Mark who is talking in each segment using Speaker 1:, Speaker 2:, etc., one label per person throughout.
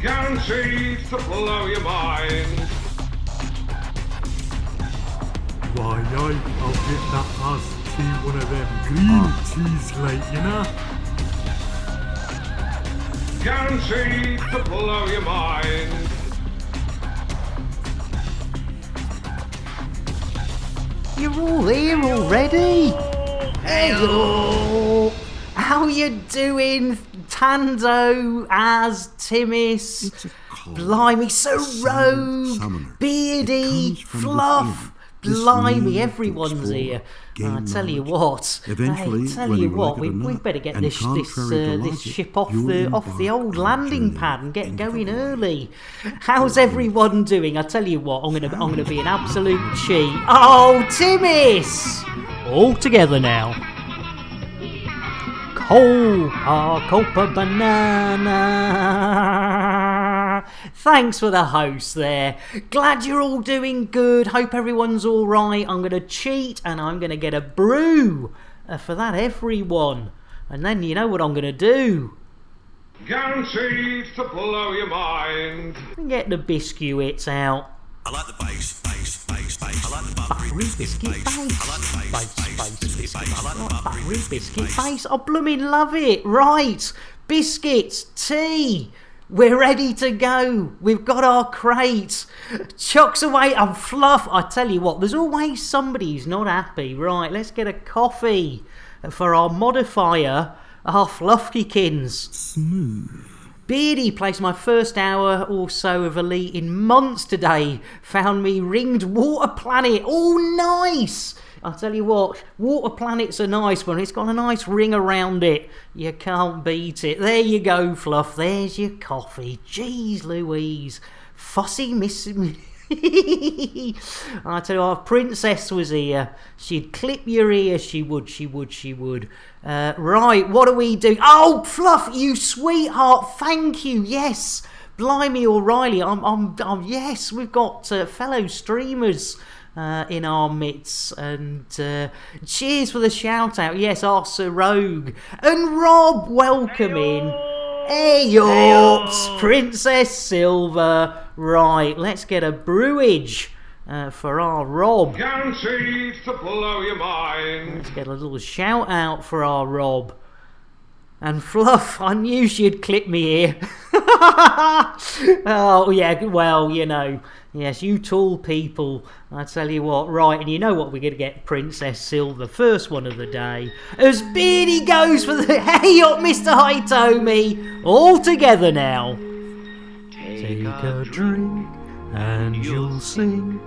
Speaker 1: Guaranteed to blow your mind.
Speaker 2: Why, I'll get that ass to one of them green cheese like, you know?
Speaker 1: Guaranteed to blow your mind.
Speaker 3: You're all here already. Hello. How you doing, Tando, as Timis? Blimey, so rogue, beardy, fluff. Blimey, everyone's here. I tell you what. We better get this ship off the old landing pad and get going early. How's everyone doing? I tell you what, I'm gonna be an absolute cheat. Oh, Timis! All together now. Copa banana. Thanks for the host there. Glad you're all doing good. Hope everyone's all right. I'm going to cheat and I'm going to get a brew for that, everyone. And then you know what I'm going to do.
Speaker 1: Guaranteed to blow your mind.
Speaker 3: Get the biscuits out.
Speaker 4: I like the bass. I like the buttery biscuit bass. I like the bass. I like the buttery
Speaker 3: biscuit bass. I blooming love it. Right. Biscuits, tea. We're ready to go. We've got our crate. Chucks away and fluff. I tell you what, there's always somebody who's not happy. Right, let's get a coffee for our modifier, our Fluffkykins.
Speaker 2: Smooth.
Speaker 3: Beardy placed my first hour or so of Elite in months today. Found me ringed Water Planet. Oh, nice! I'll tell you what, Water Planet's a nice one. It's got a nice ring around it. You can't beat it. There you go, Fluff. There's your coffee. Jeez Louise. Fussy Miss... I tell you what, if Princess was here, she'd clip your ear. She would. Right, what do we do? Oh, Fluff, you sweetheart. Thank you. Yes. Blimey, O'Reilly. Yes, we've got fellow streamers in our midst, and cheers for the shout out. Yes, our Sir Rogue and Rob, welcome in. Hey ups, Princess Silver. Right, let's get a brewage for our Rob.
Speaker 1: Guaranteed to blow your mind.
Speaker 3: Let's get a little shout out for our Rob. And Fluff, I knew she'd clip me here. Oh, yeah, well, you know. Yes, you tall people. I tell you what, right, and you know what we're going to get, Princess Silver, first one of the day. As Beardy goes for the... Hey up, Mr. Hitomi. All together now.
Speaker 2: Take a drink and you'll sink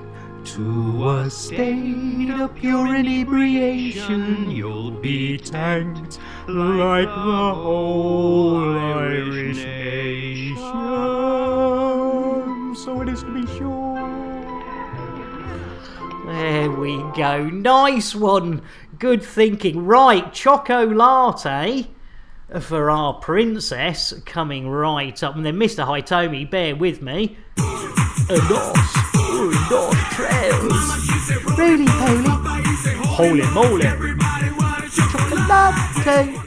Speaker 2: to a state of pure inebriation. You'll be tanked like the whole Irish nation. So it is to be sure.
Speaker 3: There we go. Nice one. Good thinking. Right, Choco Latte for our princess coming right up. And then Mr. Hitomi, bear with me. Dos, tres. Roly poly. Holy moly. Chocolate.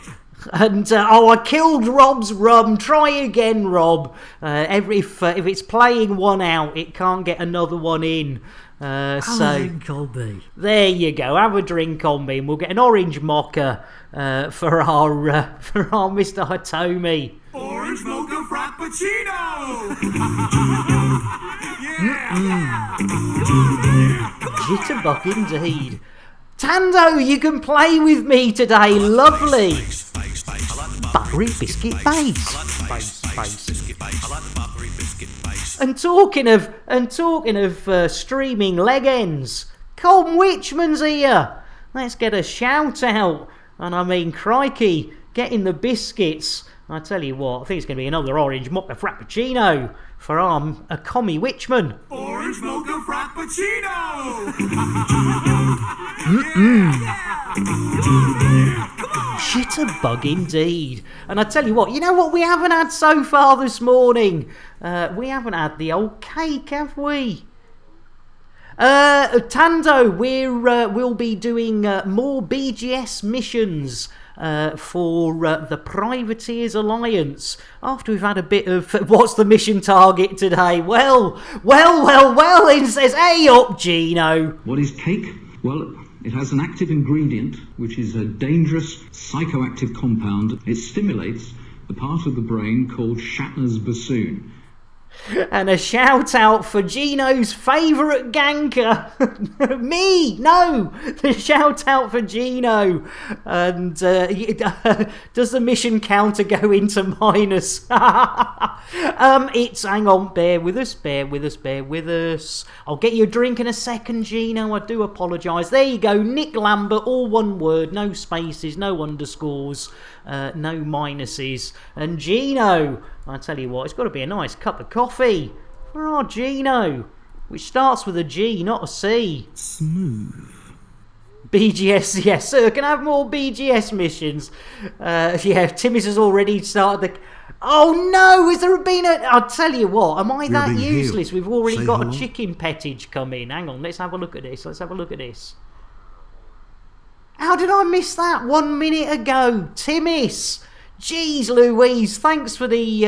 Speaker 3: And I killed Rob's rum. Try again, Rob. If it's playing one out, it can't get another one in.
Speaker 2: Have a drink on me.
Speaker 3: There you go. Have a drink on me, and we'll get an orange mocha for our Mr. Hitomi.
Speaker 4: Orange mocha frappuccino.
Speaker 3: Jitterbug indeed. Tando, you can play with me today. Lovely. Buttery biscuit base. And talking of streaming leg ends, Colm Witchman's here. Let's get a shout out. And I mean, crikey, getting the biscuits. I tell you what, I think it's going to be another orange mocha frappuccino for our Commie Witchman.
Speaker 4: Orange mocha frappuccino.
Speaker 3: Jitterbug indeed. And I tell you what, you know what we haven't had so far this morning? We haven't had the old cake, have we? Tando, we'll be doing more BGS missions for the Privateers Alliance after we've had a bit of what's the mission target today? Well, it says, hey up, Gino.
Speaker 5: What is cake? Well, it has an active ingredient, which is a dangerous psychoactive compound. It stimulates the part of the brain called Shatner's bassoon.
Speaker 3: And a shout out for Gino's favourite ganker. Me! No! The shout out for Gino. And does the mission counter go into minus? It's, hang on, bear with us. I'll get you a drink in a second, Gino. I do apologise. There you go, Nick Lambert, all one word, no spaces, no underscores, no minuses. And Gino, I tell you what, it's got to be a nice cup of coffee for our Gino, which starts with a G, not a C.
Speaker 4: Smooth.
Speaker 3: BGS, yes, sir. Can I have more BGS missions? Yeah, Timmy's has already started the... Oh no, has there been a... I'll tell you what, am I that useless? We've already got a chicken pettage coming. Hang on, let's have a look at this. How did I miss that 1 minute ago? Timmis! Jeez Louise, thanks for the...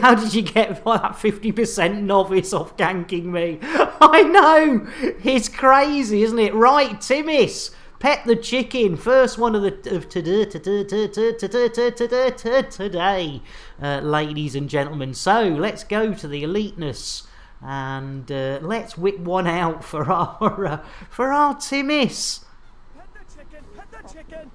Speaker 3: How did you get that 50% novice off ganking me? I know! It's crazy, isn't it? Right, Timmis! Pet the chicken, first one of today, ladies and gentlemen. So let's go to the eliteness and let's whip one out for our Timmis.
Speaker 6: Pet the chicken.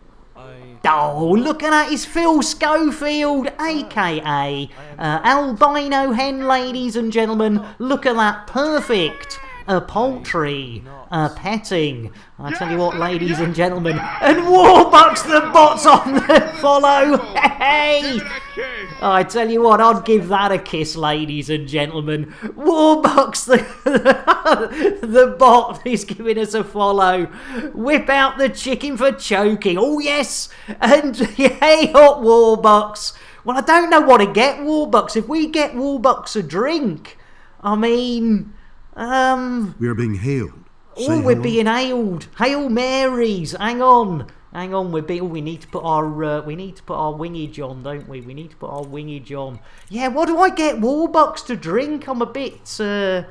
Speaker 3: Oh, look at that! It's Phil Schofield, aka albino hen, ladies and gentlemen. Look at that, perfect. A poultry, a petting. I tell you what, ladies and gentlemen, and Warbucks the bots on the follow. Hey! I tell you what, I'd give that a kiss, ladies and gentlemen. Warbucks the bot is giving us a follow. Whip out the chicken for choking. Oh yes, and hey up, Warbucks. Well, I don't know what to get Warbucks. If we get Warbucks a drink, I mean.
Speaker 7: We are being hailed.
Speaker 3: Oh, we're being hailed. Hail Marys. Hang on. We need to put our wingage on, don't we? We need to put our wingage on. Yeah. What do I get Warbucks to drink? I'm a bit. Oh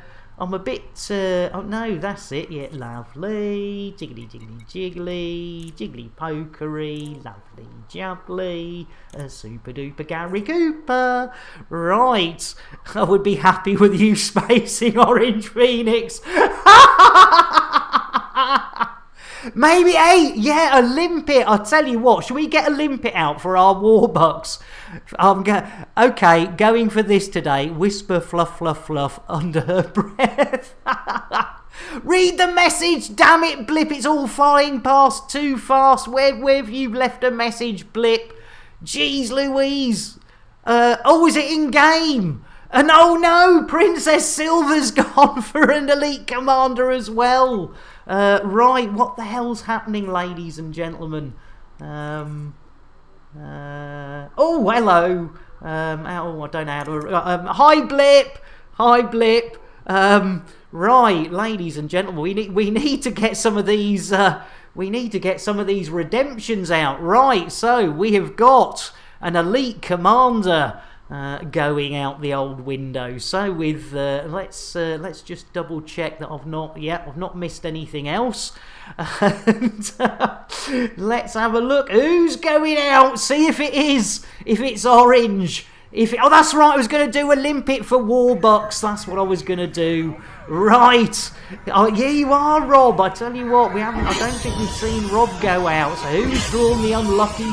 Speaker 3: no, that's it. Yeah, lovely. Jiggly, jiggly, jiggly, jiggly, pokery, lovely, jubbly. A super duper Gary Cooper. Right. I would be happy with you spacing Orange Phoenix. Maybe 8, yeah, a limpet. I'll tell you what, should we get a limpet out for our Warbucks? Okay, going for this today. Whisper, fluff, fluff, fluff under her breath. Read the message, damn it, Blip. It's all flying past too fast. Where have you left a message, Blip? Jeez Louise. Oh, is it in game? And oh no, Princess Silver's gone for an elite commander as well. Right, what the hell's happening, ladies and gentlemen? Oh, hello. I don't know how to... hi, Blip. Hi, Blip. Right, ladies and gentlemen, we need to get some of these... we need to get some of these redemptions out. Right, so we have got an elite commander... going out the old window. So with let's just double check that I've not missed anything else. And, let's have a look. Who's going out? See if it's orange. Oh, that's right. I was going to do a limpet for Warbucks. That's what I was going to do. Right. Oh, yeah, you are, Rob. I tell you what, I don't think we've seen Rob go out. So who's drawn the unlucky?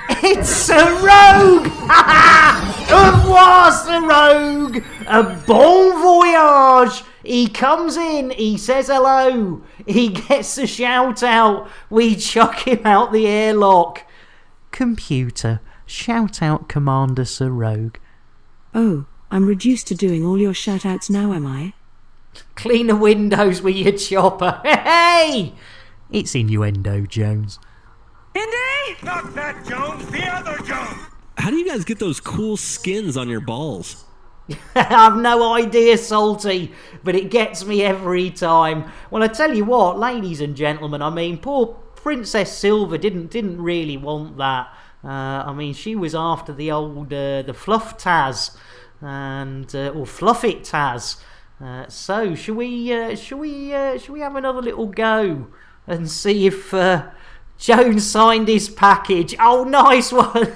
Speaker 3: It's a rogue! It was a rogue! A bon voyage! He comes in, he says hello, he gets a shout out, we chuck him out the airlock. Computer, shout out Commander Sir Rogue.
Speaker 8: Oh, I'm reduced to doing all your shout outs now, am I?
Speaker 3: Clean the windows with your chopper. Hey! It's innuendo, Jones.
Speaker 6: Indy? Not that Jones, the other Jones.
Speaker 4: How do you guys get those cool skins on your balls?
Speaker 3: I've no idea, Salty, but it gets me every time. Well, I tell you what, ladies and gentlemen, I mean, poor Princess Silver didn't really want that. I mean, she was after the old the Fluff Taz, and or Fluffit Taz. So, shall we have another little go and see if Jones signed his package? Oh, nice one!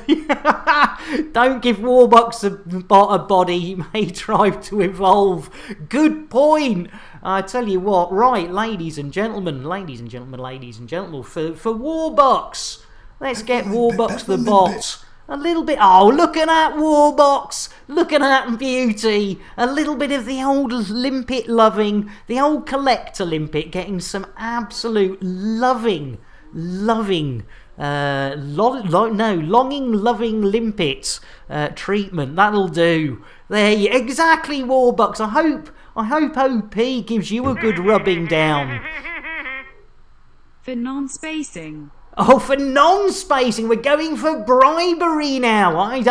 Speaker 3: Don't give Warbucks a body, he may try to evolve. Good point! I tell you what, right, ladies and gentlemen, for Warbucks, let's get Warbucks the bot. A little bit, oh, looking at Warbox, looking at beauty, a little bit of the old limpet loving, the old collector limpet getting some absolute longing loving limpet treatment. That'll do. There you exactly, Warbucks. I hope OP gives you a good rubbing down.
Speaker 9: For non-spacing.
Speaker 3: Oh, for non-spacing, we're going for bribery now. Right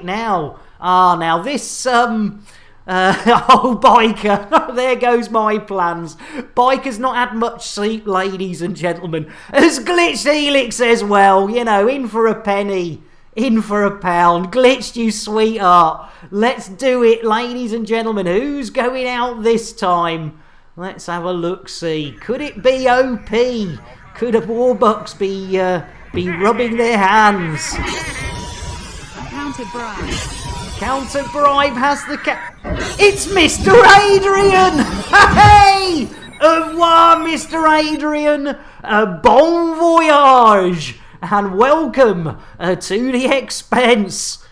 Speaker 3: now. Now this, oh, Biker, there goes my plans. Biker's not had much sleep, ladies and gentlemen. As Glitched Helix as well, you know, in for a penny, in for a pound. Glitched, you sweetheart. Let's do it, ladies and gentlemen. Who's going out this time? Let's have a look-see. Could it be OP? Could a Warbucks be rubbing their hands?
Speaker 9: Counter bribe.
Speaker 3: Counter bribe has the It's Mr. Adrian! Hey! Au revoir, Mr. Adrian! Bon voyage! And welcome to the expanse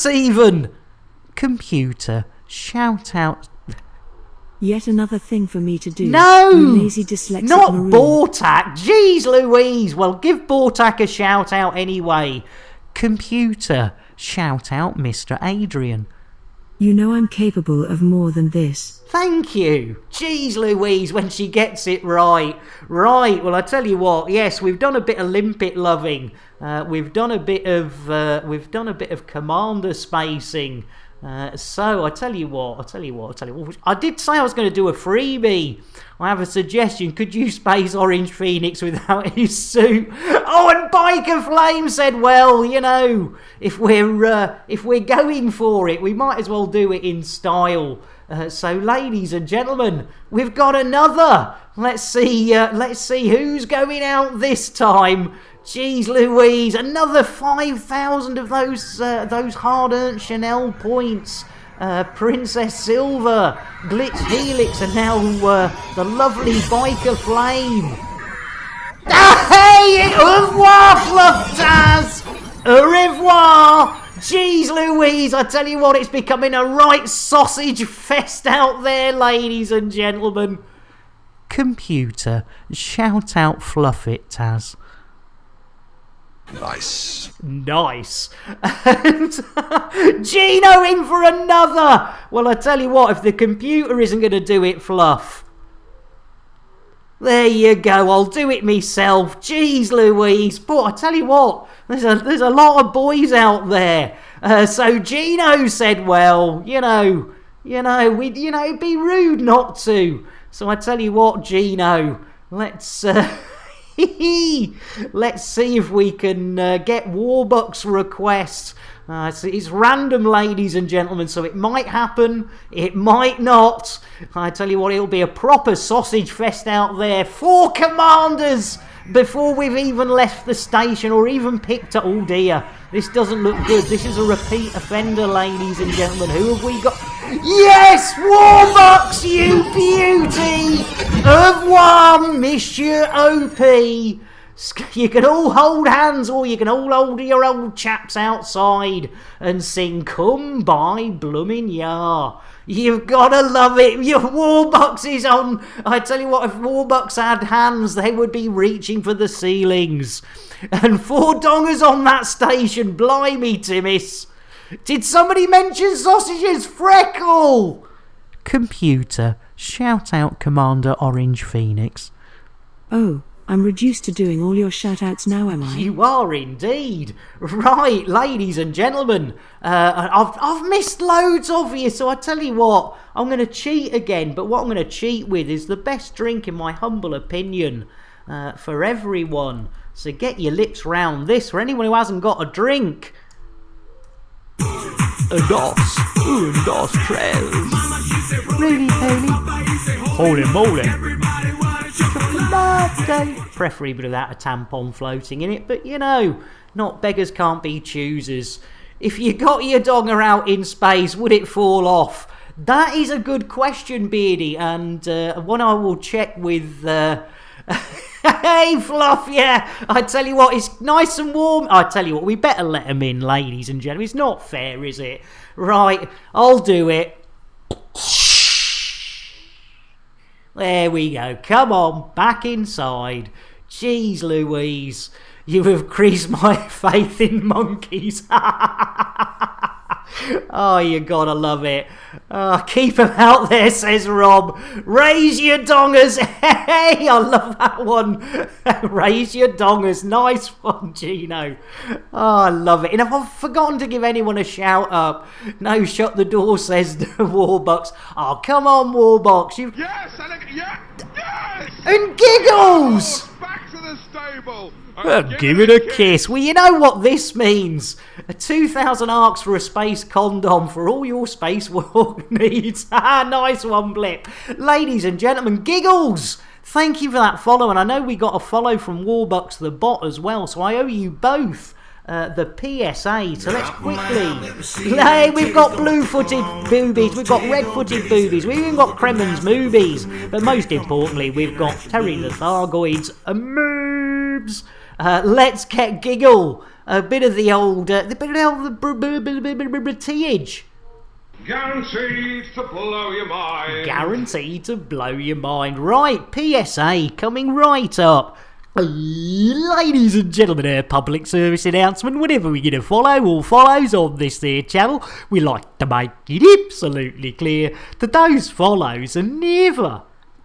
Speaker 3: even! Computer, shout out.
Speaker 8: Yet another thing for me to do.
Speaker 3: No!
Speaker 8: You lazy dyslexic
Speaker 3: Not
Speaker 8: Maroon.
Speaker 3: Bortak! Jeez Louise! Well, give Bortak a shout out anyway. Computer, shout out Mr. Adrian.
Speaker 8: You know I'm capable of more than this.
Speaker 3: Thank you. Jeez Louise, when she gets it right. Right, well I tell you what, yes, we've done a bit of limpet loving. We've done a bit of commander spacing. So I tell you what, I did say I was going to do a freebie. I have a suggestion. Could you space Orange Phoenix without his suit? Oh, and Biker Flame said, well, you know, if we're going for it, we might as well do it in style. So, ladies and gentlemen, we've got another. Let's see who's going out this time. Jeez Louise, another 5,000 of those hard-earned Chanel points. Princess Silver, Glitch Helix, and now the lovely Biker Flame. Hey, au revoir, Fluff Taz! Au revoir! Jeez Louise, I tell you what, it's becoming a right sausage fest out there, ladies and gentlemen. Computer, shout out Fluffit Taz.
Speaker 4: Nice.
Speaker 3: And Gino in for another. Well, I tell you what, if the computer isn't going to do it, Fluff, there you go, I'll do it myself. Jeez Louise. But I tell you what, there's a lot of boys out there. So Gino said, well, you know, it'd be rude not to. So I tell you what, Gino, let's let's see if we can get Warbucks' request. It's random, ladies and gentlemen, so it might happen, it might not. I tell you what, it'll be a proper sausage fest out there. 4 commanders before we've even left the station or even picked up. Oh dear, this doesn't look good. This is a repeat offender, ladies and gentlemen. Who have we got? Yes, Warbucks, you beauty! Au revoir, Monsieur OP. You can all hold hands, or you can all hold your old chaps outside and sing "Come by Bloomin' Yar." You've gotta love it. Your Warbucks is on. I tell you what, if Warbucks had hands, they would be reaching for the ceilings. And 4 dongers on that station. Blimey, Timmis. Did somebody mention sausages? Freckle! Computer, shout out Commander Orange Phoenix.
Speaker 8: Oh, I'm reduced to doing all your shout-outs now, am I?
Speaker 3: You are indeed. Right, ladies and gentlemen. I've missed loads of you, so I tell you what, I'm going to cheat again. But what I'm going to cheat with is the best drink, in my humble opinion, for everyone. So get your lips round this for anyone who hasn't got a drink.
Speaker 2: Dos, tres. Really, holy moly.
Speaker 3: Preferably without a tampon floating in it, but you know, not beggars can't be choosers. If you got your donger out in space, would it fall off? That is a good question, Beardy, and one I will check with... Hey, Fluff, yeah, I tell you what, it's nice and warm. I tell you what, we better let him in, ladies and gentlemen. It's not fair, is it? Right, I'll do it. There we go. Come on, back inside. Jeez Louise, you have increased my faith in monkeys. Oh, you gotta love it. Keep them out there, says Rob. Raise your dongers. Hey, I love that one. Raise your dongers. Nice one, Gino. Oh, I love it. And if I've forgotten to give anyone a shout up, no, shut the door, says Warbucks. Oh, come on, Warbucks.
Speaker 1: Yes, yes!
Speaker 3: And giggles!
Speaker 1: Back to the stable!
Speaker 3: Give it a kiss. Well, you know what this means. 2,000 arcs for a space condom for all your spacewalk needs. Nice one, Blip. Ladies and gentlemen, giggles! Thank you for that follow, and I know we got a follow from Warbucks the bot as well, so I owe you both the PSA. So let's quickly... Hey, we've got blue-footed boobies, we've got red-footed boobies, we've even got Kremen's moobies, but most importantly, we've got Terry the Thargoid's moobs. Let's get giggle. A bit of the old, teage.
Speaker 1: Guaranteed to blow your mind.
Speaker 3: Guaranteed to blow your mind. Right, PSA coming right up. Ladies and gentlemen, public service announcement. Whenever we get a follow or follows on this there channel, we like to make it absolutely clear that those follows are never,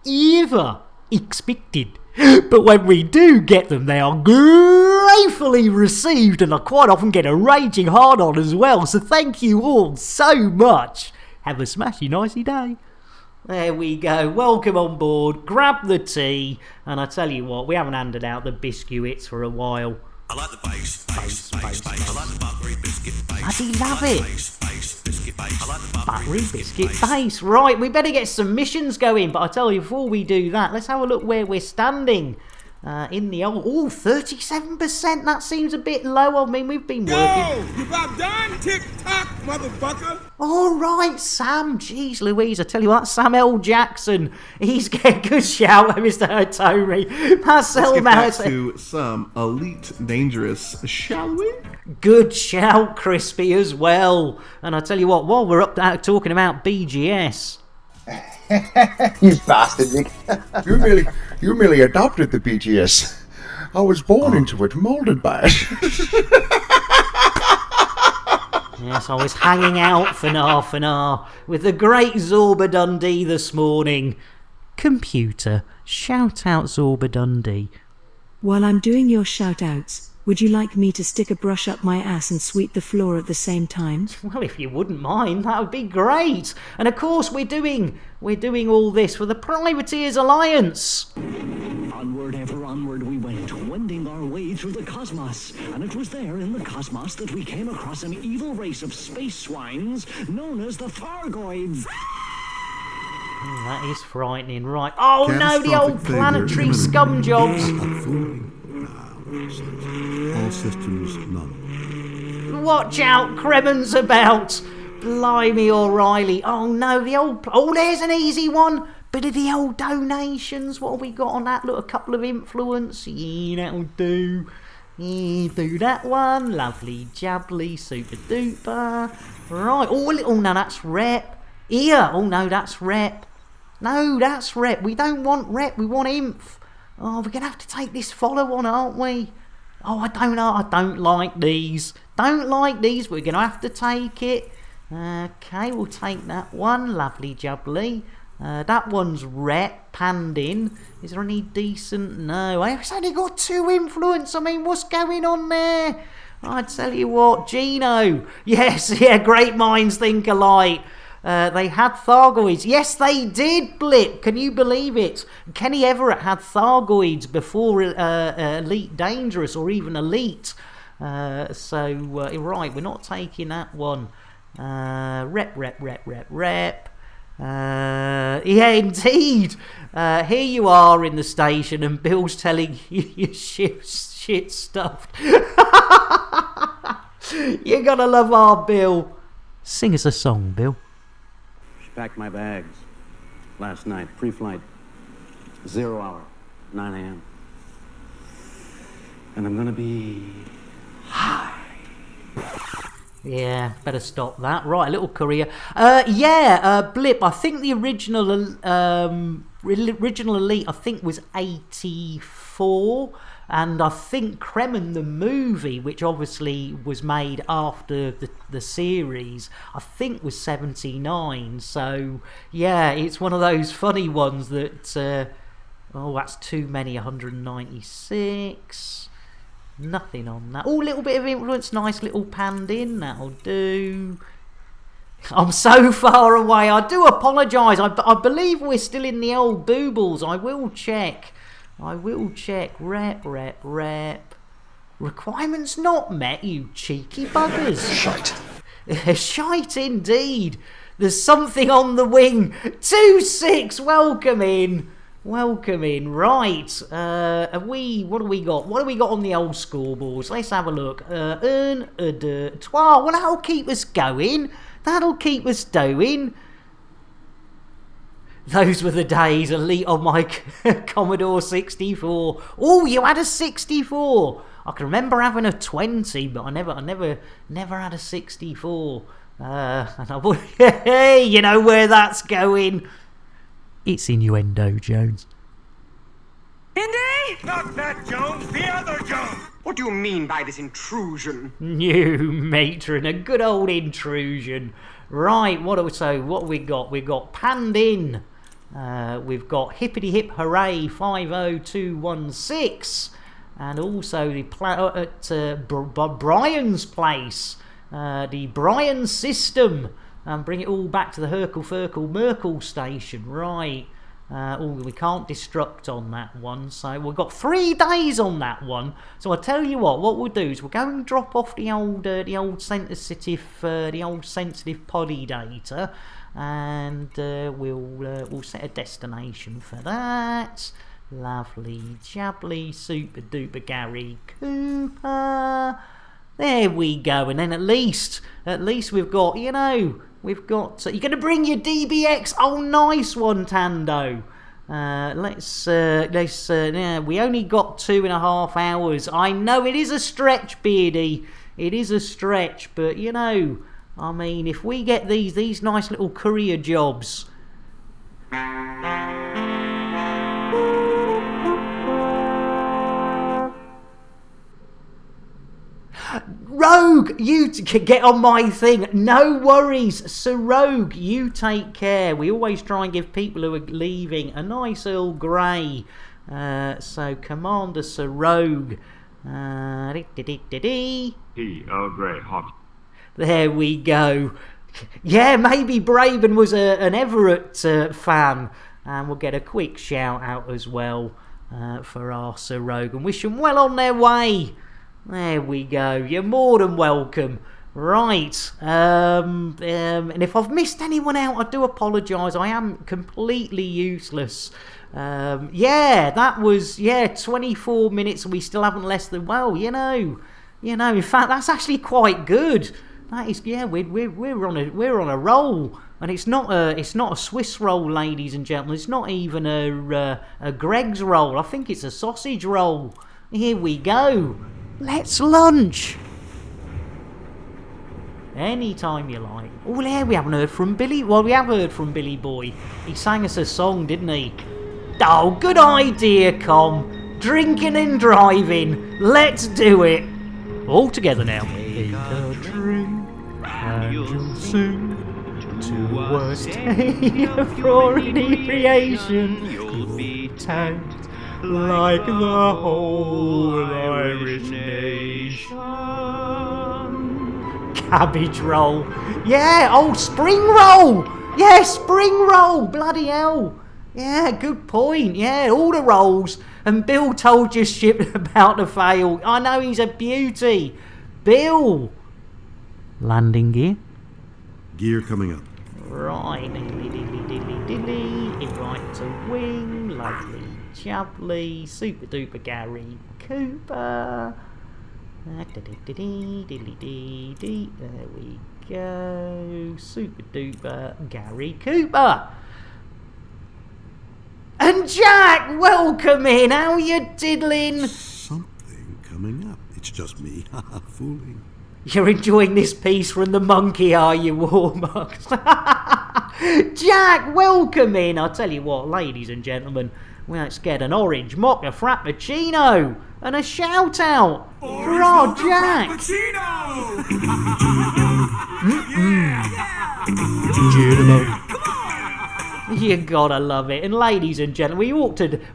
Speaker 3: ever expected. But when we do get them, they are gratefully received, and I quite often get a raging hard on as well. So thank you all so much. Have a smashy nicey day. There we go. Welcome on board. Grab the tea, and I tell you what, we haven't handed out the biscuits for a while.
Speaker 4: I like the bass. I like the buttery biscuit base.
Speaker 3: I do love it.
Speaker 4: Biscuit base. I like the
Speaker 3: Buttery biscuit base. Right, we better get some missions going, but I tell you, before we do that, let's have a look where we're standing. In the old... Oh, 37%. That seems a bit low. I mean, we've been working...
Speaker 10: Yo, you about done? Tick-tock, motherfucker.
Speaker 3: All right, Sam. Jeez Louise, I tell you what, Sam L. Jackson. He's getting a good shout, Mr. Hatomi. Marcel
Speaker 11: Let's get back to some elite dangerous, shall we?
Speaker 3: Good shout, Crispy, as well. And I tell you what, while we're up there talking about BGS...
Speaker 12: You bastard, Nick. You merely adopted the BGS. I was born into it, molded by it.
Speaker 3: Yes, I was hanging out for half an hour with the great Zorba Dundee this morning. Computer, shout out Zorba Dundee.
Speaker 8: While I'm doing your shout-outs, would you like me to stick a brush up my ass and sweep the floor at the same time?
Speaker 3: Well, if you wouldn't mind, that would be great. And of course, we're doing all this for the Privateers Alliance.
Speaker 13: Onward, ever onward we went, wending our way through the cosmos. And it was there in the cosmos that we came across an evil race of space swines known as the Thargoids.
Speaker 3: That is frightening, right? Oh no, the old planetary scum jobs.
Speaker 7: All systems none.
Speaker 3: Watch out, Kremen's about. Blimey O'Reilly. Oh no, the old... Oh, there's an easy one. Bit of the old donations. What have we got on that? Look, a couple of influence. Yeah, that'll do. Yeah, do that one. Lovely, jubbly, super duper. Right. Oh, no, that's rep. Here. Oh no, that's rep. No, that's rep. We don't want rep. We want inf. Oh, we're going to have to take this follow on, aren't we? Oh, I don't know. I don't like these. Don't like these. We're going to have to take it. Okay, we'll take that one. Lovely jubbly. That one's rep, panned in. Is there any decent? No, it's only got 2 influence. I mean, what's going on there? I tell you what, Gino. Yes, yeah, great minds think alike. They had Thargoids. Yes, they did, Blip. Can you believe it? Kenny Everett had Thargoids before Elite Dangerous or even Elite. So, right, we're not taking that one. Rep. Yeah, indeed. Here you are in the station, and Bill's telling you your shit stuffed. You're gonna love our Bill. Sing us a song, Bill.
Speaker 14: Packed my bags last night, pre-flight, 0 hour, 9 a.m. And I'm gonna be high.
Speaker 3: Yeah, better stop that. Right, a little career. Blip. I think the original Elite, I think, was 84, and I think Kremen the movie, which obviously was made after the series, I think was 79. So yeah, it's one of those funny ones that that's too many. 196. Nothing on that. Oh, little bit of influence. Nice little panned in. That'll do. I'm so far away. I do apologise. I believe we're still in the old boobles. I will check. Rep. Requirements not met, you cheeky buggers.
Speaker 12: Shite.
Speaker 3: Shite indeed. There's something on the wing. 2-6. Welcome in. Right. What do we got? What do we got on the old scoreboards? Let's have a look. Well, that'll keep us going. Those were the days. Elite on my Commodore 64. Oh, you had a 64. I can remember having a 20, but I never had a 64. And I would, hey, you know where that's going. It's innuendo, Jones.
Speaker 6: Indy?
Speaker 1: Not that Jones, the other Jones!
Speaker 15: What do you mean by this intrusion?
Speaker 3: New matron, a good old intrusion. Right, what we got? We've got panned in. We've got hippity hip hooray 50216. And also the at Brian's place. The Brian system. And bring it all back to the Merkel station. Right. We can't destruct on that one. So we've got 3 days on that one. So I tell you what we'll do is we'll go and drop off the old sensitive poly data, and we'll set a destination for that. Lovely jubbly super duper Gary Cooper. There we go. And then at least we've got, you're going to bring your DBX. Oh, nice one, Tando. We only got 2.5 hours. I know it is a stretch, Beardy. It is a stretch, but I mean, if we get these nice little courier jobs. Rogue, you get on my thing. No worries, Sir Rogue, you take care. We always try and give people who are leaving a nice Earl Grey. So Commander Sir Rogue. Earl
Speaker 1: Grey, hot.
Speaker 3: There we go. Yeah, maybe Braben was an Everett fan. And we'll get a quick shout out as well for our Sir Rogue and wish them well on their way. There we go. You're more than welcome. Right. And if I've missed anyone out, I do apologise. I am completely useless. That was 24 minutes, and we still haven't less than in fact, that's actually quite good. That is, we're on a roll, and it's not a Swiss roll, ladies and gentlemen. It's not even a Greg's roll. I think it's a sausage roll. Here we go. Let's lunch. Anytime you like. Oh, yeah, we haven't heard from Billy. Well, we have heard from Billy Boy. He sang us a song, didn't he? Oh, good idea, Com. Drinking and driving. Let's do it. All together now. Take a drink and you'll sing to worst day for inebriation. You'll be tanked like the whole Irish nation. Cabbage roll. Yeah, oh, spring roll. Yeah, spring roll. Bloody hell. Yeah, good point. Yeah, all the rolls. And Bill told you ship about to fail. I know he's a beauty. Bill. Landing gear.
Speaker 7: Gear coming up.
Speaker 3: Right, diddly, right to wing, lovely, jubbly, super duper Gary Cooper. There we go, super duper Gary Cooper. And Jack, welcome in. How you diddling?
Speaker 7: Something coming up. It's just me, fooling.
Speaker 3: You're enjoying this piece from the monkey, are you, Warmucks? Jack, welcome in. I'll tell you what, ladies and gentlemen, let's get an orange mocha frappuccino and a shout out for our Jack. You gotta love it. And ladies and gentlemen,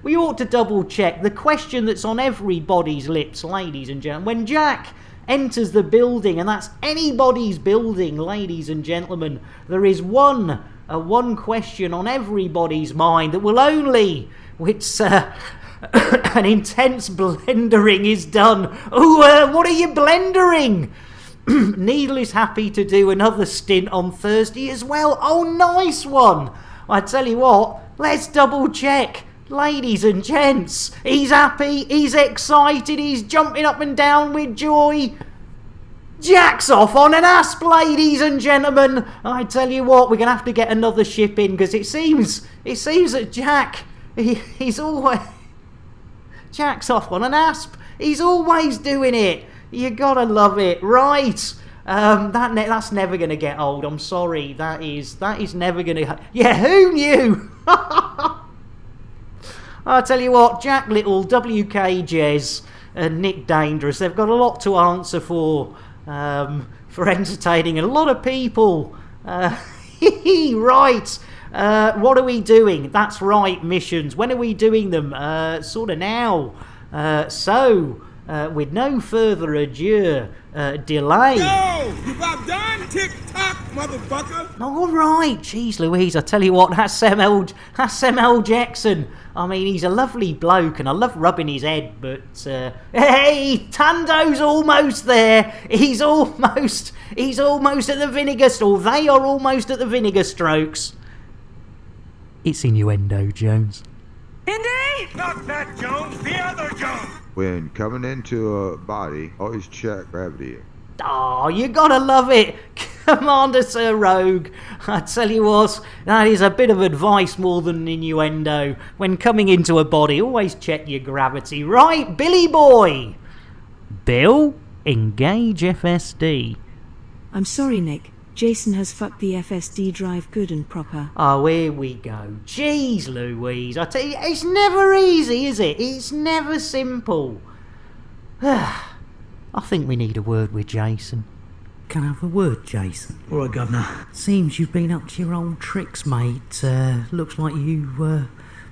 Speaker 3: we ought to double check the question that's on everybody's lips, ladies and gentlemen. When Jack enters the building, and that's anybody's building, ladies and gentlemen, there is one question on everybody's mind that will only, which an intense blendering is done. Oh, what are you blendering? Needle is happy to do another stint on Thursday as well. Oh, nice one. I tell you what, let's double check. Ladies and gents, he's happy, he's excited, he's jumping up and down with joy. Jack's off on an asp, ladies and gentlemen. I tell you what, we're going to have to get another ship in, because it seems that Jack, he's always... Jack's off on an asp. He's always doing it. You gotta love it. Right. That's never going to get old. I'm sorry. That is never going to... Yeah, who knew? I'll tell you what, Jack Little, WK Jez, and Nick Dangerous, they've got a lot to answer for entertaining a lot of people. Right. What are we doing? That's right, missions. When are we doing them? Sort of now. So, with no further ado, delay.
Speaker 10: Yo, you about done? Tick-tock, motherfucker.
Speaker 3: All right, jeez Louise, I tell you what, that's Samuel Jackson. I mean, he's a lovely bloke and I love rubbing his head, but hey, Tando's almost there. He's almost at the vinegar, or they are almost at the vinegar strokes. It's innuendo, Jones.
Speaker 6: Indy?
Speaker 1: Not that Jones, the other Jones.
Speaker 16: When coming into a body, always check gravity.
Speaker 3: Oh, you gotta love it, Commander Sir Rogue. I tell you what, that is a bit of advice more than an innuendo. When coming into a body, always check your gravity. Right, Billy boy? Bill, engage FSD.
Speaker 8: I'm sorry, Nick. Jason has fucked the FSD drive good and proper.
Speaker 3: Oh, here we go. Jeez Louise, I tell you, it's never easy, is it? It's never simple. I think we need a word with Jason.
Speaker 17: Can I have a word, Jason?
Speaker 13: All right, Governor.
Speaker 17: Seems you've been up to your old tricks, mate. Looks like you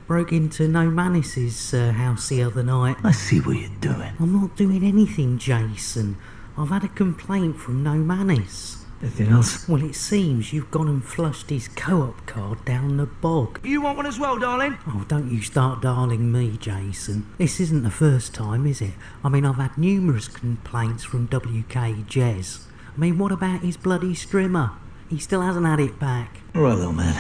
Speaker 17: broke into No Manis's house the other night.
Speaker 13: I see what you're doing.
Speaker 17: I'm not doing anything, Jason. I've had a complaint from No Manis.
Speaker 13: Anything else?
Speaker 17: Well, it seems you've gone and flushed his co-op card down the bog.
Speaker 6: You want one as well, darling?
Speaker 17: Oh, don't you start darling me, Jason. This isn't the first time, is it? I mean, I've had numerous complaints from WK Jez. I mean, what about his bloody strimmer? He still hasn't had it back.
Speaker 13: All right, little man.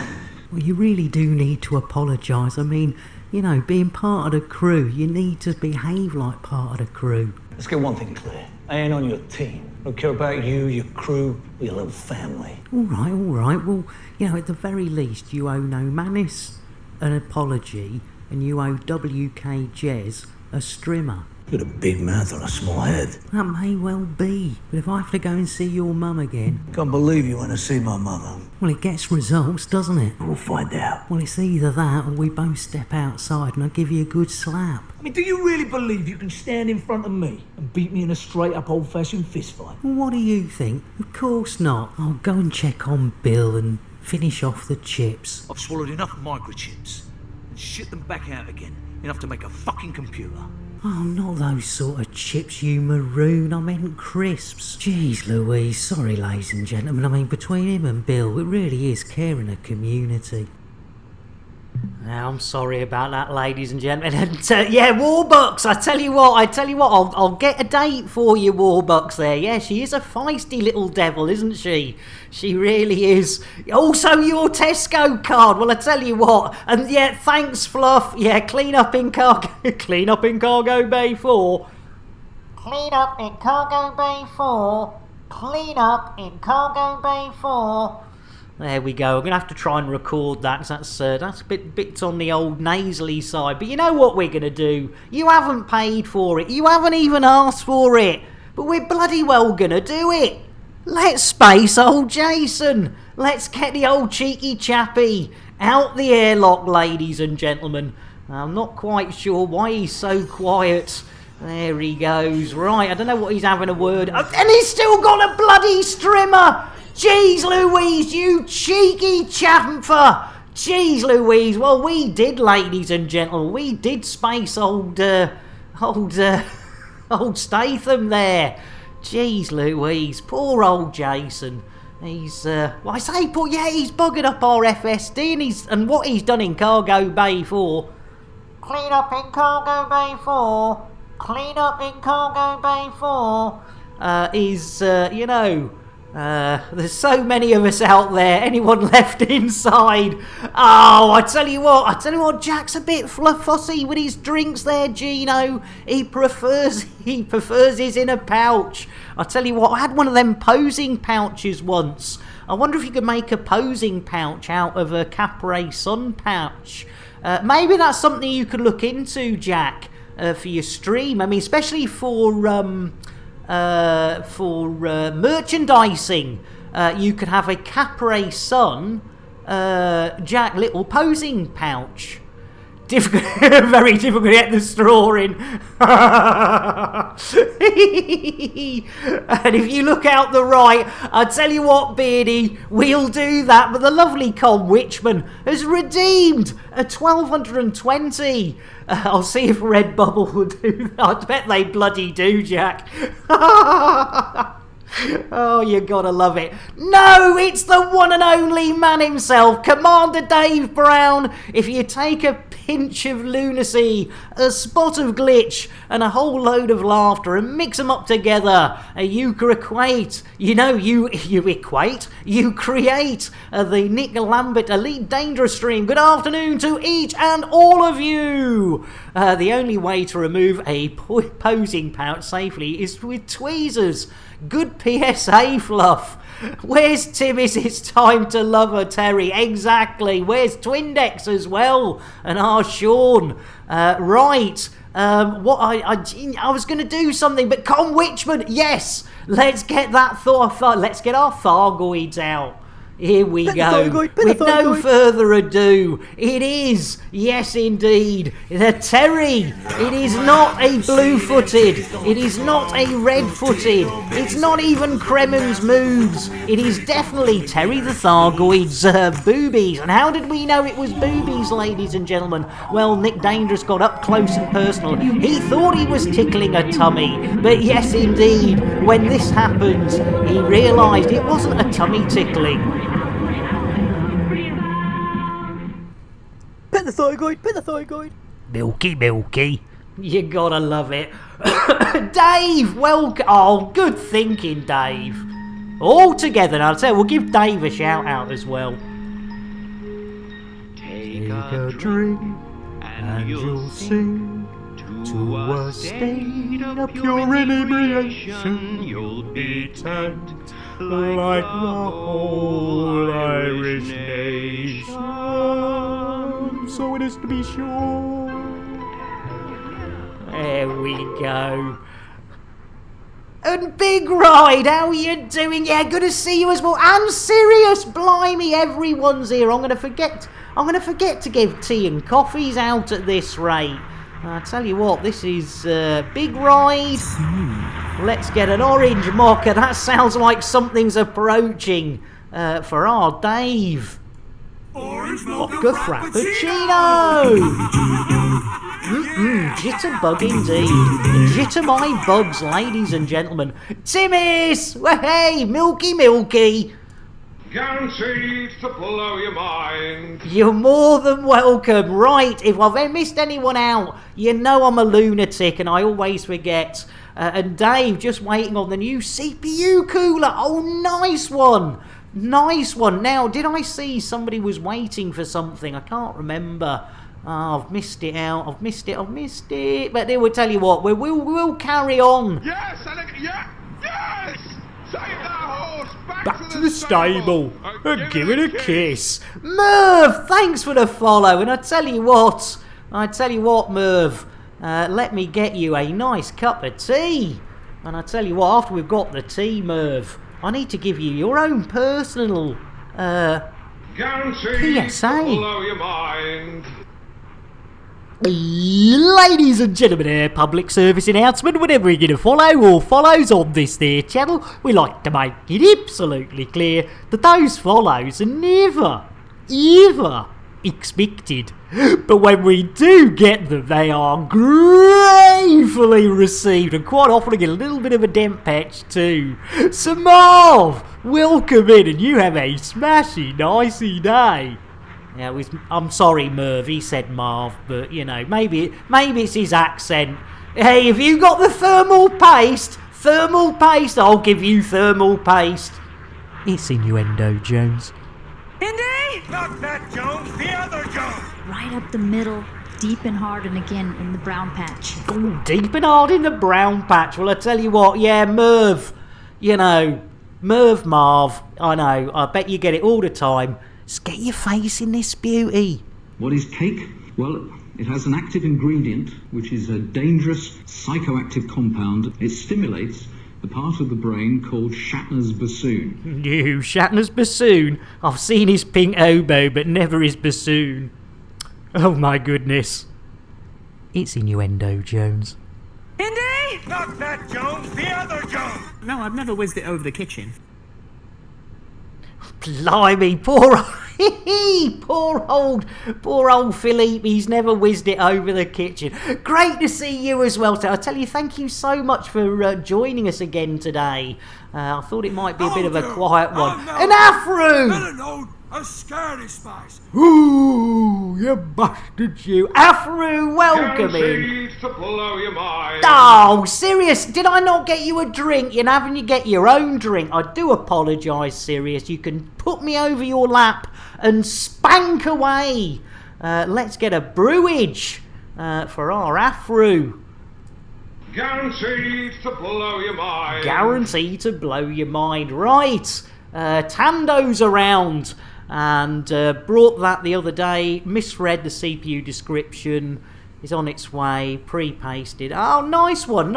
Speaker 17: Well, you really do need to apologise. I mean, you know, being part of the crew, you need to behave like part of the crew.
Speaker 13: Let's get one thing clear. I ain't on your team. I don't care about you, your crew, or your little family.
Speaker 17: All right. Well, you know, at the very least, you owe No Manis an apology, and you owe WK Jez a strimmer.
Speaker 13: You've got a big mouth on a small head.
Speaker 17: That may well be, but if I have to go and see your mum again...
Speaker 13: Can't believe you went to see my mother.
Speaker 17: Well, it gets results, doesn't it?
Speaker 13: We'll find out.
Speaker 17: Well, it's either that or we both step outside and I give you a good slap.
Speaker 13: I mean, do you really believe you can stand in front of me and beat me in a straight-up old-fashioned fistfight?
Speaker 17: Well, what do you think? Of course not. I'll go and check on Bill and Finish off the chips.
Speaker 4: I've swallowed enough microchips and shit them back out again. Enough to make a fucking computer.
Speaker 17: Oh, not those sort of chips, you maroon. I meant crisps. Jeez Louise, sorry ladies and gentlemen. I mean, between him and Bill, it really is caring a community. I'm sorry about that, ladies and gentlemen. And yeah, Warbucks, I tell you what, I'll get a date for you, Warbucks there. Yeah, she is a feisty little devil, isn't she? She really is. Also, your Tesco card. Well, I tell you what, and yeah, thanks, Fluff. Yeah, clean up in cargo bay 4. Clean up in cargo bay 4. Clean up in cargo bay 4. There we go. I'm going to have to try and record that, 'cause that's a bit on the old nasally side. But you know what we're going to do? You haven't paid for it. You haven't even asked for it. But we're bloody well going to do it. Let's space old Jason. Let's get the old cheeky chappy out the airlock, ladies and gentlemen. I'm not quite sure why he's so quiet. There he goes. Right, I don't know what he's having a word. And he's still got a bloody strimmer. Jeez Louise, you cheeky chamfer! Jeez Louise, well we did, ladies and gentlemen, we did space old Statham there. Jeez Louise, poor old Jason. He's, well I say poor, yeah, he's buggered up our FSD and what he's done in Cargo Bay 4. Clean up in Cargo Bay 4. Clean up in Cargo Bay 4. You know... there's so many of us out there. Anyone left inside? Oh, I tell you what, Jack's a bit fussy with his drinks there, Gino. He prefers his in a pouch. I tell you what, I had one of them posing pouches once. I wonder if you could make a posing pouch out of a Capri Sun pouch. Maybe that's something you could look into, Jack, for your stream. I mean, especially for merchandising, you could have a Capri Sun Jack little posing pouch. Very difficult to get the straw in. And if you look out the right, I tell you what, Beardy, we'll do that. But the lovely Con Witchman has redeemed a 1220. I'll see if Redbubble will do that. I bet they bloody do, Jack. Oh, you gotta love it. No, it's the one and only man himself, Commander Dave Brown. If you take a pinch of lunacy, a spot of glitch, and a whole load of laughter and mix them up together, you create the Nick Lambert Elite Dangerous stream. Good afternoon to each and all of you. The only way to remove a posing pouch safely is with tweezers. Good PSA, Fluff. Where's Timmy's It's Time to Love Her, Terry? Exactly. Where's Twindex as well? And our Sean. Right. I was going to do something, but Con Witchman, yes. Let's get that let's get our Thargoids out. Here we go. With no further ado, it is, yes indeed, the Terry. It is not a blue-footed. It is not a red-footed. It's not even Kremen's moves. It is definitely Terry the Thargoid's boobies. And how did we know it was boobies, ladies and gentlemen? Well, Nick Dangerous got up close and personal. He thought he was tickling a tummy. But yes indeed, when this happened, he realised it wasn't a tummy tickling.
Speaker 6: Pet the Thargoid.
Speaker 17: Milky. You gotta love it. Dave, welcome. Oh, good thinking, Dave. All together now. I'll tell you, we'll give Dave a shout out as well.
Speaker 1: Take a drink and you'll sing to a state of pure inebriation. You'll be turned like the whole Irish nation. So it is to be sure.
Speaker 17: There we go. And Big Ride, how are you doing? Yeah, good to see you as well. And Sirius, blimey, everyone's here. I'm gonna forget to give tea and coffees out at this rate. I tell you what, this is Big Ride. Let's get an orange mocha. That sounds like something's approaching for our Dave.
Speaker 3: Vodka Frappuccino! Jitterbug indeed. Jitter my bugs, ladies and gentlemen. Timmy's! Hey, Milky!
Speaker 1: Guaranteed to blow your mind.
Speaker 3: You're more than welcome. Right, if I've missed anyone out, you know I'm a lunatic and I always forget. And Dave, just waiting on the new CPU cooler. Oh, nice one. Nice one. Now, did I see somebody was waiting for something? I can't remember. Oh, I've missed it out. I've missed it. But they will tell you what, we'll carry on.
Speaker 1: Yes, yes! Save that horse!
Speaker 3: Back to the stable and give it a kiss. Merv, thanks for the follow. And I tell you what, Merv, let me get you a nice cup of tea. And I tell you what, after we've got the tea, Merv, I need to give you your own personal
Speaker 1: Guaranteed
Speaker 3: PSA.
Speaker 1: to blow your mind.
Speaker 3: Ladies and gentlemen, public service announcement. Whenever you get a follow or follows on this there channel, we like to make it absolutely clear that those follows are never, ever expected. But when we do get them, they are gratefully received, and quite often I get a little bit of a dent patch too. So Marv, welcome in, and you have a smashy, nicey day. Yeah, I'm sorry, Merv. He said Marv, but you know, maybe it's his accent. Hey, have you got the thermal paste? Thermal paste. I'll give you thermal paste. It's innuendo, Jones.
Speaker 10: Indy! Not that Jones, the other Jones!
Speaker 18: Right up the middle, deep and hard, and again in the brown patch.
Speaker 3: Ooh, deep and hard in the brown patch. Well, I tell you what, yeah, Merv. You know, Marv. I know. I bet you get it all the time. Just get your face in this beauty.
Speaker 5: What is cake? Well, it has an active ingredient, which is a dangerous psychoactive compound. It stimulates the part of the brain called Shatner's bassoon.
Speaker 3: No, Shatner's bassoon. I've seen his pink oboe, but never his bassoon. Oh my goodness. It's innuendo, Jones.
Speaker 10: Indy! Not that Jones, the other Jones!
Speaker 6: No, I've never whizzed it over the kitchen.
Speaker 3: Blimey, poor old Philippe. He's never whizzed it over the kitchen. Great to see you as well. So I tell you, thank you so much for joining us again today. I thought it might be a bit of a quiet one. An Afro!
Speaker 10: A scaredy spice.
Speaker 3: Ooh, you bastard, you. Afro, welcome in.
Speaker 1: Guaranteed to blow your mind.
Speaker 3: Oh, serious? Did I not get you a drink? You're having to get your own drink. I do apologise, Sirius. You can put me over your lap and spank away. Let's get a brewage for our Afro.
Speaker 1: Guaranteed to blow your mind.
Speaker 3: Guaranteed to blow your mind. Right. Tando's around. And brought that the other day, misread the CPU description, is on its way, pre-pasted. Oh, nice one,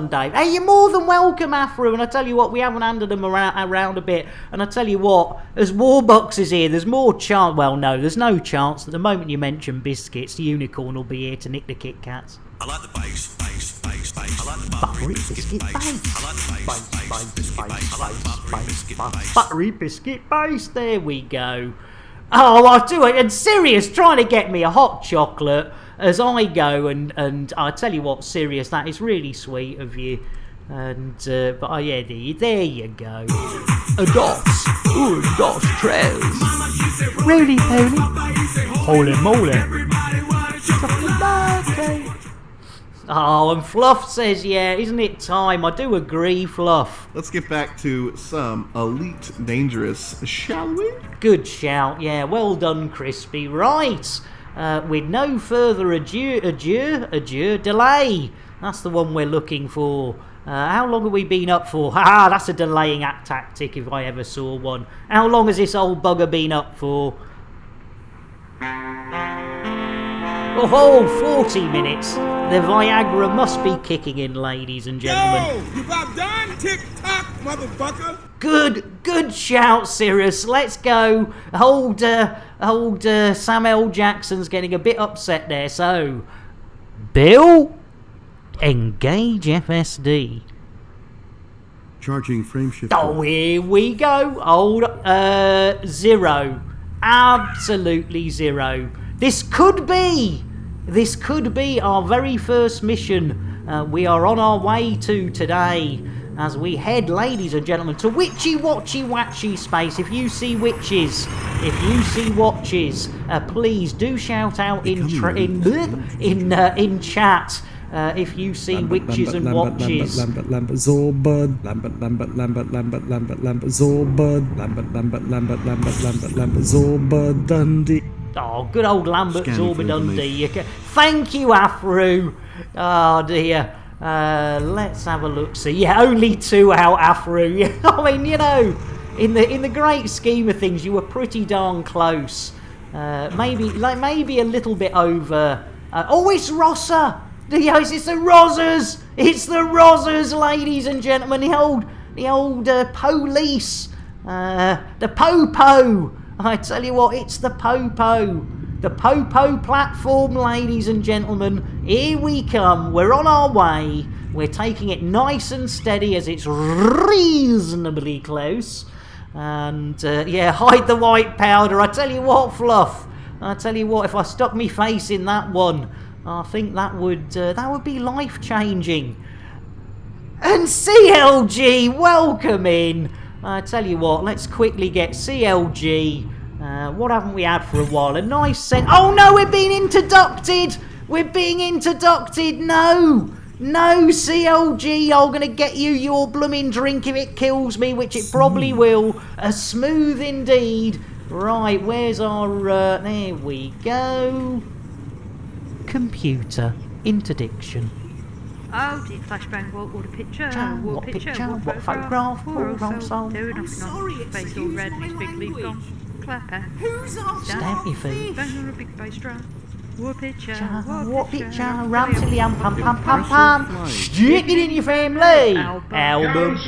Speaker 3: Dave. Hey, you're more than welcome, Afro, and I tell you what, we haven't handed them around a bit, and I tell you what, as Warbucks is here, there's more chance, well, no, there's no chance that the moment you mention biscuits, the unicorn will be here to nick the Kit Kats.
Speaker 4: I like the bass. I like the
Speaker 3: buttery biscuit base. Buttery biscuit base. There we go. Oh, I'll do it. And Sirius trying to get me a hot chocolate as I go. And I tell you what, Sirius, that is really sweet of you. And but oh yeah, there you go. A dots. Ooh, dots trails. Roly poly. Holy moly. Oh, and Fluff says, yeah, isn't it time? I do agree, Fluff.
Speaker 11: Let's get back to some Elite Dangerous, shall we?
Speaker 3: Good shout, yeah. Well done, Crispy. Right. With no further delay. That's the one we're looking for. How long have we been up for? Ha! That's a delaying act tactic if I ever saw one. How long has this old bugger been up for? Oh, 40 minutes. The Viagra must be kicking in, ladies and gentlemen.
Speaker 10: Yo, you about done? Tick-tock, motherfucker.
Speaker 3: Good shout, Sirius. Let's go. Old Sam L. Jackson's getting a bit upset there. So, Bill, engage FSD.
Speaker 7: Charging frame shift.
Speaker 3: Oh, here we go. Old 0. Absolutely zero. This could be our very first mission we are on our way to today, as we head, ladies and gentlemen, to witchy watchy watchy space. If you see witches, if you see watches, please do shout out in chat. If you see witches and watches.
Speaker 19: Lambert, Zorbud, Lambert, Zorbud, Lambert, Zorbud, Dundee.
Speaker 3: Oh, good old Lambert Zorba Dundee. Thank you, Afro. Oh dear. Let's have a look. See, yeah, only 2 out, Afro. I mean, you know, in the great scheme of things, you were pretty darn close. Maybe a little bit over. Oh, it's Rosser. Yes, it's the Rozzers! It's the Rozzers, ladies and gentlemen. The old police. The Popo. I tell you what, it's the Popo. The Popo platform, ladies and gentlemen. Here we come. We're on our way. We're taking it nice and steady as it's reasonably close. And, yeah, hide the white powder. I tell you what, Fluff. I tell you what, if I stuck me face in that one, I think that would be life-changing. And CLG, welcome in. I tell you what, let's quickly get CLG. What haven't we had for a while? A nice scent. Oh no, we're being introducted. We're being introduced. No, CLG, I'm gonna get you your blooming drink if it kills me, which it probably will. Smooth indeed. Right, where's our? There we go. Computer interdiction.
Speaker 18: Oh, did flashbang water picture?
Speaker 3: What picture? What photograph?
Speaker 18: I'm sorry, it's face all red and his big leaf gone. Clapper.
Speaker 3: Who's off? Stamp your feet.
Speaker 18: Bang a big bass drum. What picture?
Speaker 3: What picture? Ram pam pam pam pam. Stick it in your family. Album.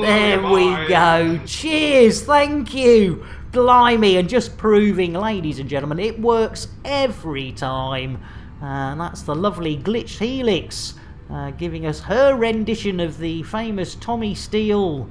Speaker 3: There we go. Cheers. Thank you. Blimey, and just proving, ladies and gentlemen, it works every time. And that's the lovely Glitched Helix giving us her rendition of the famous Tommy Steele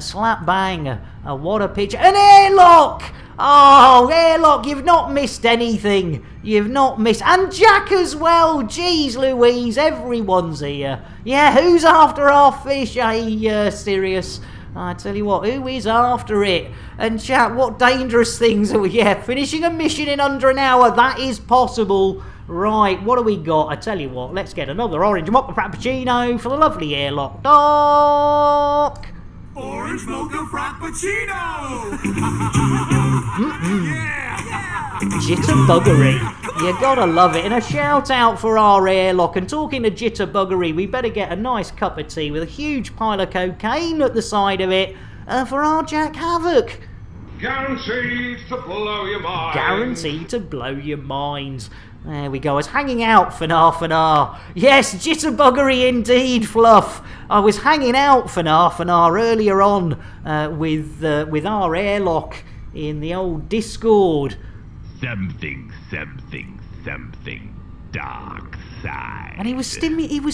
Speaker 3: slap bang. What a picture. An airlock! Oh, airlock, you've not missed anything. You've not missed. And Jack as well. Jeez Louise, everyone's here. Yeah, who's after our fish, Sirius? I tell you what, who is after it? And chat, what dangerous things are we? Yeah, finishing a mission in under an hour, that is possible. Right, what do we got? I tell you what, let's get another orange mocha frappuccino for the lovely airlock dock.
Speaker 10: Orange mocha frappuccino!
Speaker 3: Jitterbuggery. You gotta love it. And a shout out for our airlock. And talking to jitterbuggery, we better get a nice cup of tea with a huge pile of cocaine at the side of it for our Jack Havoc.
Speaker 1: Guaranteed to blow your mind.
Speaker 3: Guaranteed to blow your mind. There we go. I was hanging out for half an hour. Yes, jitterbuggery indeed, Fluff. I was hanging out for half an hour earlier on with our airlock in the old Discord.
Speaker 20: Something dark side.
Speaker 3: And he was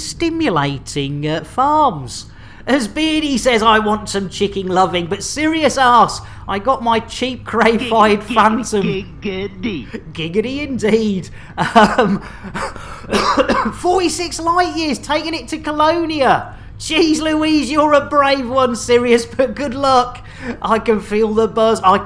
Speaker 3: stimulating farms. As Beardy says, I want some chicken loving, but serious arse, I got my cheap cray-fied phantom. Giggity indeed. 46 light years, taking it to Colonia. Jeez Louise, you're a brave one, Sirius, but good luck. I can feel the buzz. I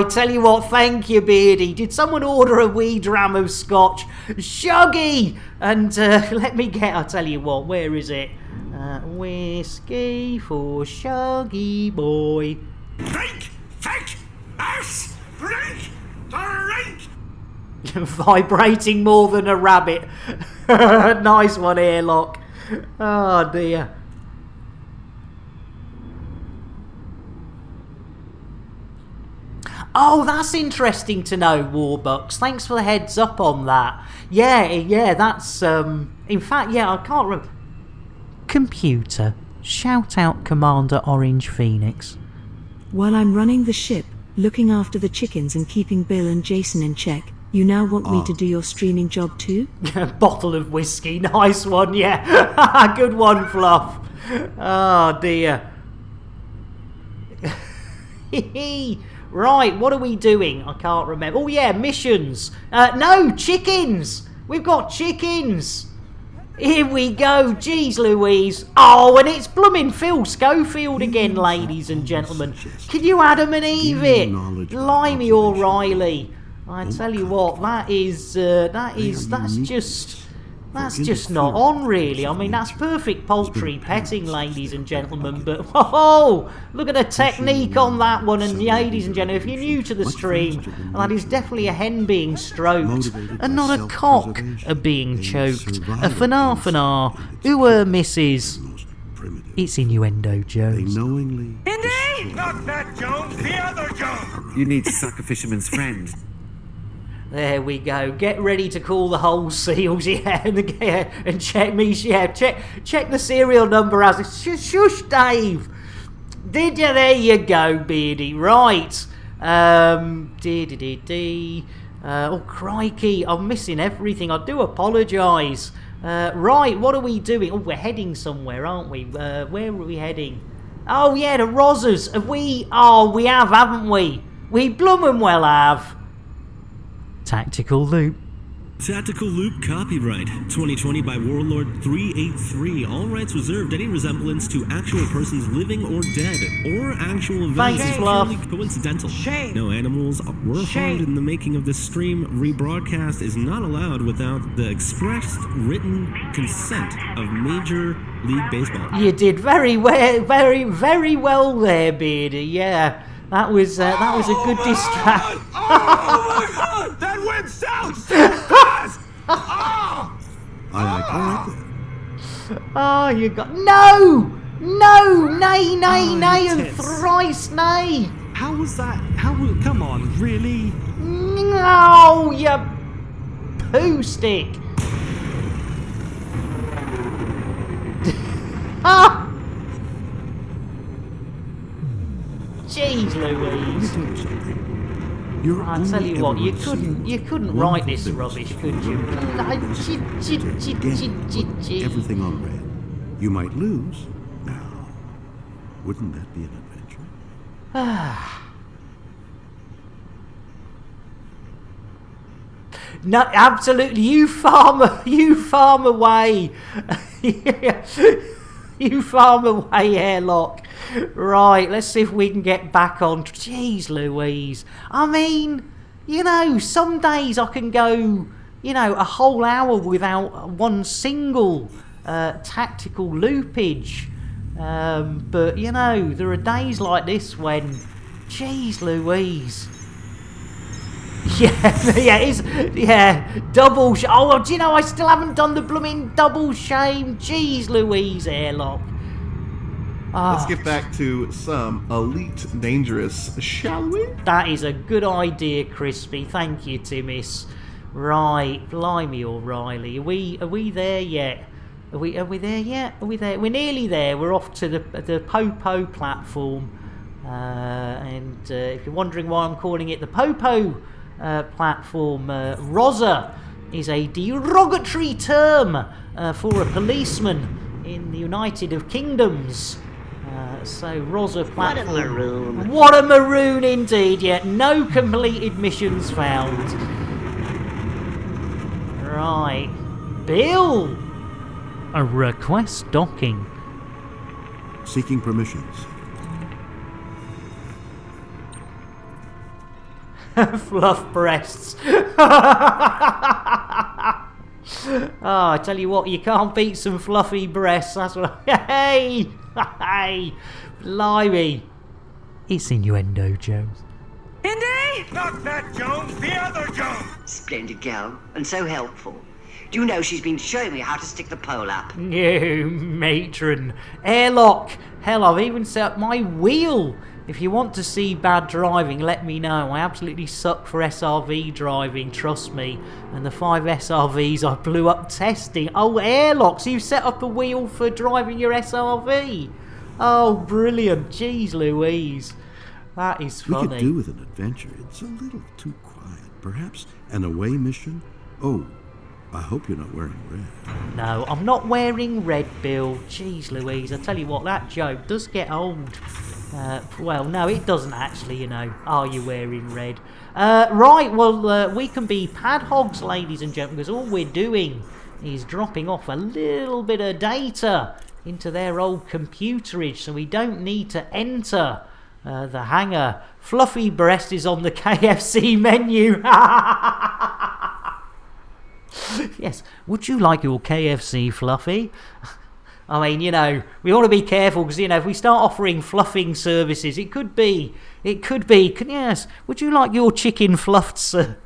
Speaker 3: tell you what, thank you, Beardy. Did someone order a wee dram of scotch? Shuggy! And let me get, I tell you what, where is it? Whiskey for Shuggy boy.
Speaker 10: Drink! Take! Ass! Drink! Drink!
Speaker 3: Vibrating more than a rabbit. Nice one, airlock. Oh dear. Oh, that's interesting to know, Warbucks. Thanks for the heads up on that. Yeah, that's in fact, yeah, I can't remember. Computer, shout out Commander Orange Phoenix.
Speaker 8: While I'm running the ship, looking after the chickens and keeping Bill and Jason in check, you now want me to do your streaming job too?
Speaker 3: Bottle of whiskey, nice one, yeah. Good one, Fluff. Oh dear. Right, what are we doing? I can't remember. Oh yeah, missions. No, chickens. We've got chickens. Here we go. Jeez Louise. Oh, and it's blooming Phil Schofield again, ladies and gentlemen. Can you Adam and Eve it? Blimey O'Reilly. I tell you what, that's just not on, really. I mean, that's perfect poultry petting, ladies and gentlemen, but oh, look at the technique on that one. And ladies and gentlemen, if you're new to the stream, that is definitely a hen being stroked and not a cock being choked. A fanar, Mrs. It's innuendo, Jones.
Speaker 10: Indy! Not that Jones, the other Jones!
Speaker 21: You need to suck a fisherman's friend.
Speaker 3: There we go. Get ready to call the whole seals, yeah, and check me, yeah, check the serial number as shush, Dave. Did you? There you go, Beardy. Right. Oh crikey, I'm missing everything. I do apologise. Right, what are we doing? Oh, we're heading somewhere, aren't we? Where are we heading? Oh yeah, the Rozzers. Have we? Oh, we have, haven't we? We bloomin' well have. Tactical Loop.
Speaker 22: Tactical Loop copyright 2020 by Warlord 383. All rights reserved. Any resemblance to actual persons living or dead or actual events is purely coincidental. No animals were harmed in the making of this stream. Rebroadcast is not allowed without the expressed written consent of Major League Baseball.
Speaker 3: You did very well, very well there, Beardy. Yeah. That was a good distraction.
Speaker 10: Oh my God! That went south so fast! Oh!
Speaker 3: Oh, you got no, nay, and thrice nay.
Speaker 23: How was that? Come on, really?
Speaker 3: No, you poo stick. Ah. Jeez Louise. I tell you what, you couldn't write this rubbish, could you?
Speaker 7: Everything on red. You might lose. Now, wouldn't that be an adventure?
Speaker 3: No, absolutely. You farm away. You farm away, Airlock. Right, let's see if we can get back on. Jeez Louise. I mean, you know, some days I can go, you know, a whole hour without one single tactical loopage. But, you know, there are days like this when, jeez Louise. Double oh, do you know, I still haven't done the blooming double shame. Jeez Louise, Airlock.
Speaker 11: Let's get back to some Elite Dangerous, shall we?
Speaker 3: That is a good idea, Crispy. Thank you, Timmis. Right, blimey, O'Reilly. Are we there yet? Are we there yet? Are we there? We're nearly there. We're off to the Popo platform. And if you're wondering why I'm calling it the Popo platform, Rozza is a derogatory term for a policeman in the United Kingdoms. So Rozza platform. What a maroon indeed, yet no completed missions found. Right. Bill! A request docking.
Speaker 7: Seeking permissions.
Speaker 3: Fluff breasts. Oh, I tell you what, you can't beat some fluffy breasts. That's what. Hey, blimey. It's innuendo, Jones.
Speaker 10: Indy! Not that Jones, the other Jones!
Speaker 24: Splendid girl, and so helpful. Do you know she's been showing me how to stick the pole up?
Speaker 3: You matron. Airlock. Hell, I've even set up my wheel. If you want to see bad driving, let me know. I absolutely suck for SRV driving, trust me. And the 5 SRVs I blew up testing. Oh, Airlocks, you've set up a wheel for driving your SRV. Oh, brilliant. Jeez Louise. That is funny.
Speaker 7: We could do with an adventure. It's a little too quiet. Perhaps an away mission? Oh, I hope you're not wearing red.
Speaker 3: No, I'm not wearing red, Bill. Jeez Louise, I tell you what, that joke does get old. Well, no, it doesn't actually, you know. Are you wearing red? Right, well, we can be pad hogs, ladies and gentlemen, because all we're doing is dropping off a little bit of data into their old computerage, so we don't need to enter the hangar. Fluffy breast is on the KFC menu. Yes, would you like your KFC, Fluffy? I mean, you know, we want to be careful because, you know, if we start offering fluffing services, it could be, yes, would you like your chicken fluffed, sir?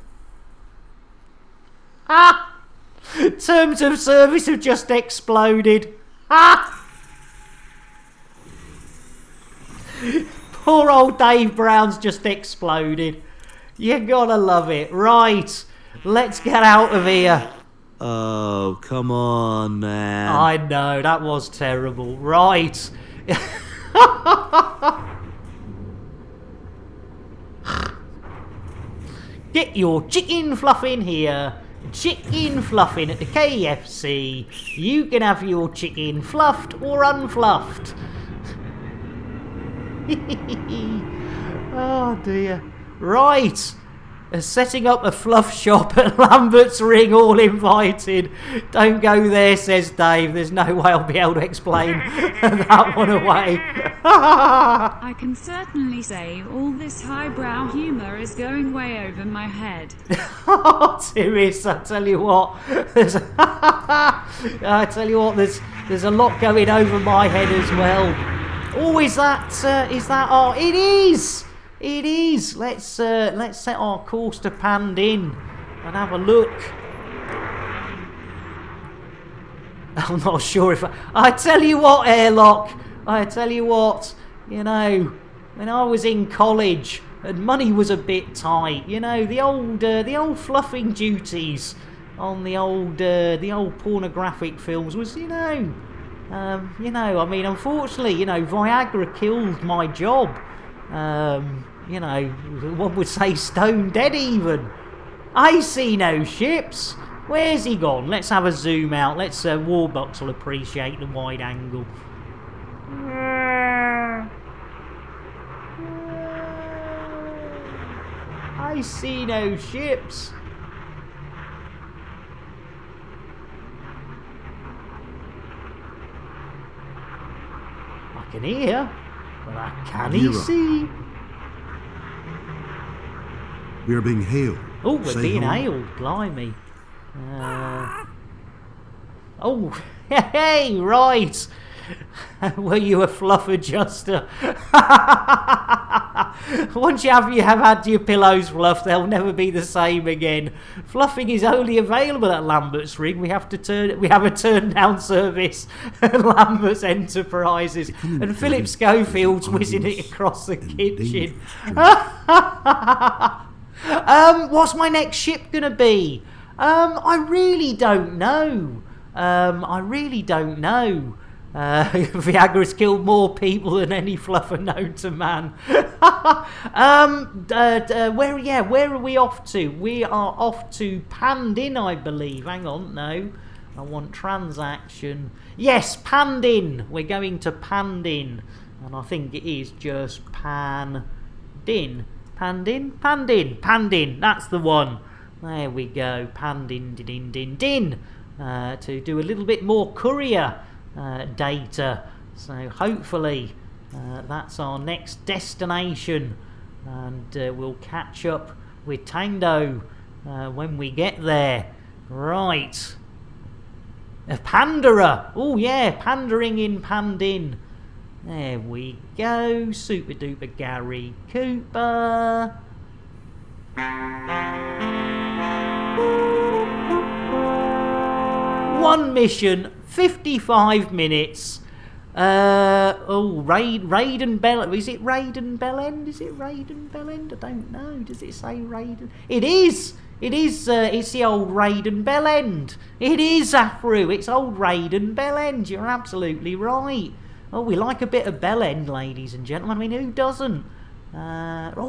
Speaker 3: Terms of service have just exploded. Poor old Dave Brown's just exploded. You gotta love it. Right, let's get out of here.
Speaker 21: Oh, come on, man.
Speaker 3: I know, that was terrible. Right. Get your chicken fluffing here. Chicken fluffing at the KFC. You can have your chicken fluffed or unfluffed. Oh dear. Right. Setting up a fluff shop at Lambert's Ring, all invited. Don't go there, says Dave. There's no way I'll be able to explain that one away.
Speaker 2: I can certainly say all this highbrow humour is going way over my head.
Speaker 3: Oh, Tiris, I tell you what. There's a lot going over my head as well. Oh, is that art? It is! It is. Let's set our course to Pandin and have a look. I'm not sure if I tell you what, Airlock. I tell you what. You know, when I was in college and money was a bit tight, you know, the old fluffing duties on the old pornographic films was, you know, I mean, unfortunately, you know, Viagra killed my job. You know, one would say stone dead even. I see no ships. Where's he gone? Let's have a zoom out. Let's Warbucks will appreciate the wide angle. I see no ships. I can hear, but I can't see.
Speaker 7: We are being hailed.
Speaker 3: Oh, we're being
Speaker 7: hello.
Speaker 3: hailed, blimey. Oh, hey, right. Were you a fluff adjuster? Once you have had your pillows fluffed, they'll never be the same again. Fluffing is only available at Lambert's Ring. We have a turn down service at Lambert's Enterprises, and Philip Schofield's whizzing it across the kitchen. What's my next ship gonna be? I really don't know. Viagra's killed more people than any fluffer known to man. Where are we off to? We are off to Pandin, I believe. Hang on, no. I want transaction. Yes, Pandin. We're going to Pandin. And I think it is just Pandin. Pandin. That's the one. There we go. Pandin, din. To do a little bit more courier data. So hopefully that's our next destination, and we'll catch up with Tando when we get there. Right. A Pandora. Oh yeah, pandering in Pandin. There we go. Super duper Gary Cooper. One mission, 55 minutes. Raid and Bell. Is it Raid and Bellend? I don't know. Does it say Raid? It is. It's the old Raid and Bellend. It is, Afru. It's old Raid and Bellend. You're absolutely right. Oh, we like a bit of Bellend, ladies and gentlemen. I mean, who doesn't?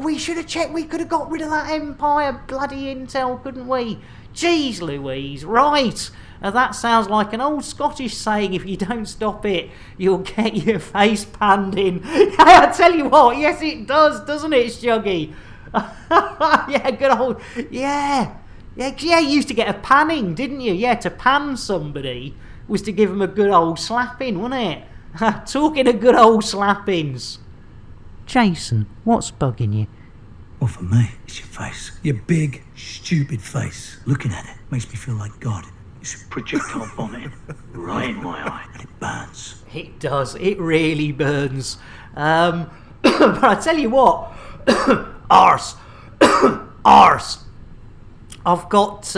Speaker 3: We should have checked. We could have got rid of that Empire bloody intel, couldn't we? Jeez Louise, right. That sounds like an old Scottish saying, if you don't stop it, you'll get your face panned in. I tell you what, yes it does, doesn't it, Shuggy? Yeah, good old, yeah, you used to get a panning, didn't you? Yeah, to pan somebody was to give them a good old slapping, wasn't it? Talking of good old slappings. Jason, what's bugging you?
Speaker 9: Well, for me, it's your face. Your big, stupid face. Looking at it makes me feel like God. It's a projectile vomit right in my eye, and it burns.
Speaker 3: It does. It really burns. But I tell you what, arse. I've got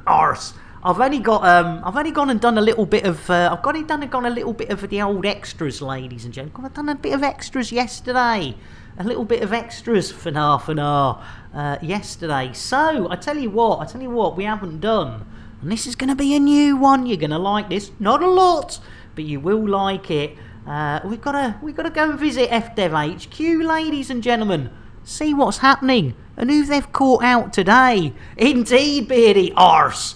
Speaker 3: arse. I've only gone and done a little bit of. I've gone a little bit of the old extras, ladies and gentlemen. I've done a bit of extras yesterday. A little bit of extras for yesterday. So I tell you what we haven't done. And this is going to be a new one. You're going to like this. Not a lot, but you will like it. We've got to go and visit FDev HQ, ladies and gentlemen. See what's happening and who they've caught out today. Indeed, Beardy. Arse.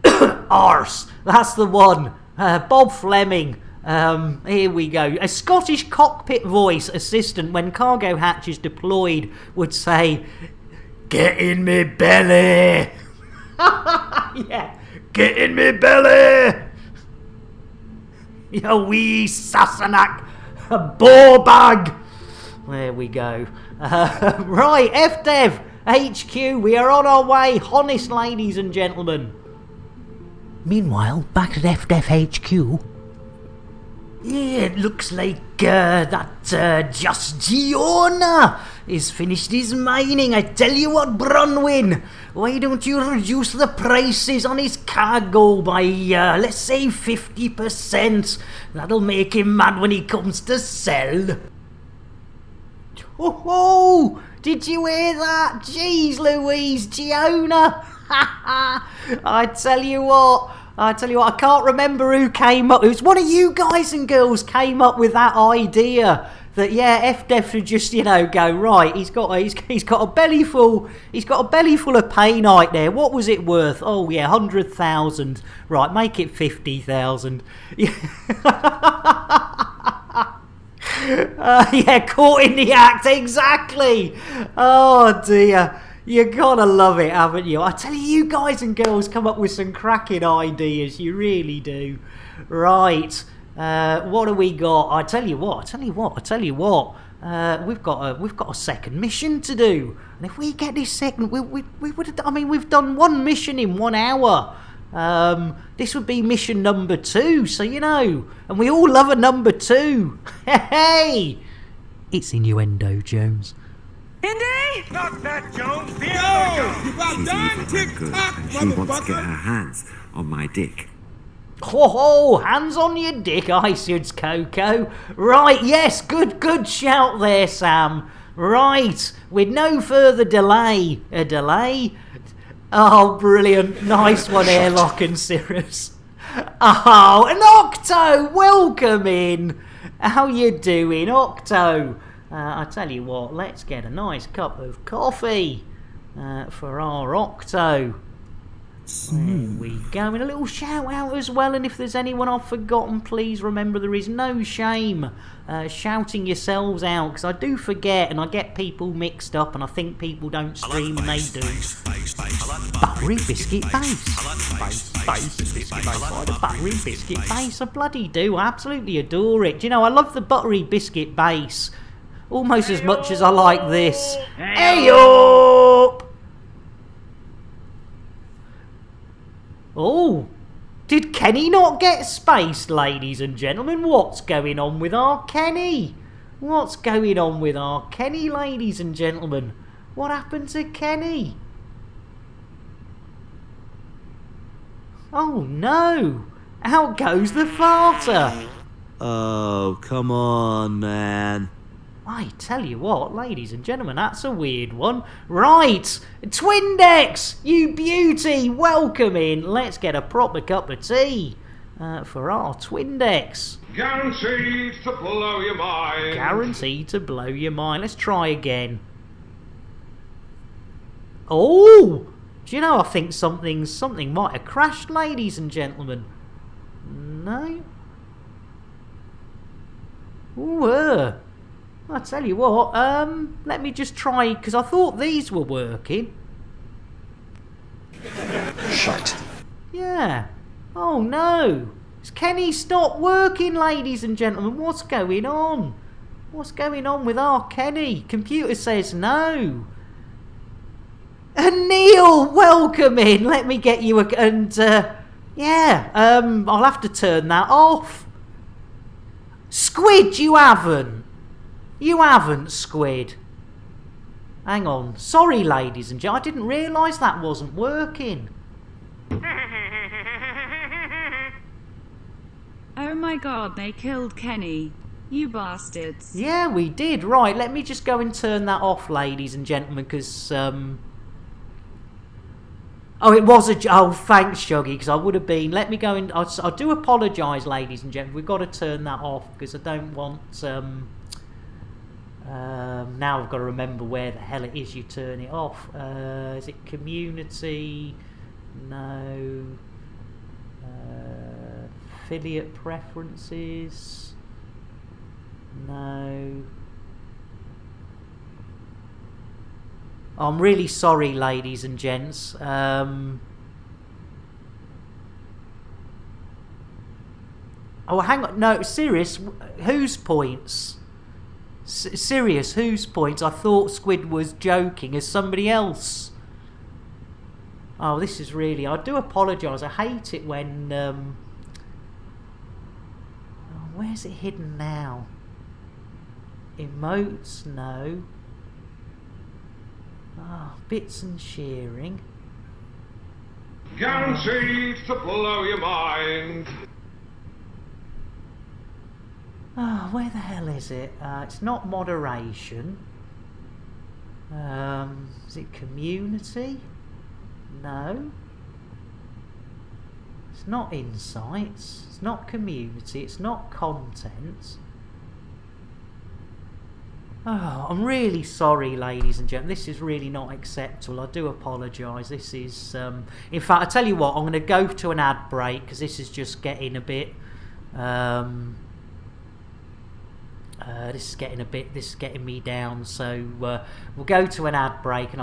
Speaker 3: Arse. That's the one. Bob Fleming. Here we go. A Scottish cockpit voice assistant when cargo hatch is deployed would say, "Get in me belly." Yeah, get in me belly, you wee Sassenach bore bag. There we go. Right, FDev HQ, we are on our way. Honest, ladies and gentlemen. Meanwhile, back at FDev HQ. Yeah, it looks like that Just Giona is finished his mining. I tell you what, Bronwyn, why don't you reduce the prices on his cargo by, let's say 50%? That'll make him mad when he comes to sell. Oh, did you hear that? Jeez Louise, Giona. I tell you what, I can't remember who came up. It was one of you guys and girls came up with that idea that FDev should just go right. He's got a belly full. He's got a belly full of painite there. What was it worth? Oh yeah, 100,000. Right, make it 50,000. Caught in the act, exactly. Oh dear. You gotta love it, haven't you? I tell you, you guys and girls come up with some cracking ideas. You really do. Right. What do we got? I tell you what. We've got a second mission to do. And if we get this second, we would have. I mean, we've done one mission in 1 hour. This would be mission number 2. So and we all love a number 2. Hey, it's innuendo, Jones.
Speaker 10: Indy! Not that Jones! The
Speaker 12: Yo!
Speaker 10: other
Speaker 12: You got done? Tick-tock, She wants to get
Speaker 10: motherfucker!
Speaker 12: her hands on my dick.
Speaker 3: Ho, hands on your dick, I says Coco. Right, yes, good shout there, Sam. Right, with no further delay. A delay? Oh, brilliant. Nice one, Airlock and Cirrus. Oh, and Octo, welcome in. How you doing, Octo? I tell you what, let's get a nice cup of coffee for our Octo. There we go. And a little shout out as well. And if there's anyone I've forgotten, please remember there is no shame shouting yourselves out, because I do forget and I get people mixed up and I think people don't stream and they do. Buttery biscuit base. Base biscuit base. Oh, the buttery biscuit base. I bloody do. I absolutely adore it. Do you know, I love the buttery biscuit base almost as much as I like this. Hey up! Oh, did Kenny not get spaced, ladies and gentlemen? What's going on with our Kenny? What's going on with our Kenny, ladies and gentlemen? What happened to Kenny? Oh no! Out goes the farter!
Speaker 21: Oh, come on, man.
Speaker 3: I tell you what, ladies and gentlemen, that's a weird one. Right, Twindex, you beauty, welcome in. Let's get a proper cup of tea for our Twindex.
Speaker 1: Guaranteed to blow your mind.
Speaker 3: Guaranteed to blow your mind. Let's try again. Oh, Do you know, I think something might have crashed, ladies and gentlemen. No? Ooh, I tell you what, let me just try, because I thought these were working.
Speaker 13: Shite.
Speaker 3: Yeah. Oh no. Kenny, stop working, ladies and gentlemen. What's going on? What's going on with our Kenny? Computer says no. And Neil, welcome in. Let me get you I'll have to turn that off. Squid, you haven't. You haven't, Squid. Hang on. Sorry, ladies and gentlemen. I didn't realise that wasn't working.
Speaker 2: Oh my god, they killed Kenny. You bastards.
Speaker 3: Yeah, we did. Right, let me just go and turn that off, ladies and gentlemen, because, Oh, it was Oh, thanks, Shuggy, because I would have been... Let me go and... I do apologise, ladies and gentlemen. We've got to turn that off, because I don't want, now I've got to remember where the hell it is you turn it off. Is it community? No. Affiliate preferences? No. I'm really sorry, ladies and gents. Oh, hang on. No, serious. Whose points? Serious, whose points? I thought Squid was joking as somebody else. Oh, this is really... I do apologise. I hate it when... Oh, where's it hidden now? Emotes? No. Ah, bits and shearing.
Speaker 1: Guaranteed to blow your mind.
Speaker 3: Ah, where the hell is it? It's not moderation. Is it community? No. It's not insights. It's not community. It's not content. Oh, I'm really sorry, ladies and gentlemen. This is really not acceptable. I do apologise. This is... in fact, I tell you what, I'm going to go to an ad break, because this is just getting a bit... this is getting me down. So we'll go to an ad break, and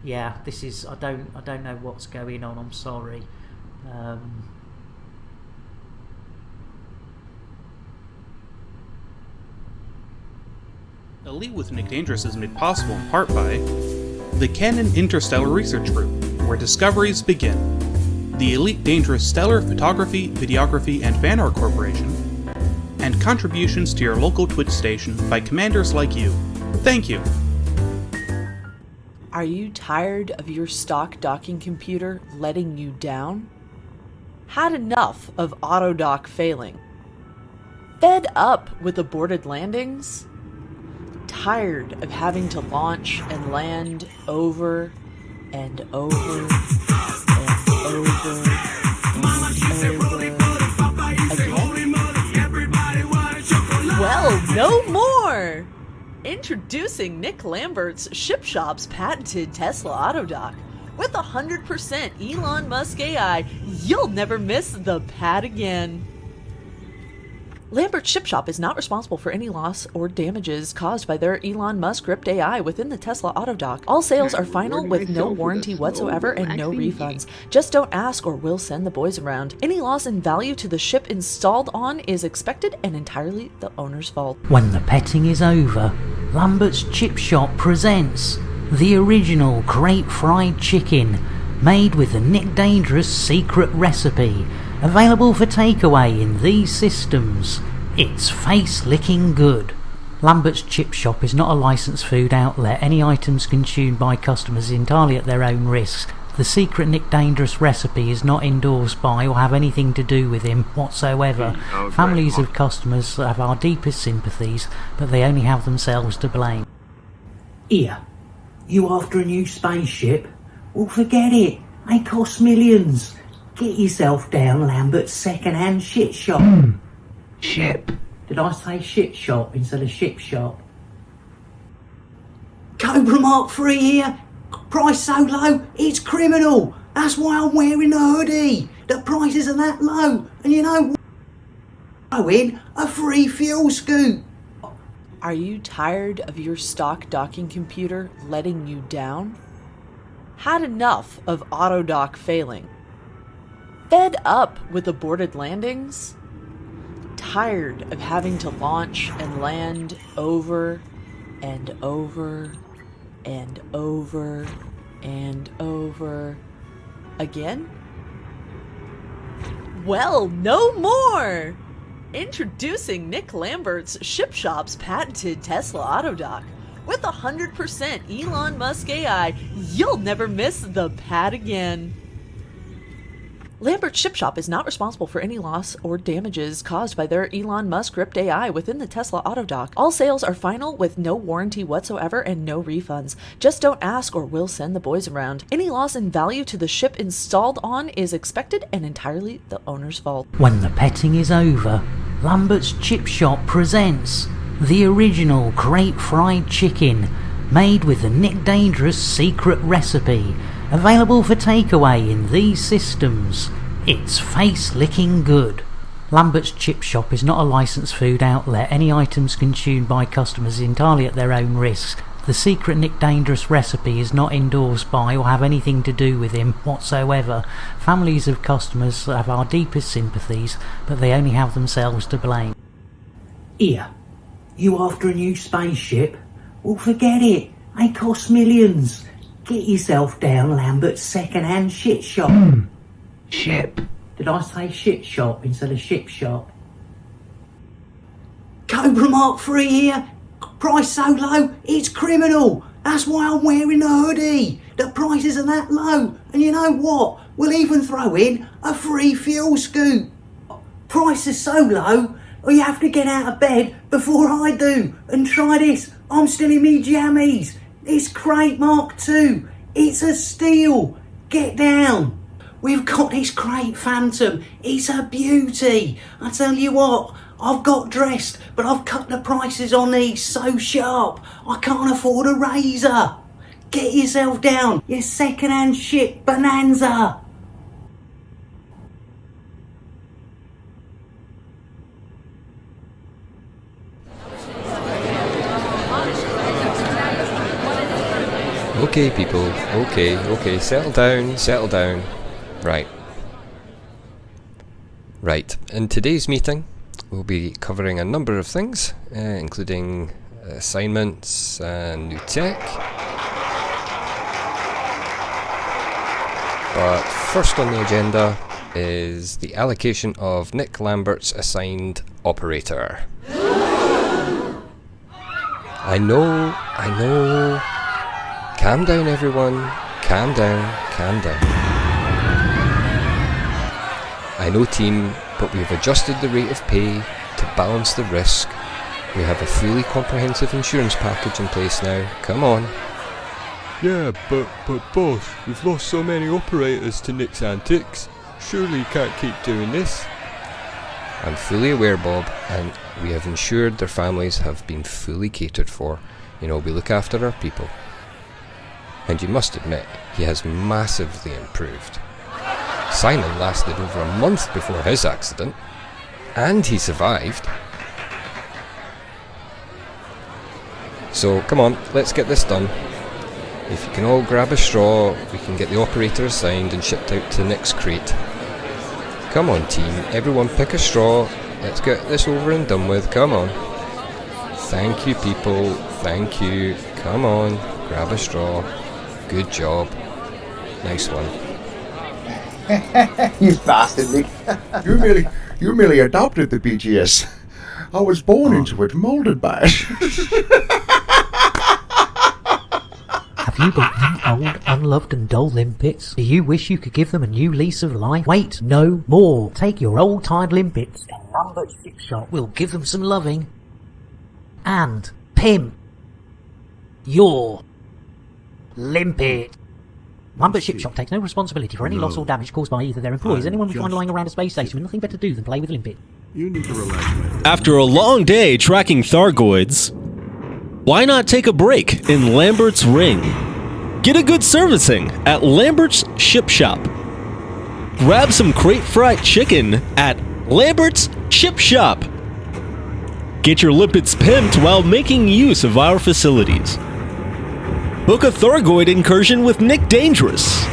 Speaker 3: yeah, this is... I don't know what's going on. I'm sorry.
Speaker 14: Elite with Nick Dangerous is made possible in part by the Canon Interstellar Research Group, where discoveries begin, the Elite Dangerous Stellar Photography, Videography, and Fan Art Corporation, and contributions to your local Twitch station by commanders like you. Thank you!
Speaker 15: Are you tired of your stock docking computer letting you down? Had enough of autodock failing? Fed up with aborted landings? Tired of having to launch and land over and over and over again? Well, no more! Introducing Nick Lambert's Ship Shop's patented Tesla Autodock. With 100% Elon Musk AI, you'll never miss the pad again. Lambert's Ship Shop is not responsible for any loss or damages caused by their Elon Musk script AI within the Tesla Autodock. All sales are final with no warranty whatsoever and no refunds. Just don't ask or we'll send the boys around. Any loss in value to the ship installed on is expected and entirely the owner's fault.
Speaker 17: When the petting is over, Lambert's Chip Shop presents the original crate fried chicken, made with the Nick Dangerous secret recipe, available for takeaway in these systems. It's face-licking good. Lambert's Chip Shop is not a licensed food outlet. Any items consumed by customers entirely at their own risk. The secret Nick Dangerous recipe is not endorsed by or have anything to do with him whatsoever. Families of customers have our deepest sympathies, but they only have themselves to blame. Here, you after a new spaceship? Well, forget it. They cost millions. Get yourself down Lambert's second-hand shit shop. Ship. Did I say shit shop instead of ship shop? Cobra Mark III here. Price so low, it's criminal. That's why I'm wearing the hoodie. The prices are that low. And you know what? Throw in a free fuel scoop.
Speaker 15: Are you tired of your stock docking computer letting you down? Had enough of autodock failing? Fed up with aborted landings? Tired of having to launch and land over and over and over and over again? Well, no more! Introducing Nick Lambert's Ship Shop's patented Tesla Autodock. With 100% Elon Musk AI, you'll never miss the pad again. Lambert's Ship Shop is not responsible for any loss or damages caused by their Elon Musk script AI within the Tesla Autodock. All sales are final with no warranty whatsoever and no refunds. Just don't ask or we'll send the boys around. Any loss in value to the ship installed on is expected and entirely the owner's fault.
Speaker 17: When the petting is over, Lambert's Chip Shop presents the original crate fried chicken made with the Nick Dangerous secret recipe, available for takeaway in these systems. It's face-licking good. Lambert's Chip Shop is not a licensed food outlet. Any items consumed by customers is entirely at their own risk. The secret Nick Dangerous recipe is not endorsed by or have anything to do with him whatsoever. Families of customers have our deepest sympathies, but they only have themselves to blame. Here, you after a new spaceship? Well, forget it. They cost millions. Get yourself down Lambert's second-hand shit shop. Ship. Did I say shit shop instead of ship shop? Cobra Mark III here. Price so low, it's criminal. That's why I'm wearing the hoodie. The prices are that low. And you know what? We'll even throw in a free fuel scoop. Price is so low, you have to get out of bed before I do. And try this. I'm still in me jammies. It's Crate Mark II. It's a steal. Get down. We've got this Crate Phantom. It's a beauty. I tell you what, I've got dressed, but I've cut the prices on these so sharp, I can't afford a razor. Get yourself down, you second-hand shit bonanza.
Speaker 5: Okay, people, okay, settle down. Right, in today's meeting, we'll be covering a number of things, including assignments and new tech. But first on the agenda is the allocation of Nick Lambert's assigned operator. I know. Calm down, everyone. Calm down. I know, team, but we've adjusted the rate of pay to balance the risk. We have a fully comprehensive insurance package in place now. Come on.
Speaker 6: Yeah, but boss, we've lost so many operators to Nick's antics. Surely you can't keep doing this.
Speaker 5: I'm fully aware, Bob, and we have ensured their families have been fully catered for. You know, we look after our people. And you must admit, he has massively improved. Simon lasted over a month before his accident, and he survived. So, come on, let's get this done. If you can all grab a straw, we can get the operator assigned and shipped out to Nick's crate. Come on, team, everyone pick a straw. Let's get this over and done with, come on. Thank you, people, thank you. Come on, grab a straw. Good job. Nice one.
Speaker 13: You bastard, Nick. You merely adopted the BGS. I was born into it, moulded by it.
Speaker 17: Have you got any old, unloved and dull limpets? Do you wish you could give them a new lease of life? Wait no more. Take your old tired limpets and Lambert's Ship Shop will give them some loving. And pimp your limpet. Lambert's Ship Shop takes no responsibility for any loss or damage caused by either their employees or anyone we find lying around a space station with nothing better to do than play with limpet.
Speaker 7: You need to relax.
Speaker 22: After a long day tracking Thargoids, Why not take a break in Lambert's Ring? Get a good servicing at Lambert's Ship Shop. Grab some crate fried chicken at Lambert's Chip Shop. Get your lipids pimped while making use of our facilities. Book a Thorgoid incursion with Nick Dangerous.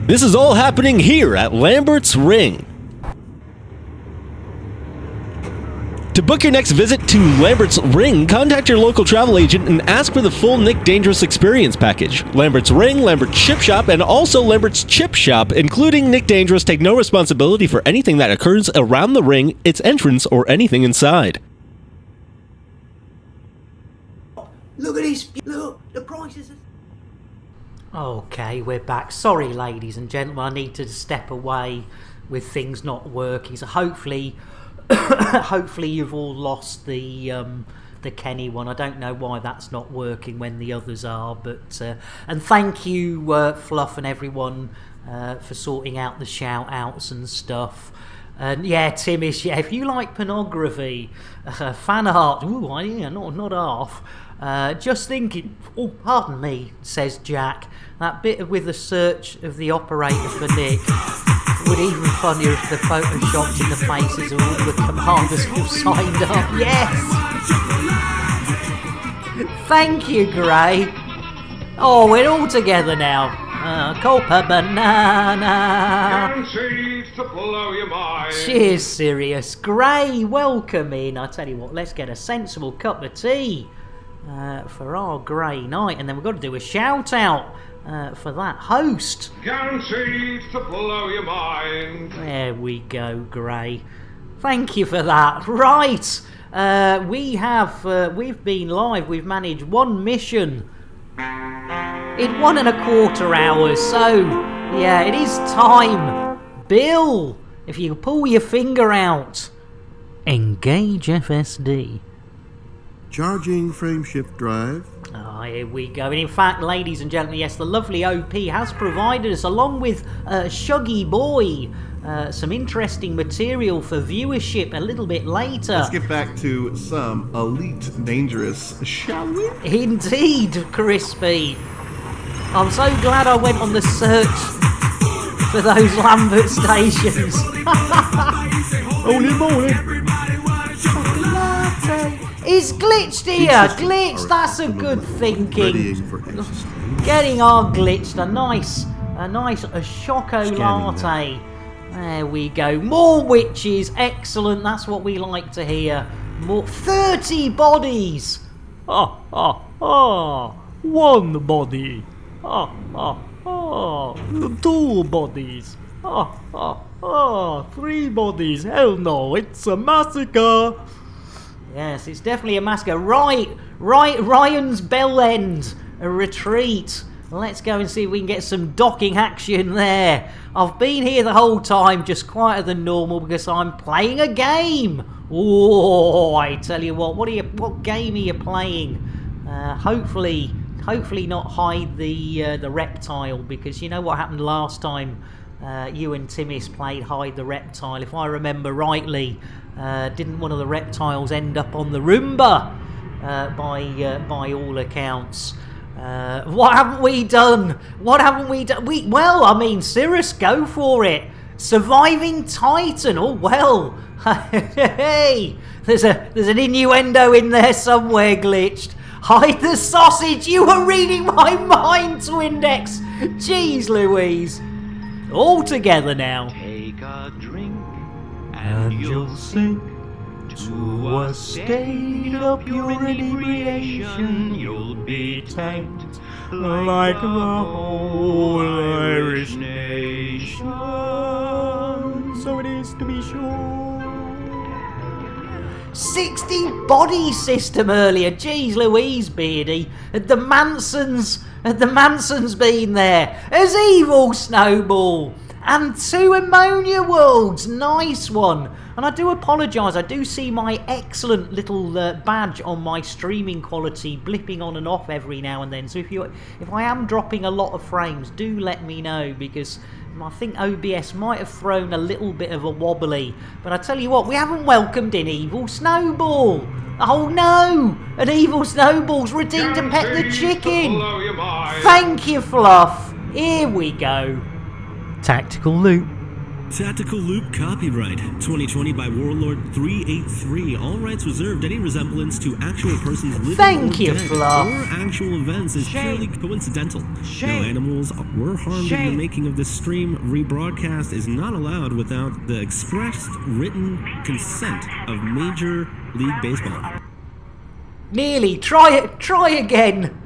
Speaker 22: This is all happening here at Lambert's Ring. To book your next visit to Lambert's Ring, contact your local travel agent and ask for the full Nick Dangerous experience package. Lambert's Ring, Lambert's Ship Shop, and also Lambert's Chip Shop, including Nick Dangerous, take no responsibility for anything that occurs around the ring, its entrance, or anything inside.
Speaker 17: Look at this. Look, the prices. Okay, we're back. Sorry, ladies and gentlemen, I need to step away with things not working. So hopefully you've all lost the Kenny one. I don't know why that's not working when the others are, but and thank you Fluff and everyone for sorting out the shout outs and stuff. And yeah, Timish, yeah, if you like pornography, fan art, ooh, yeah, not half. Just thinking, oh, pardon me, says Jack, that bit with the search of the operator for Nick would even funnier if the photoshopped in the faces of all the commanders who signed up. Yes! Thank you, Gray. Oh, we're all together now. Copa banana.
Speaker 1: Guaranteed to blow your mind.
Speaker 17: Cheers, Sirius. Gray, welcome in. I tell you what, let's get a sensible cup of tea for our Gray night, and then we've got to do a shout out for that host.
Speaker 1: Guaranteed to blow your mind.
Speaker 17: There we go, Gray. Thank you for that. Right, we've been live. We've managed one mission in 1.25 hours. So yeah, it is time. Bill, if you pull your finger out, engage FSD.
Speaker 7: Charging frameshift drive.
Speaker 17: Ah, here we go. And in fact, ladies and gentlemen, yes, the lovely OP has provided us, along with Shuggy Boy, some interesting material for viewership a little bit later.
Speaker 11: Let's get back to some Elite Dangerous, shall we?
Speaker 17: Indeed, Crispy. I'm so glad I went on the search for those Lambert stations.
Speaker 6: Holy moly!
Speaker 17: He's glitched here! Glitched, that's a good thinking. Getting our glitched, a nice Choco Latte. There we go. More witches, excellent, that's what we like to hear. More 30 bodies!
Speaker 23: One body. 2 bodies. 3 bodies. Hell no, it's a massacre.
Speaker 17: Yes, it's definitely a massacre. Right, Ryan's bell end, a retreat. Let's go and see if we can get some docking action there. I've been here the whole time, just quieter than normal because I'm playing a game. Oh, I tell you what game are you playing? Hopefully not hide the reptile, because you know what happened last time. You and Timis played Hide the Reptile. If I remember rightly, didn't one of the reptiles end up on the Roomba? By all accounts. What haven't we done? Well, I mean, Cirrus, go for it. Surviving Titan. Oh well. Hey, there's an innuendo in there somewhere, glitched. Hide the sausage. You were reading my mind, Twindex. Jeez Louise. All together now.
Speaker 10: Take a drink and you'll sink to a state of pure inebriation. You'll be tanked like the whole Irish nation.
Speaker 23: So it is, to be sure.
Speaker 17: 60 body system earlier. Jeez Louise, Beardy. Had the Mansons been there? As Evil Snowball. And 2 ammonia worlds. Nice one. And I do apologise. I do see my excellent little badge on my streaming quality blipping on and off every now and then. So if I am dropping a lot of frames, do let me know, because
Speaker 3: I think OBS might have thrown a little bit of a wobbly. But I tell you what, we haven't welcomed in Evil Snowball. Oh no! An Evil Snowball's redeemed to pet the chicken. Thank you, Fluff. Here we go. Tactical Loop.
Speaker 22: Tactical Loop copyright 2020 by Warlord 383. All rights reserved. Any resemblance to actual persons living
Speaker 3: Thank
Speaker 22: or
Speaker 3: you,
Speaker 22: dead
Speaker 3: Fluff.
Speaker 22: or actual events is purely coincidental. No animals were harmed in the making of this stream. Rebroadcast is not allowed without the expressed written consent of Major League Baseball.
Speaker 3: Nearly. Try it. Try again.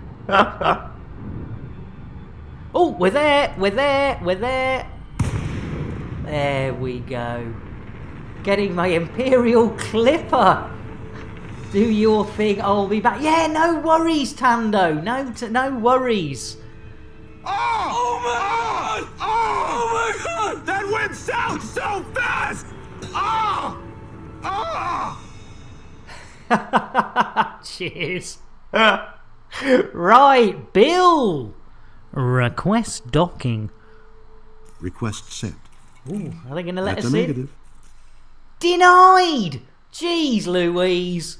Speaker 3: Oh, we're there. We're there. We're there. There we go. Getting my Imperial Clipper. Do your thing, I'll be back. Yeah, no worries, Tando. No worries.
Speaker 10: Oh my god! Oh my god! That went south so fast! Oh! Oh!
Speaker 3: Cheers. Right, Bill. Request docking.
Speaker 7: Request sent.
Speaker 3: Ooh, are they going to let
Speaker 7: That's
Speaker 3: us
Speaker 7: a
Speaker 3: in?
Speaker 7: negative.
Speaker 3: Denied! Jeez Louise.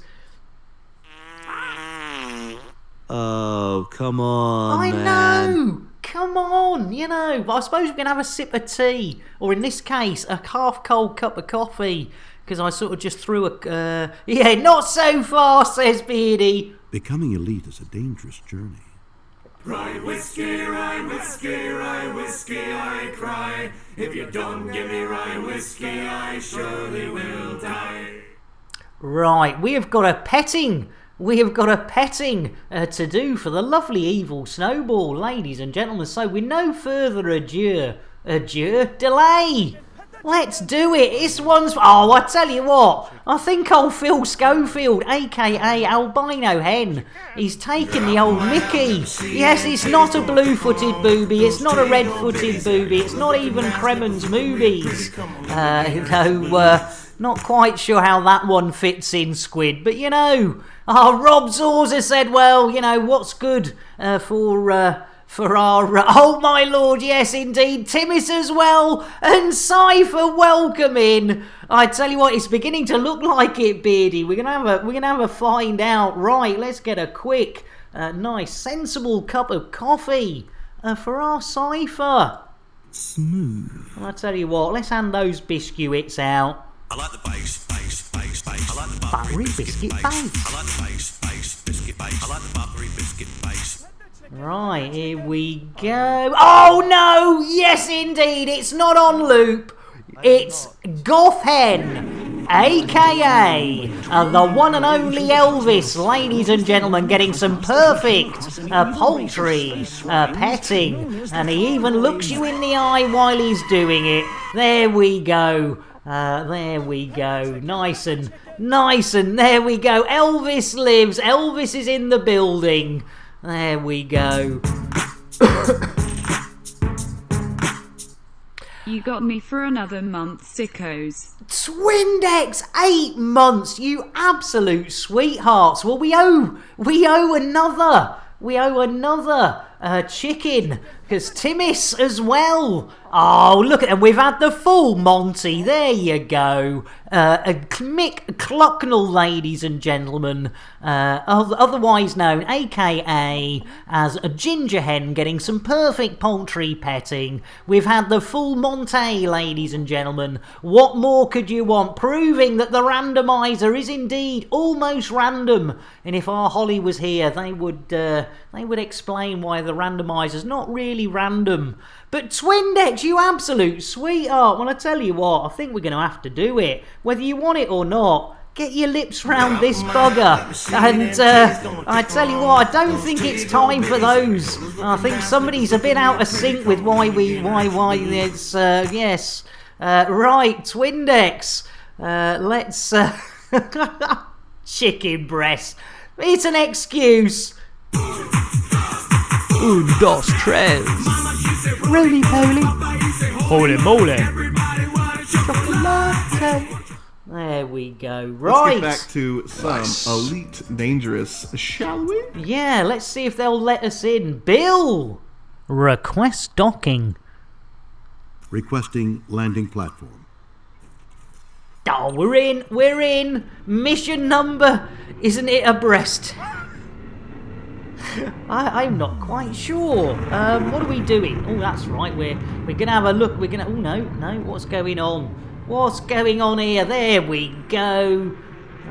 Speaker 21: Oh, come on,
Speaker 3: I
Speaker 21: man.
Speaker 3: know! Come on, you know. But I suppose we can have a sip of tea. Or in this case, a half-cold cup of coffee. Because I sort of just threw a... yeah, not so far, says Beardy.
Speaker 7: Becoming elite is a dangerous journey.
Speaker 10: Rye whiskey, I cry. If you don't give me rye whiskey, I surely will die.
Speaker 3: Right, we have got a petting. We have got a petting to do for the lovely Evil Snowball, ladies and gentlemen. So with no further delay. Let's do it. This one's... oh, I tell you what. I think old Phil Schofield, a.k.a. Albino Hen, he's taken the old Mickey. Yes, it's not a blue-footed booby. It's not a red-footed booby. It's not even Kremen's Movies. Though, not quite sure how that one fits in, Squid. But, you know, Rob Zorza said, well, you know, what's good for our... oh, my lord, yes, indeed. Timmis as well. And Cypher, welcome in. I tell you what, it's beginning to look like it, Beardy. We're gonna have a find out. Right, let's get a quick, nice, sensible cup of coffee for our Cypher.
Speaker 21: Smooth.
Speaker 3: And I tell you what, let's hand those biscuits out.
Speaker 10: I like the bass. I like the
Speaker 3: buttery biscuit base.
Speaker 10: I like the bass, biscuit base. I like the buttery biscuit base.
Speaker 3: Right, here we go. Oh no! Yes, indeed, it's not on loop. It's Goth Hen, aka the one and only Elvis, ladies and gentlemen, getting some perfect poultry petting, and he even looks you in the eye while he's doing it. There we go. There we go. Nice and there we go. Elvis lives. Elvis is in the building. There we go.
Speaker 2: You got me for another month, sickos.
Speaker 3: Twindex, 8 months, you absolute sweethearts. Well, we owe another. We owe another chicken, because Timmis as well. Oh, look at them. We've had the full Monty. There you go. Mick Clucknell, ladies and gentlemen. Otherwise known, a.k.a. as a ginger hen getting some perfect poultry petting. We've had the full Monty, ladies and gentlemen. What more could you want? Proving that the randomizer is indeed almost random. And if our Holly was here, they would explain why the randomizer's not really random. But Twindex, you absolute sweetheart. Well, I tell you what, I think we're going to have to do it. Whether you want it or not, get your lips round this bugger. And I tell you what, I don't think it's time for those. I think somebody's a bit out of sync with why it's, yes. Right, Twindex. Let's, chicken breast. It's an excuse.
Speaker 4: Un, dos, tres.
Speaker 3: Roly-poly.
Speaker 4: Holy moly.
Speaker 3: Chocolate. There we go. Right.
Speaker 11: Let's get back to some Elite Dangerous, shall we?
Speaker 3: Yeah, let's see if they'll let us in. Bill! Request docking.
Speaker 7: Requesting landing platform.
Speaker 3: Oh, we're in. Mission number, isn't it abreast? I'm not quite sure. What are we doing? Oh, that's right. We're gonna have a look. Oh no. What's going on? What's going on here? There we go.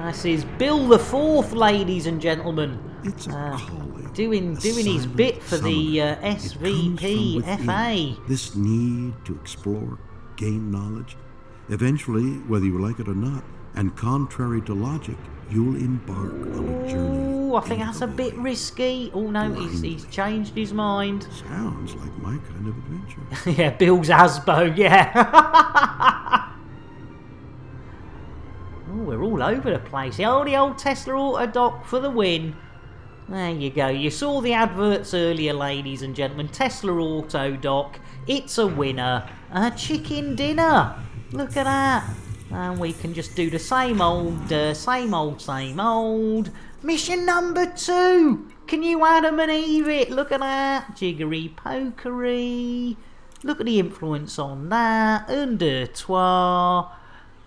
Speaker 3: This is Bill the Fourth, ladies and gentlemen.
Speaker 7: It's a calling.
Speaker 3: Doing his bit for the SVP FA.
Speaker 7: This need to explore, gain knowledge. Eventually, whether you like it or not, and contrary to logic, you'll embark on a journey.
Speaker 3: Oh, I think that's a bit risky. Oh no, he's changed his mind.
Speaker 7: Sounds like my kind of adventure.
Speaker 3: Yeah, Bill's Asbo, yeah. Oh, we're all over the place. The old Tesla Autodoc for the win. There you go. You saw the adverts earlier, ladies and gentlemen. Tesla Autodoc. It's a winner. A chicken dinner. Look at that. And we can just do the same old. Mission number 2. Can you Adam and Eve it? Look at that. Jiggery pokery. Look at the influence on that. Un, deux, trois.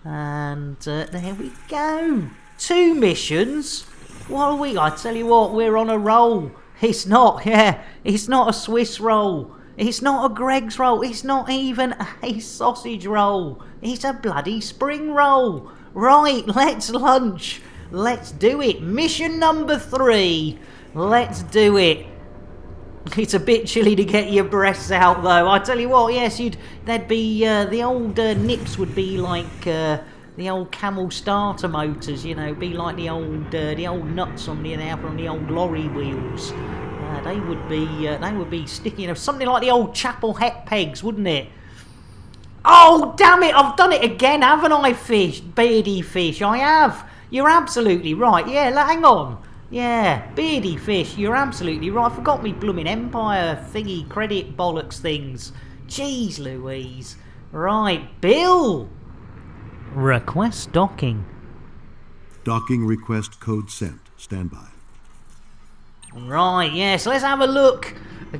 Speaker 3: And there we go. 2 missions. What are we? I tell you what, we're on a roll. It's not a Swiss roll. It's not a Greg's roll. It's not even a sausage roll. It's a bloody spring roll. Right, let's lunch. Let's do it. Mission number 3. Let's do it. It's a bit chilly to get your breasts out, though. I tell you what, yes, there'd be the old nips would be like the old camel starter motors, you know, be like the old nuts on the old lorry wheels. They would be sticking, something like the old chapel het pegs, wouldn't it? Oh damn it! I've done it again, haven't I, fish? Beardy fish, I have. You're absolutely right. Yeah, hang on. Yeah, beardy fish, you're absolutely right. I forgot me blooming Empire thingy credit bollocks things. Jeez Louise. Right, Bill. Request docking.
Speaker 7: Docking request code sent. Stand by.
Speaker 3: Right, yes, let's have a look.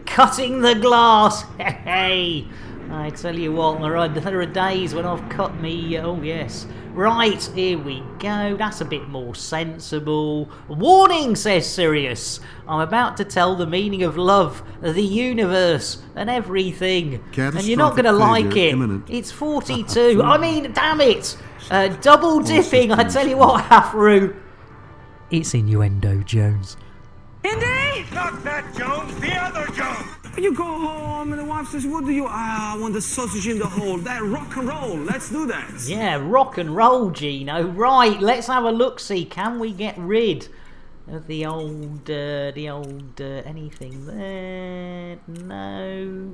Speaker 3: Cutting the glass. Hey, I tell you what, there are days when I've cut me. Oh yes. Right, here we go. That's a bit more sensible. Warning, says Sirius. I'm about to tell the meaning of love, the universe, and everything. And you're not going to like it.
Speaker 7: Imminent.
Speaker 3: It's 42. I mean, damn it. Double dipping, I tell you what, Afro. It's innuendo, Jones.
Speaker 10: Indy? Not that Jones, the other Jones. You go home and the wife says, what do you... I want the sausage in the hole. That rock and roll. Let's do that.
Speaker 3: Yeah, rock and roll, Gino. Right, let's have a look-see. Can we get rid of the old anything there? No.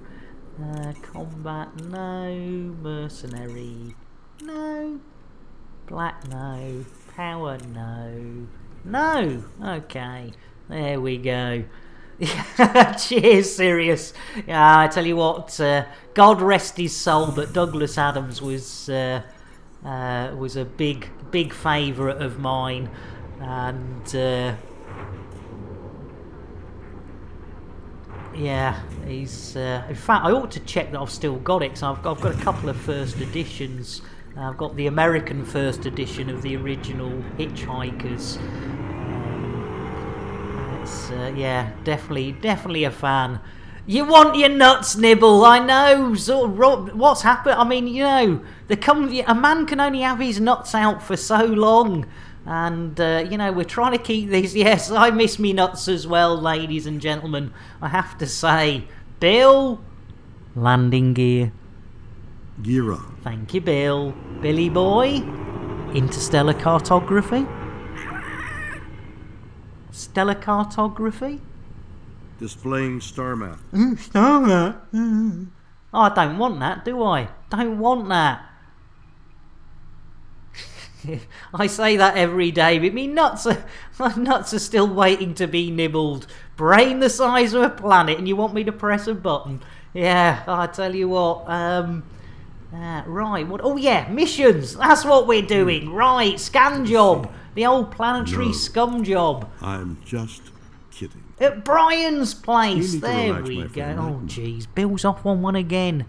Speaker 3: Combat, no. Mercenary, no. Black, no. Power, no. No. Okay. There we go. Cheers, Sirius. I tell you what, God rest his soul, but Douglas Adams was a big favourite of mine, and yeah, he's. In fact, I ought to check that I've still got it. So I've got a couple of first editions. I've got the American first edition of the original Hitchhikers. Yeah, definitely a fan. You want your nuts, Nibble? I know. What's happened? I mean, you know, a man can only have his nuts out for so long, and you know, we're trying to keep these. Yes, I miss me nuts as well, ladies and gentlemen. I have to say, Bill, landing gear.
Speaker 7: Gear up.
Speaker 3: Thank you, Bill. Billy boy, interstellar cartography. Stellar cartography?
Speaker 7: Displaying star map.
Speaker 3: Star map? Oh, I don't want that, do I? Don't want that. I say that every day, but my nuts are still waiting to be nibbled. Brain the size of a planet, and you want me to press a button? Yeah, I tell you what. Right. What? Oh yeah, missions. That's what we're doing. Right, scan job. The old planetary scum job.
Speaker 7: I'm just kidding.
Speaker 3: At Brian's place.
Speaker 7: You need to
Speaker 3: There
Speaker 7: relax,
Speaker 3: we
Speaker 7: my
Speaker 3: go.
Speaker 7: friend.
Speaker 3: Oh jeez, Bill's off on one again.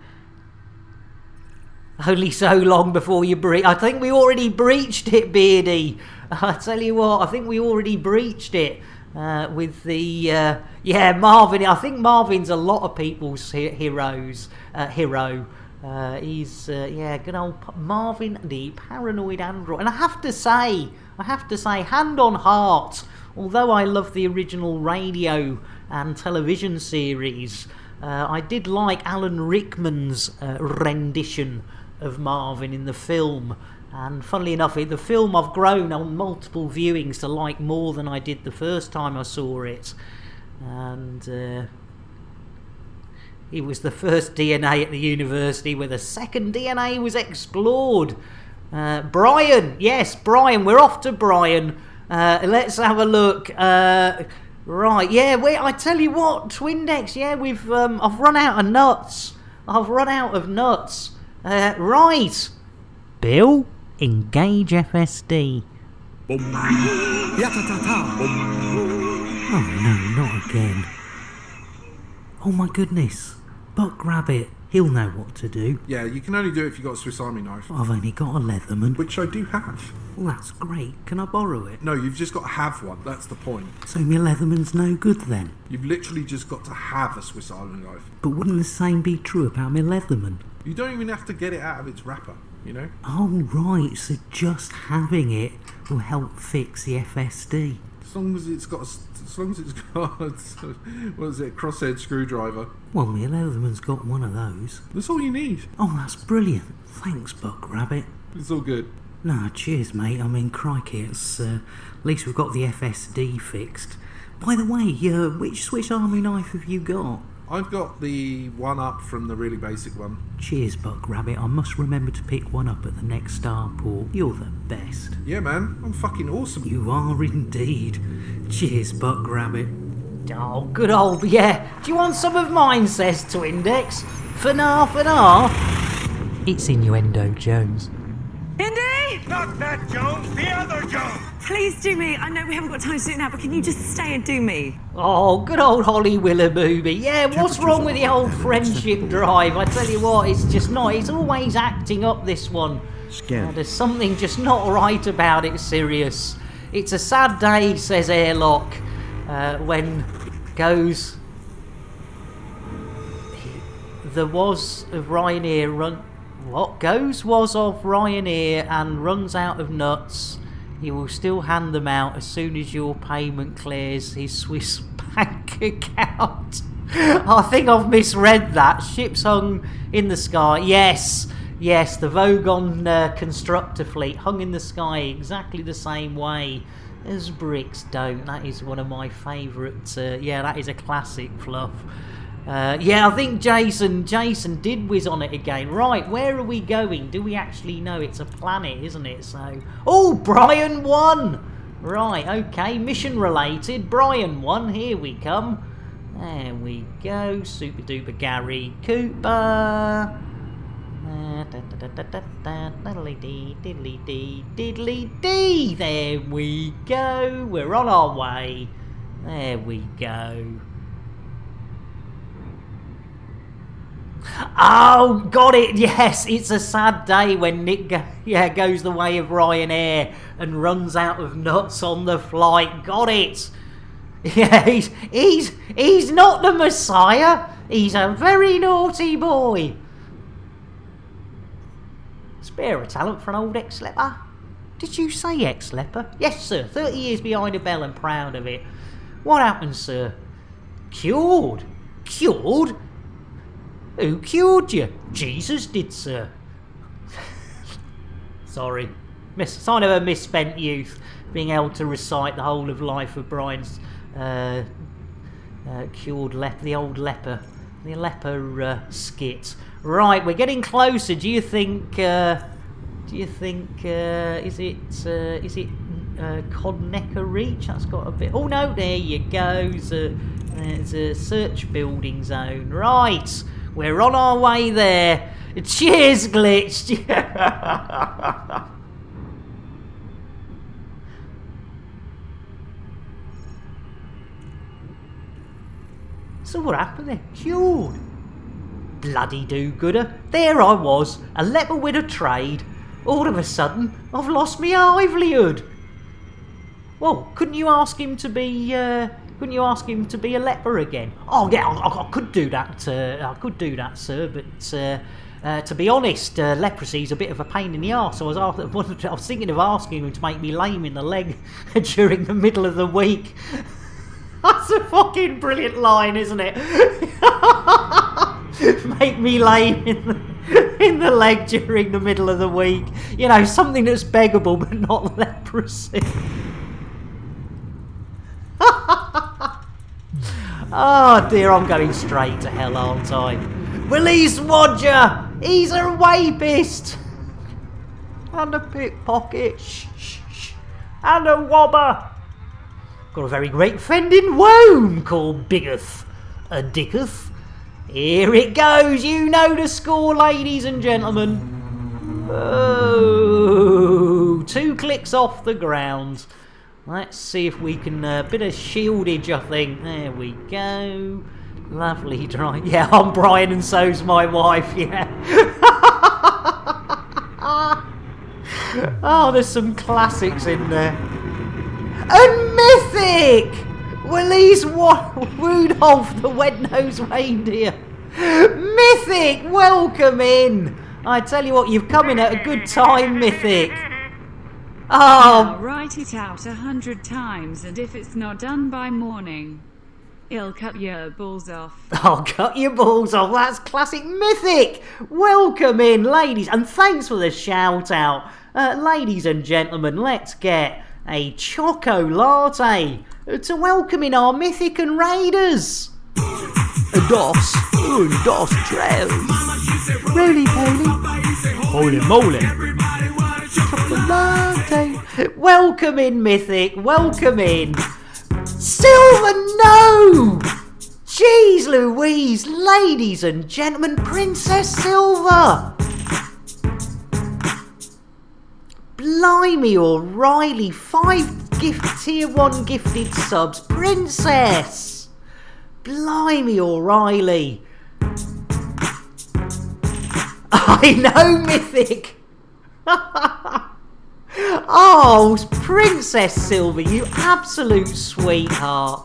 Speaker 3: only so long before you breach. I think we already breached it, Beardy. I tell you what, I think we already breached it with the Marvin. I think Marvin's a lot of people's hero. He's good old Marvin, the paranoid android. And I have to say, hand on heart, although I love the original radio and television series, I did like Alan Rickman's rendition of Marvin in the film. And funnily enough, in the film I've grown on multiple viewings to like more than I did the first time I saw it. And it was the first DNA at the university where the second DNA was explored. Brian, yes, Brian, we're off to Brian. Let's have a look. Right, yeah, I tell you what, Twindex, yeah, I've run out of nuts. Right. Bill, engage FSD.
Speaker 17: Oh no, not again. Oh my goodness. Buck Rabbit, he'll know what to do.
Speaker 16: Yeah, you can only do it if you've got a Swiss Army knife.
Speaker 17: I've only got a Leatherman.
Speaker 16: Which I do have.
Speaker 17: Well, that's great. Can I borrow it?
Speaker 16: No, you've just got to have one. That's the point.
Speaker 17: So my Leatherman's no good then?
Speaker 16: You've literally just got to have a Swiss Army knife.
Speaker 17: But wouldn't the same be true about my Leatherman?
Speaker 16: You don't even have to get it out of its wrapper, you know?
Speaker 17: Oh, right. So just having it will help fix the FSD.
Speaker 16: As long as it's got what is it, a crosshead screwdriver.
Speaker 17: Well, my Leatherman's got one of those.
Speaker 16: That's all you need.
Speaker 17: Oh, that's brilliant. Thanks, Buck Rabbit.
Speaker 16: It's all good.
Speaker 17: No, cheers, mate. I mean, crikey, it's at least we've got the FSD fixed. By the way, which Swiss Army knife have you got?
Speaker 16: I've got the one up from the really basic one.
Speaker 17: Cheers, Buck Rabbit. I must remember to pick one up at the next starport. You're the best.
Speaker 16: Yeah, man. I'm fucking awesome.
Speaker 17: You are indeed. Cheers, Buck Rabbit.
Speaker 3: Oh, good old, yeah. Do you want some of mine, says Twindex? For nah. It's Innuendo Jones.
Speaker 10: Indy!
Speaker 1: Not that Jones, the other Jones!
Speaker 10: Please do me. I know we haven't got time to do it now, but can you just stay and do me?
Speaker 3: Oh, good old Holly Willoughby. Yeah, what's wrong with the old friendship drive? I tell you what, it's just not. It's always acting up, this one. There's something just not right about it, Sirius. It's a sad day, says Airlock, when goes... There was of Ryanair run... What was of Ryanair and runs out of nuts. He will still hand them out as soon as your payment clears his Swiss bank account. I think I've misread that. Ships hung in the sky. Yes, the Vogon constructor fleet hung in the sky exactly the same way as bricks don't. That is one of my favourite. That is a classic fluff. I think Jason did whiz on it again. Right, where are we going? Do we actually know? It's a planet, isn't it? So, oh, Brian won! Right, okay, mission related. Brian won, here we come. There we go, super duper Gary Cooper. Diddly dee. There we go, we're on our way. There we go. Oh, got it, yes, it's a sad day when Nick goes the way of Ryanair and runs out of nuts on the flight. Got it. Yeah, he's not the Messiah. He's a very naughty boy. Spare a talent for an old ex-leper. Did you say ex-leper? Yes, sir. 30 years behind a bell and proud of it. What happened, sir? Cured? Cured? Who cured you? Jesus did, sir. Sorry. Sign of a misspent youth, being able to recite the whole of life of Brian's cured leper, the old leper, the leper skit. Right, we're getting closer. Do you think? Is it Codnecker Reach? That's got a bit. Oh no, there you go. There's a search building zone. Right. We're on our way there. Cheers, Glitch. So what happened there? Cured. Bloody do-gooder. There I was, a leper with a trade. All of a sudden, I've lost my livelihood. Well, couldn't you ask him to be a leper again? Oh yeah, I could do that. I could do that, sir. But to be honest, leprosy's a bit of a pain in the arse. I was thinking of asking him to make me lame in the leg during the middle of the week. That's a fucking brilliant line, isn't it? Make me lame in the leg during the middle of the week. You know, something that's beggable but not leprosy. Oh dear, I'm going straight to hell, aren't I? Well, he's Roger! He's a rapist! And a pickpocket. Shh, shh, shh. And a wobber! Got a very great friend in Rome called Biggeth. A Dicketh. Here it goes, you know the score, ladies and gentlemen. Oh, 2 clicks off the ground. Let's see if we can, bit of shieldage, I think. There we go. Lovely dry. Yeah, I'm Brian and so's my wife, yeah. Oh, there's some classics in there. And Mythic! Well, he's Rudolph the Red-Nosed Reindeer. Mythic, welcome in. I tell you what, you've come in at a good time, Mythic.
Speaker 2: I'll write it out 100 times, and if it's not done by morning, I'll cut your balls off.
Speaker 3: I'll cut your balls off. That's classic Mythic. Welcome in, ladies, and thanks for the shout out. Ladies and gentlemen, let's get a Choco Latte to welcome in our Mythic and Raiders.
Speaker 4: Dos tres.
Speaker 3: Roly poly.
Speaker 4: Holy moly.
Speaker 3: Chocolate. Welcome in, Mythic. Welcome in. Silver, no! Jeez Louise, ladies and gentlemen, Princess Silver. Blimey, O'Reilly, 5 tier 1 gifted subs. Princess. Blimey, O'Reilly. I know, Mythic. Oh, Princess Silver, you absolute sweetheart.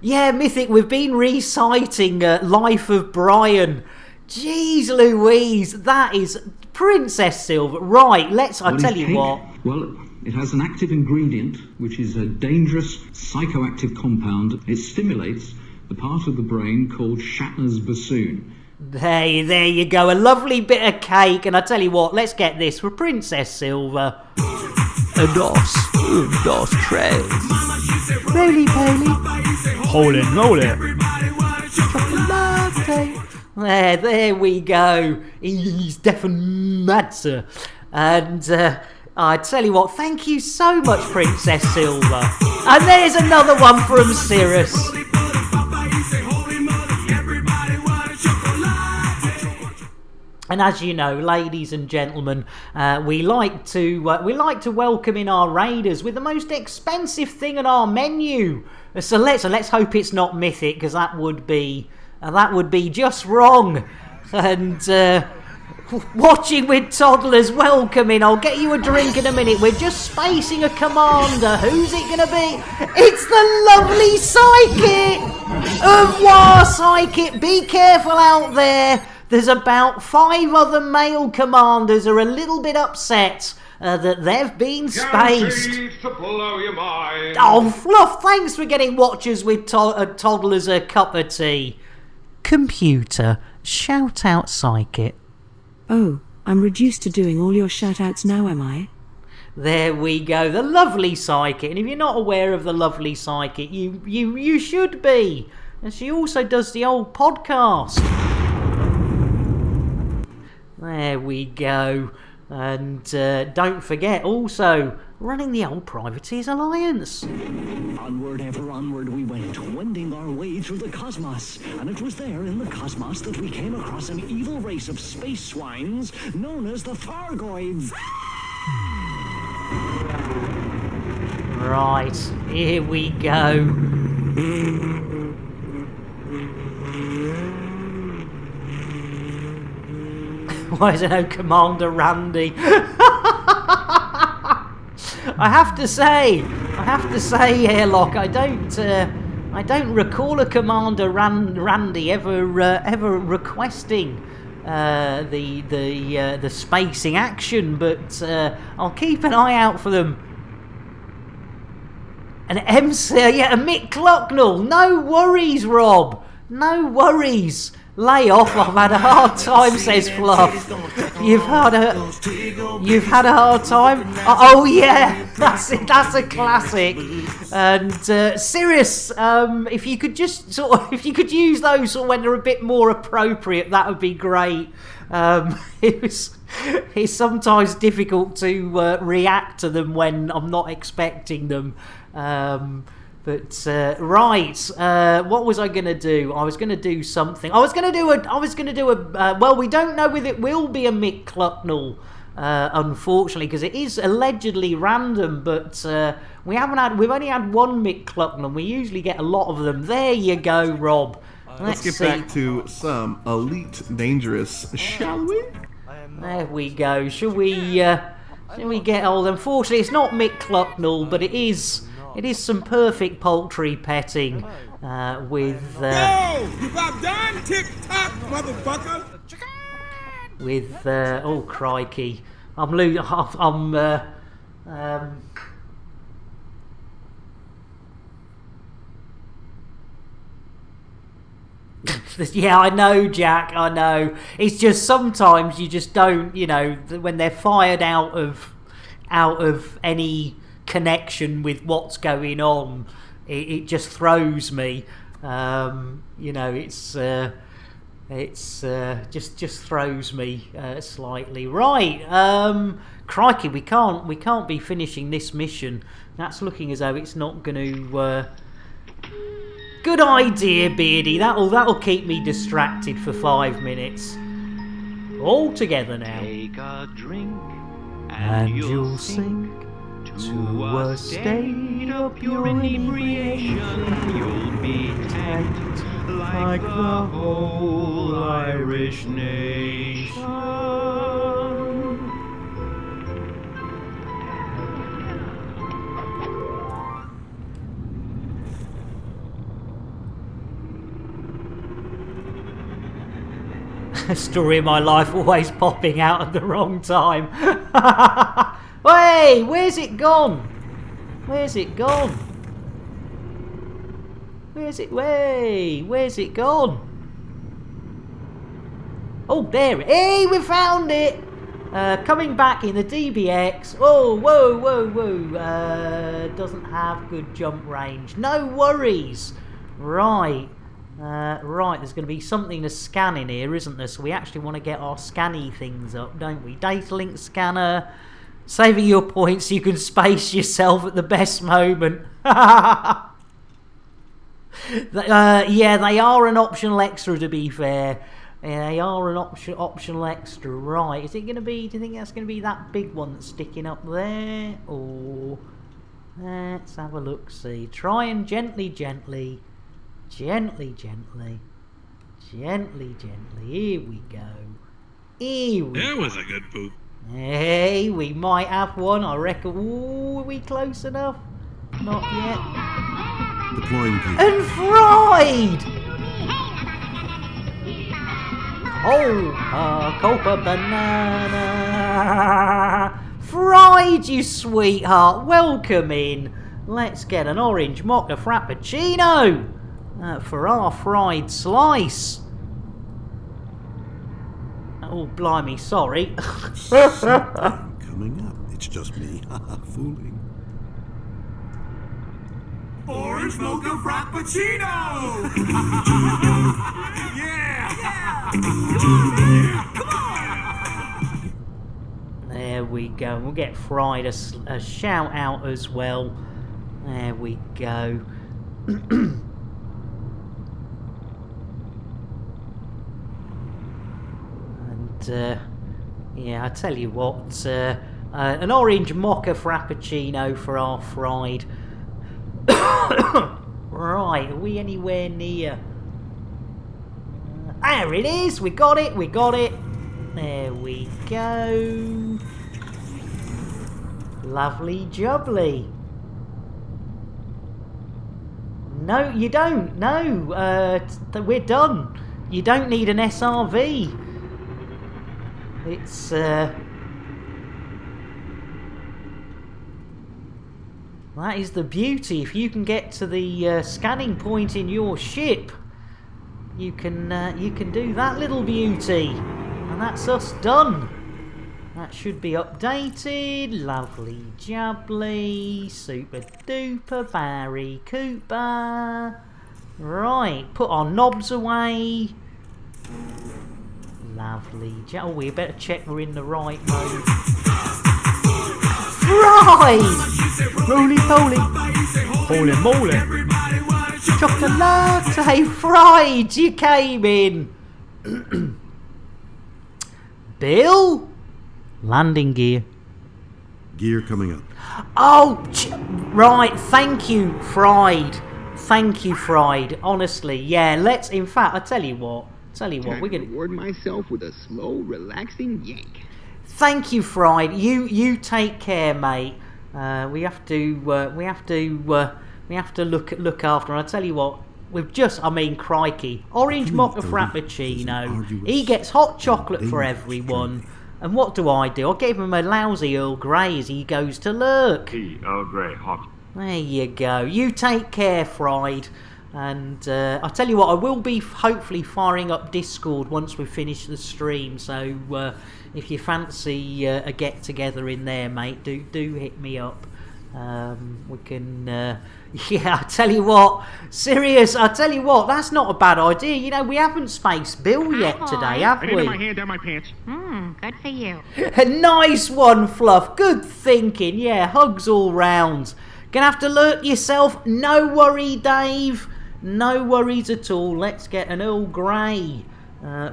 Speaker 3: Yeah, Mythic, we've been reciting Life of Brian. Jeez Louise, that is Princess Silver. Right, I tell you what.
Speaker 8: Well, it has an active ingredient, which is a dangerous psychoactive compound. It stimulates the part of the brain called Shatner's bassoon.
Speaker 3: Hey, there you go, a lovely bit of cake. And I tell you what, let's get this for Princess Silver.
Speaker 4: Dos tres.
Speaker 3: Roly poly.
Speaker 4: Holy moly.
Speaker 3: Chocolate. There we go. He's definitely mad, sir. And I tell you what, thank you so much, Princess Silver. And there's another one from Cirrus. And as you know, ladies and gentlemen, we like to welcome in our raiders with the most expensive thing on our menu. So let's hope it's not Mythic, because that would be just wrong. And watching with toddlers, welcome in. I'll get you a drink in a minute. We're just spacing a commander. Who's it gonna be? It's the lovely Psychic of War Psychic. Be careful out there. There's about 5 other male commanders who are a little bit upset that they've been spaced.
Speaker 1: To blow your mind.
Speaker 3: Oh, Fluff, thanks for getting watchers with toddlers a cup of tea. Computer, shout out Psychic.
Speaker 18: Oh, I'm reduced to doing all your shout-outs now, am I?
Speaker 3: There we go, the lovely Psychic. And if you're not aware of the lovely Psychic, you should be. And she also does the old podcast. There we go. And don't forget, also, running the old Privateers Alliance.
Speaker 19: Onward, ever onward we went, wending our way through the cosmos. And it was there in the cosmos that we came across an evil race of space swines known as the Thargoids.
Speaker 3: Right, here we go. Why is there no Commander Randy? I have to say, Airlock, I don't recall a Commander Randy ever requesting the spacing action, but I'll keep an eye out for them. An MC, yeah, a Mick Clocknell. No worries, Rob. No worries. Lay off. I've had a hard time, says Fluff. You've had a hard time. Oh yeah, that's it. That's a classic. And Sirius, if you could just if you could use those sort of when they're a bit more appropriate, that would be great. It's sometimes difficult to react to them when I'm not expecting them. What was I going to do? I was going to do something. I was going to do a. Well, we don't know whether it will be a Mick Clucknell, unfortunately, because it is allegedly random. But we've only had one Mick Clucknell. We usually get a lot of them. There you go, Rob.
Speaker 11: Let's get back to some Elite Dangerous, shall we?
Speaker 3: There we go. Shall we get old? Unfortunately, it's not Mick Clucknell, but it is some perfect poultry petting with.
Speaker 10: Yo, you got done? Tick-tock, motherfucker.
Speaker 3: With oh crikey, yeah, I know, Jack, I know. It's just sometimes you just don't, when they're fired out of any connection with what's going on, it just throws me. Just throws me slightly. Right, crikey, we can't be finishing this mission. That's looking as though it's not going to. Good idea, Beardy. That'll keep me distracted for 5 minutes. All together now.
Speaker 9: Take a drink
Speaker 3: and you'll sink to a state of pure inebriation.
Speaker 9: You'll be tanked like the whole Irish nation.
Speaker 3: Story of my life, always popping out at the wrong time. Hey, where's it gone? Where's it gone? Where's it gone? Oh, there it is. Hey, we found it. Coming back in the DBX. Oh, whoa. Doesn't have good jump range. No worries. Right. Right, there's going to be something to scan in here, isn't there? So we actually want to get our scanny things up, don't we? Data link scanner. Saving your points so you can space yourself at the best moment. Yeah, they are an optional extra, to be fair. Yeah, they are an optional extra. Right, is it going to be... Do you think that's going to be that big one that's sticking up there? Or... Let's have a look, see. Try and gently. Here we go.
Speaker 12: That was a good poop.
Speaker 3: Hey, we might have one, I reckon. Ooh, are we close enough? Not yet.
Speaker 7: Deploying key.
Speaker 3: And fried! Copa banana. Fried, you sweetheart. Welcome in. Let's get an orange mocha frappuccino. For our fried slice. Oh, blimey, sorry.
Speaker 7: Coming up. It's just me. Fooling.
Speaker 10: Orange mocha frappuccino! Yeah! Come on!
Speaker 3: There we go. We'll get Fried a shout out as well. There we go. Yeah, I tell you what, an orange mocha frappuccino for our Fried. Right, are we anywhere near? There it is, we got it. There we go. Lovely jubbly. No, you don't. No, we're done. You don't need an SRV. It's, that is the beauty. If you can get to the scanning point in your ship, you can do that little beauty. And that's us done. That should be updated. Lovely jubbly. Super duper Barry Cooper. Right, put our knobs away. Lovely. Oh, we better check we're in the right mode. Fried!
Speaker 4: Roly poly. Holy moly.
Speaker 3: Chocolate fried! You came in. Bill? Landing gear.
Speaker 7: Gear coming up.
Speaker 3: Oh, right. Thank you, Fried. Thank you, Fried. Honestly, yeah. Let's. In fact, I tell you what. We're gonna
Speaker 14: reward myself with a slow, relaxing yank.
Speaker 3: Thank you, Fried. You take care, mate. We have to look after. And I tell you what. Crikey. Orange mocha frappuccino. He gets hot chocolate for everyone. And what do? I give him a lousy Earl Grey as he goes to lurk.
Speaker 1: Tea, Earl Grey, hot.
Speaker 3: There you go. You take care, Fried. And I tell you what, I will be hopefully firing up Discord once we finish the stream. So if you fancy a get together in there, mate, do hit me up. We can. Yeah, I tell you what, Sirius, I tell you what, that's not a bad idea. You know, we haven't spaced Bill yet today, have we?
Speaker 1: I did my hand down my pants.
Speaker 15: Good for you.
Speaker 3: A nice one, Fluff. Good thinking. Yeah, hugs all round. Gonna have to lurk yourself. No worry, Dave. No worries at all. Let's get an Earl Grey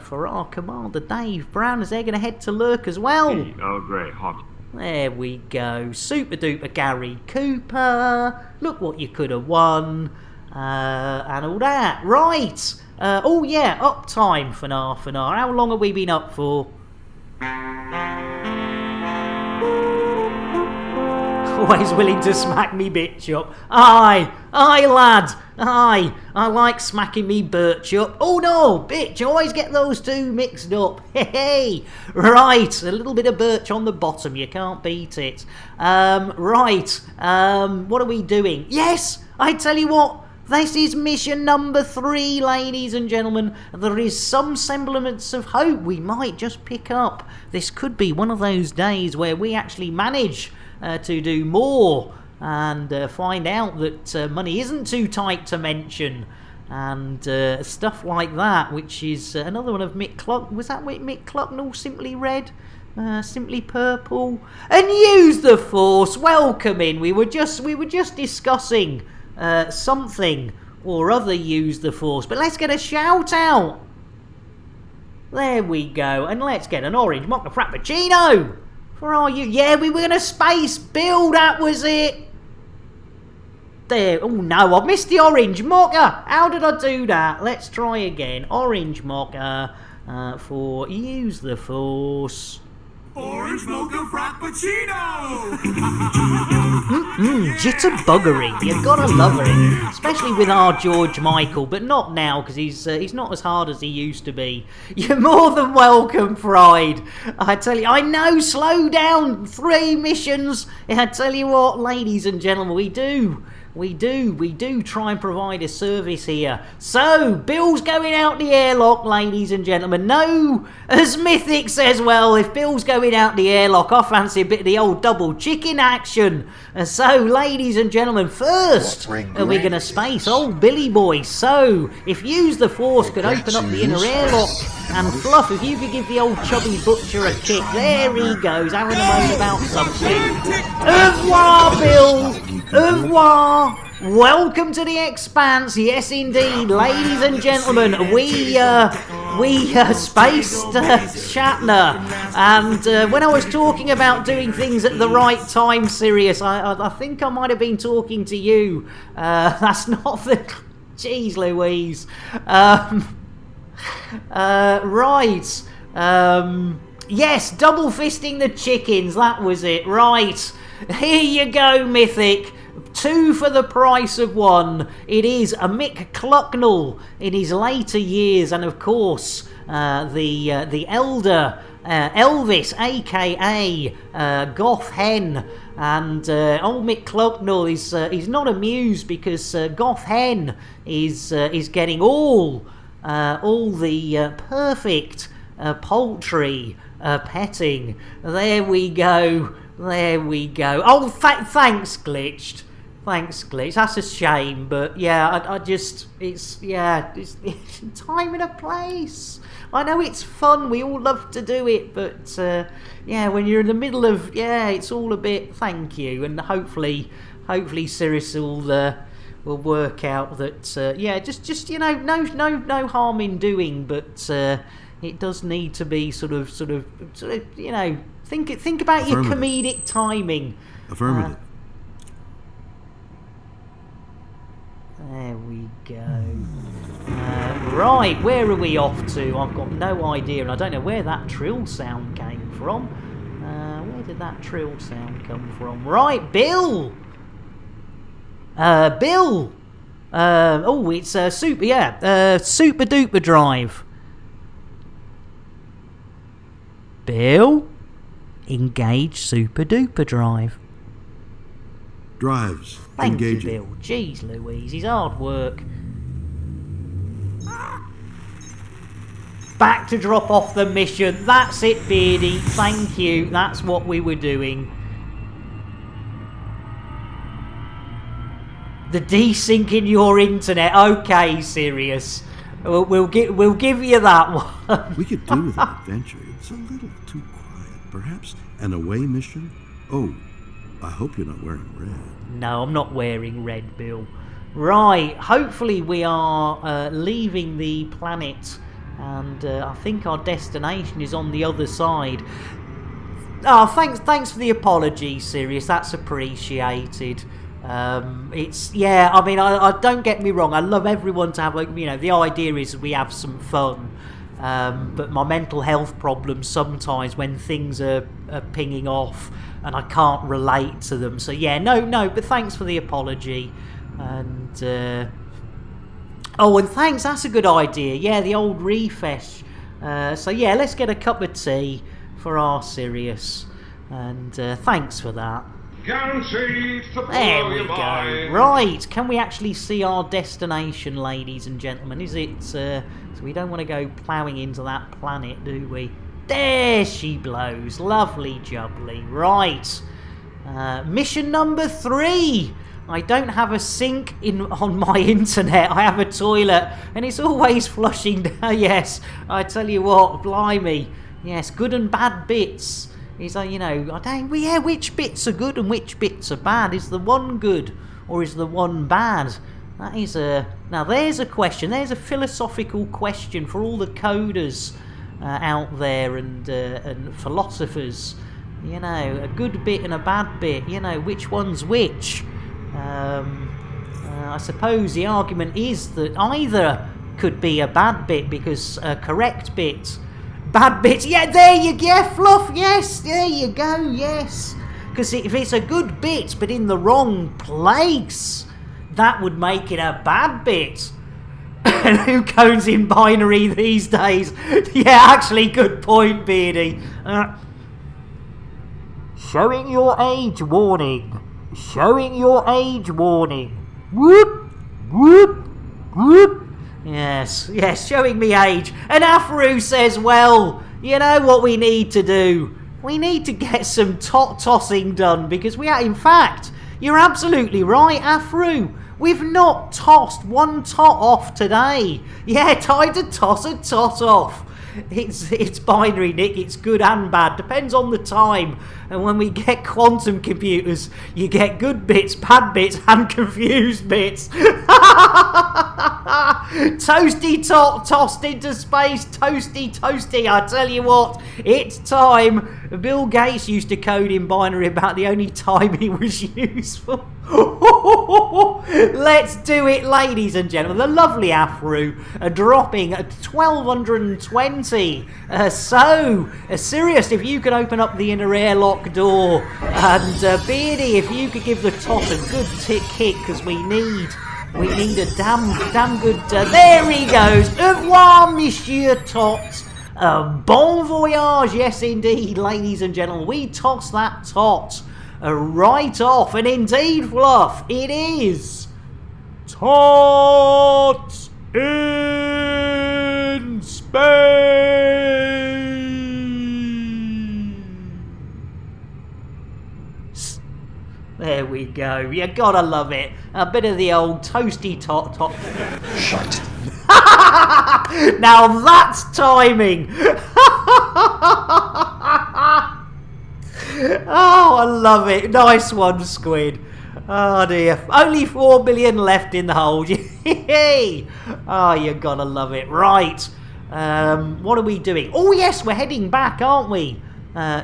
Speaker 3: for our Commander Dave Brown, as they're gonna head to lurk as well.
Speaker 1: Tea, Earl Grey, hot.
Speaker 3: There we go. Super duper Gary Cooper. Look what you could have won. And all that. Right. Oh yeah, up time for half an hour. How long have we been up for? Always willing to smack me bitch up. Aye, lad. Aye, I like smacking me birch up. Oh no, bitch, I always get those two mixed up. Hey, right, a little bit of birch on the bottom, you can't beat it. Right, what are we doing? Yes, I tell you what, this is mission number 3, ladies and gentlemen. There is some semblance of hope we might just pick up. This could be one of those days where we actually manage to do more and find out that money isn't too tight to mention and stuff like that, which is another one of Mick Cluck. Was that with Mick Clucknell? Simply Red, Simply Purple, and Use the Force. Welcome in. We were just discussing something or other. Use the Force, but let's get a shout out. There we go, and let's get an orange mocha frappuccino. Where are you? Yeah, we were going to space Bill, that was it. There. Oh no, I've missed the orange mocha. How did I do that? Let's try again. Orange mocha for Use the Force.
Speaker 10: Orange mocha frappuccino!
Speaker 3: Jitterbuggery. You gotta love it. Especially with our George Michael, but not now, because he's not as hard as he used to be. You're more than welcome, Pride. I tell you, I know, slow down. 3 missions. I tell you what, ladies and gentlemen, we do try and provide a service here. So, Bill's going out the airlock, ladies and gentlemen. No, as Mythic says, well, if Bill's going out the airlock, I fancy a bit of the old double chicken action. So, ladies and gentlemen, first, are we going to space old Billy Boy? So, if Use the Force could open up the inner airlock, and Fluff, if you could give the old chubby butcher a kick. There he goes, having a moan about something. Au revoir, Bill. Au revoir. Welcome to the Expanse. Yes, indeed, ladies and gentlemen. We spaced Shatner, and when I was talking about doing things at the right time, Sirius, I think I might have been talking to you. That's not the. Jeez Louise. Right. Yes, double fisting the chickens. That was it. Right. Here you go, Mythic. 2 for the price of 1. It is a Mick Clucknell in his later years, and of course the elder Elvis, aka Goth Hen. And old Mick Clucknell is not amused because Goth Hen is getting all the perfect poultry petting. There we go. Oh, thanks, Glitched. That's a shame, but yeah, I just it's time and a place. I know it's fun. We all love to do it, but yeah, when you're in the middle of it's all a bit. Thank you, and hopefully, Cirrus will work out that just no harm in doing, but it does need to be sort of think about your comedic timing.
Speaker 7: Affirmative.
Speaker 3: There we go. Right, where are we off to? I've got no idea, and I don't know where that trill sound came from. Where did that trill sound come from? Right, Bill! Bill! It's Super Duper Drive. Bill? Engage Super Duper Drive.
Speaker 7: Drives.
Speaker 3: Thank
Speaker 7: Engaging.
Speaker 3: you, Bill. Jeez Louise, he's hard work. Back to drop off the mission. That's it, Beardy. Thank you. That's what we were doing. The desync in your internet. Okay, Sirius. We'll give you that one.
Speaker 7: We could do with an adventure. It's a little too quiet. Perhaps an away mission? Oh, I hope you're not wearing red.
Speaker 3: No, I'm not wearing red, Bill. Right, hopefully we are leaving the planet, and I think our destination is on the other side. Oh, thanks for the apology, Sirius. That's appreciated. I mean, I don't get me wrong. I love everyone to have, the idea is we have some fun. But my mental health problems sometimes when things are pinging off and I can't relate to them. So yeah, no, but thanks for the apology. And and thanks, that's a good idea. Yeah, the old refresh. So yeah, let's get a cup of tea for our Sirius. And thanks for that.
Speaker 1: Guaranteed to blow
Speaker 3: There we
Speaker 1: your
Speaker 3: go.
Speaker 1: mind.
Speaker 3: Right, can we actually see our destination, ladies and gentlemen? Is it, so we don't want to go ploughing into that planet, do we? There she blows. Lovely jubbly. Right. Mission number 3. I don't have a sink on my internet. I have a toilet, and it's always flushing down. Yes, I tell you what, blimey. Yes, good and bad bits. Is which bits are good and which bits are bad? Is the one good or is the one bad? That is now there's a question. There's a philosophical question for all the coders out there and philosophers. A good bit and a bad bit. Which one's which? I suppose the argument is that either could be a bad bit because a correct bit. Bad bits, Fluff, yes, there you go, yes. Because if it's a good bit, but in the wrong place, that would make it a bad bit. And who codes in binary these days? Yeah, actually, good point, Beardy. Showing your age warning. Showing your age warning. Whoop, whoop, whoop. Yes, showing me age. And Afru says, well, you know what we need to do? We need to get some tossing done because in fact, you're absolutely right, Afru. We've not tossed one tot off today. Yeah, time to toss a tot off. It's binary, Nick. It's good and bad. Depends on the time. And when we get quantum computers, you get good bits, bad bits, and confused bits. Toasty tot tossed into space. Toasty. I tell you what, it's time. Bill Gates used to code in binary about the only time he was useful. Let's do it, ladies and gentlemen. The lovely Afro dropping at 1220. Sirius, if you could open up the inner airlock door, and Beardy, if you could give the top a good kick, because we need a damn good. There he goes. Au revoir, Monsieur Tot. Bon voyage, yes indeed, ladies and gentlemen. We toss that tot right off, and indeed, Fluff, it is tot in space. There we go. You gotta love it. A bit of the old toasty tot. Shite. Now that's timing. Oh, I love it. Nice one, Squid. Oh dear. Only 4 million left in the hold. Oh, you gotta love it. Right. What are we doing? Oh yes, we're heading back, aren't we?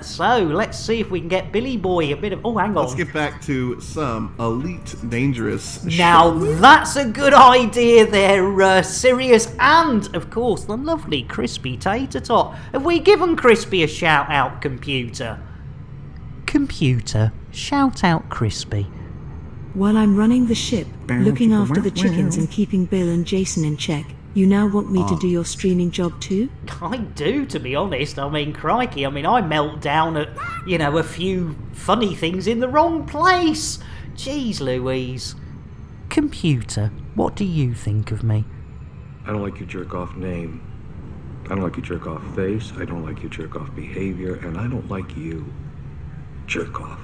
Speaker 3: So let's see if we can get Billy Boy a bit of. Oh, hang on.
Speaker 11: Let's get back to some elite dangerous.
Speaker 3: Now that's a good idea there, Sirius, and of course the lovely Crispy Tater Tot. Have we given Crispy a shout out, computer? Computer, shout out Crispy.
Speaker 18: While I'm running the ship, looking after the chickens and keeping Bill and Jason in check, you now want me to do your streaming job too?
Speaker 3: I do, to be honest. I mean, crikey. I mean, I melt down at, a few funny things in the wrong place. Jeez Louise. Computer, what do you think of me?
Speaker 5: I don't like your jerk-off name. I don't like your jerk-off face. I don't like your jerk-off behavior. And I don't like you. Jerk-off.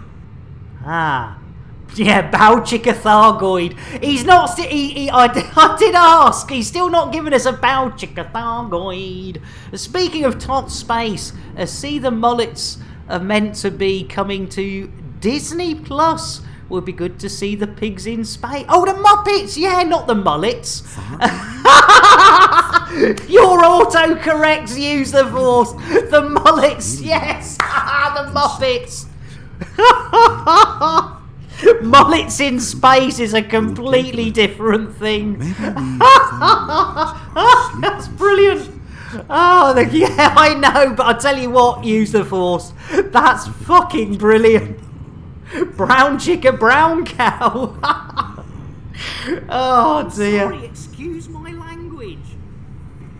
Speaker 3: Ah. Yeah, Bowchicka-Thargoid. He's not. I did ask. He's still not giving us a Bowchicka-Thargoid. Speaking of top space, see the mullets are meant to be coming to Disney Plus. Would be good to see the pigs in space. Oh, the Muppets. Yeah, not the mullets. Your autocorrects use the force. The mullets. Yes. The Muppets. Mullets in space is a completely different thing. That's brilliant. Oh, yeah, I know, but I tell you what, use the force. That's fucking brilliant. Brown chicken, brown cow. Oh dear. Sorry, excuse my language.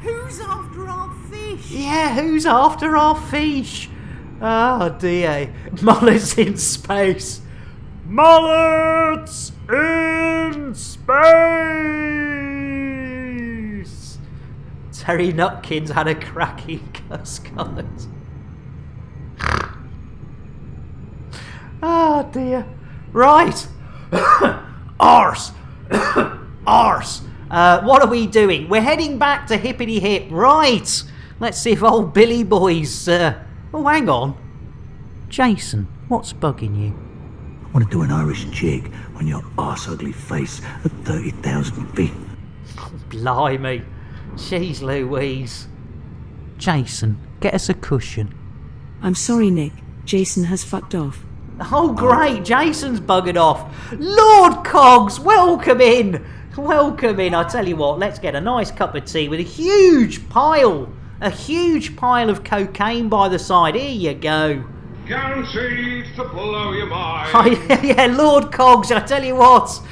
Speaker 3: Who's after our fish? Yeah, who's after our fish? Oh dear. Mullets in space. Mullets in space! Terry Nutkins had a cracking cuss comment. Oh dear. Right. Arse. Arse. What are we doing? We're heading back to Hippity Hip. Right. Let's see if old Billy Boy's... Oh, hang on. Jason, what's bugging you?
Speaker 21: I want to do an Irish jig on your arse-ugly face at 30,000 feet.
Speaker 3: Blimey. Jeez Louise. Jason, get us a cushion.
Speaker 18: I'm sorry, Nick. Jason has fucked off.
Speaker 3: Oh, great. Jason's buggered off. Lord Cogs, welcome in. Welcome in. I tell you what, let's get a nice cup of tea with a huge pile of cocaine by the side. Here you go.
Speaker 1: Guaranteed to blow your mind.
Speaker 3: Yeah, Lord Cogs, I tell you what,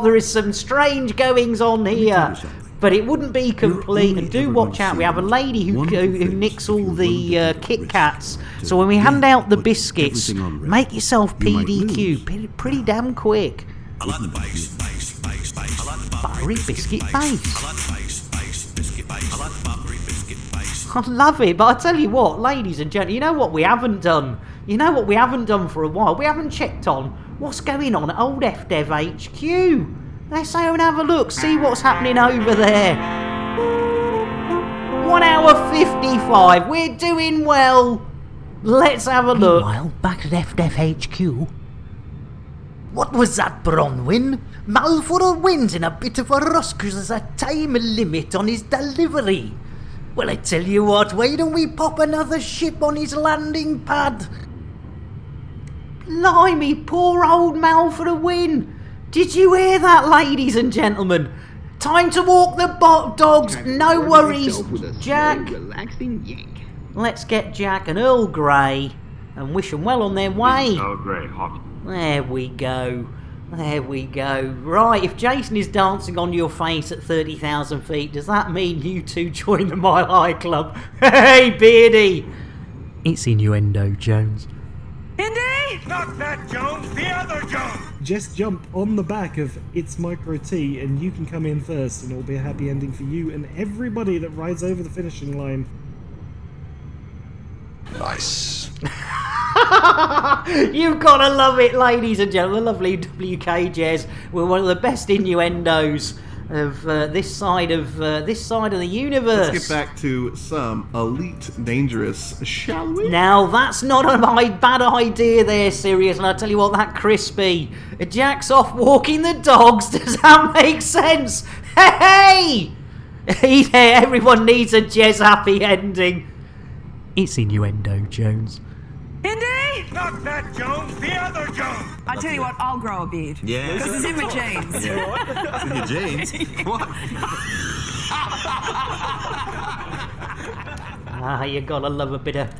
Speaker 3: there is some strange goings on here. But it wouldn't be complete, and do watch out, we have a lady who nicks all the Kit Kats, so when we hand out the biscuits, make yourself PDQ, pretty damn quick.
Speaker 21: I like the base.
Speaker 3: Buttery biscuit base.
Speaker 21: I like the biscuit base. I like the buttery biscuit base.
Speaker 3: I love it, but I tell you what, ladies and gentlemen, you know what we haven't done? You know what we haven't done for a while? We haven't checked on what's going on at old FDev HQ. Let's go and have a look, see what's happening over there. 1 hour 55, we're doing well. Let's have a look.
Speaker 17: Meanwhile, back at FDev HQ. What was that, Bronwyn? Malforo wins in a bit of a rush because there's a time limit on his delivery. Well, I tell you what, why don't we pop another ship on his landing pad?
Speaker 3: Blimey, poor old Mal for the win. Did you hear that, ladies and gentlemen? Time to walk the dogs. No worries, Jack.
Speaker 14: Relaxing yank.
Speaker 3: Let's get Jack and Earl Grey and wish them well on their way.
Speaker 1: Earl Grey, hot.
Speaker 3: There we go. There we go. Right, if Jason is dancing on your face at 30,000 feet, does that mean you two join the Mile High Club? Hey, Beardy!
Speaker 17: It's innuendo, Jones.
Speaker 10: Indy!
Speaker 1: Not that Jones, the other Jones!
Speaker 13: Just jump on the back of It's Micro T and you can come in first, and it'll be a happy ending for you and everybody that rides over the finishing line.
Speaker 11: Nice.
Speaker 3: You've got to love it, ladies and gentlemen. The lovely WK Jez. We're one of the best innuendos of this side of the universe.
Speaker 11: Let's get back to some Elite Dangerous, shall we?
Speaker 3: Now that's not a bad idea there, Sirius. And I tell you what, that Crispy, Jack's off walking the dogs. Does that make sense? Hey! Everyone needs a Jez happy ending.
Speaker 17: It's innuendo, Jones.
Speaker 10: Indy!
Speaker 1: Not that Jones, the other Jones!
Speaker 15: I tell you what, I'll grow a beard.
Speaker 20: Yeah.
Speaker 15: Because it's in my genes.
Speaker 20: It's in your jeans? What?
Speaker 3: You gotta love a bit of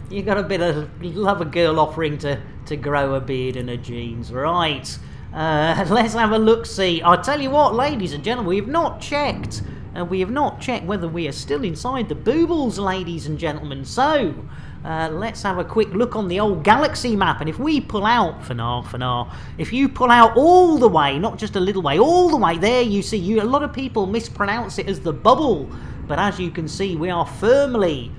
Speaker 3: love a girl offering to grow a beard and her jeans, right? Let's have a look-see. I tell you what, ladies and gentlemen, we have not checked whether we are still inside the boobles, ladies and gentlemen. So let's have a quick look on the old galaxy map, and if we pull out if you pull out all the way, not just a little way, all the way there, you see, a lot of people mispronounce it as the bubble, but as you can see, we are firmly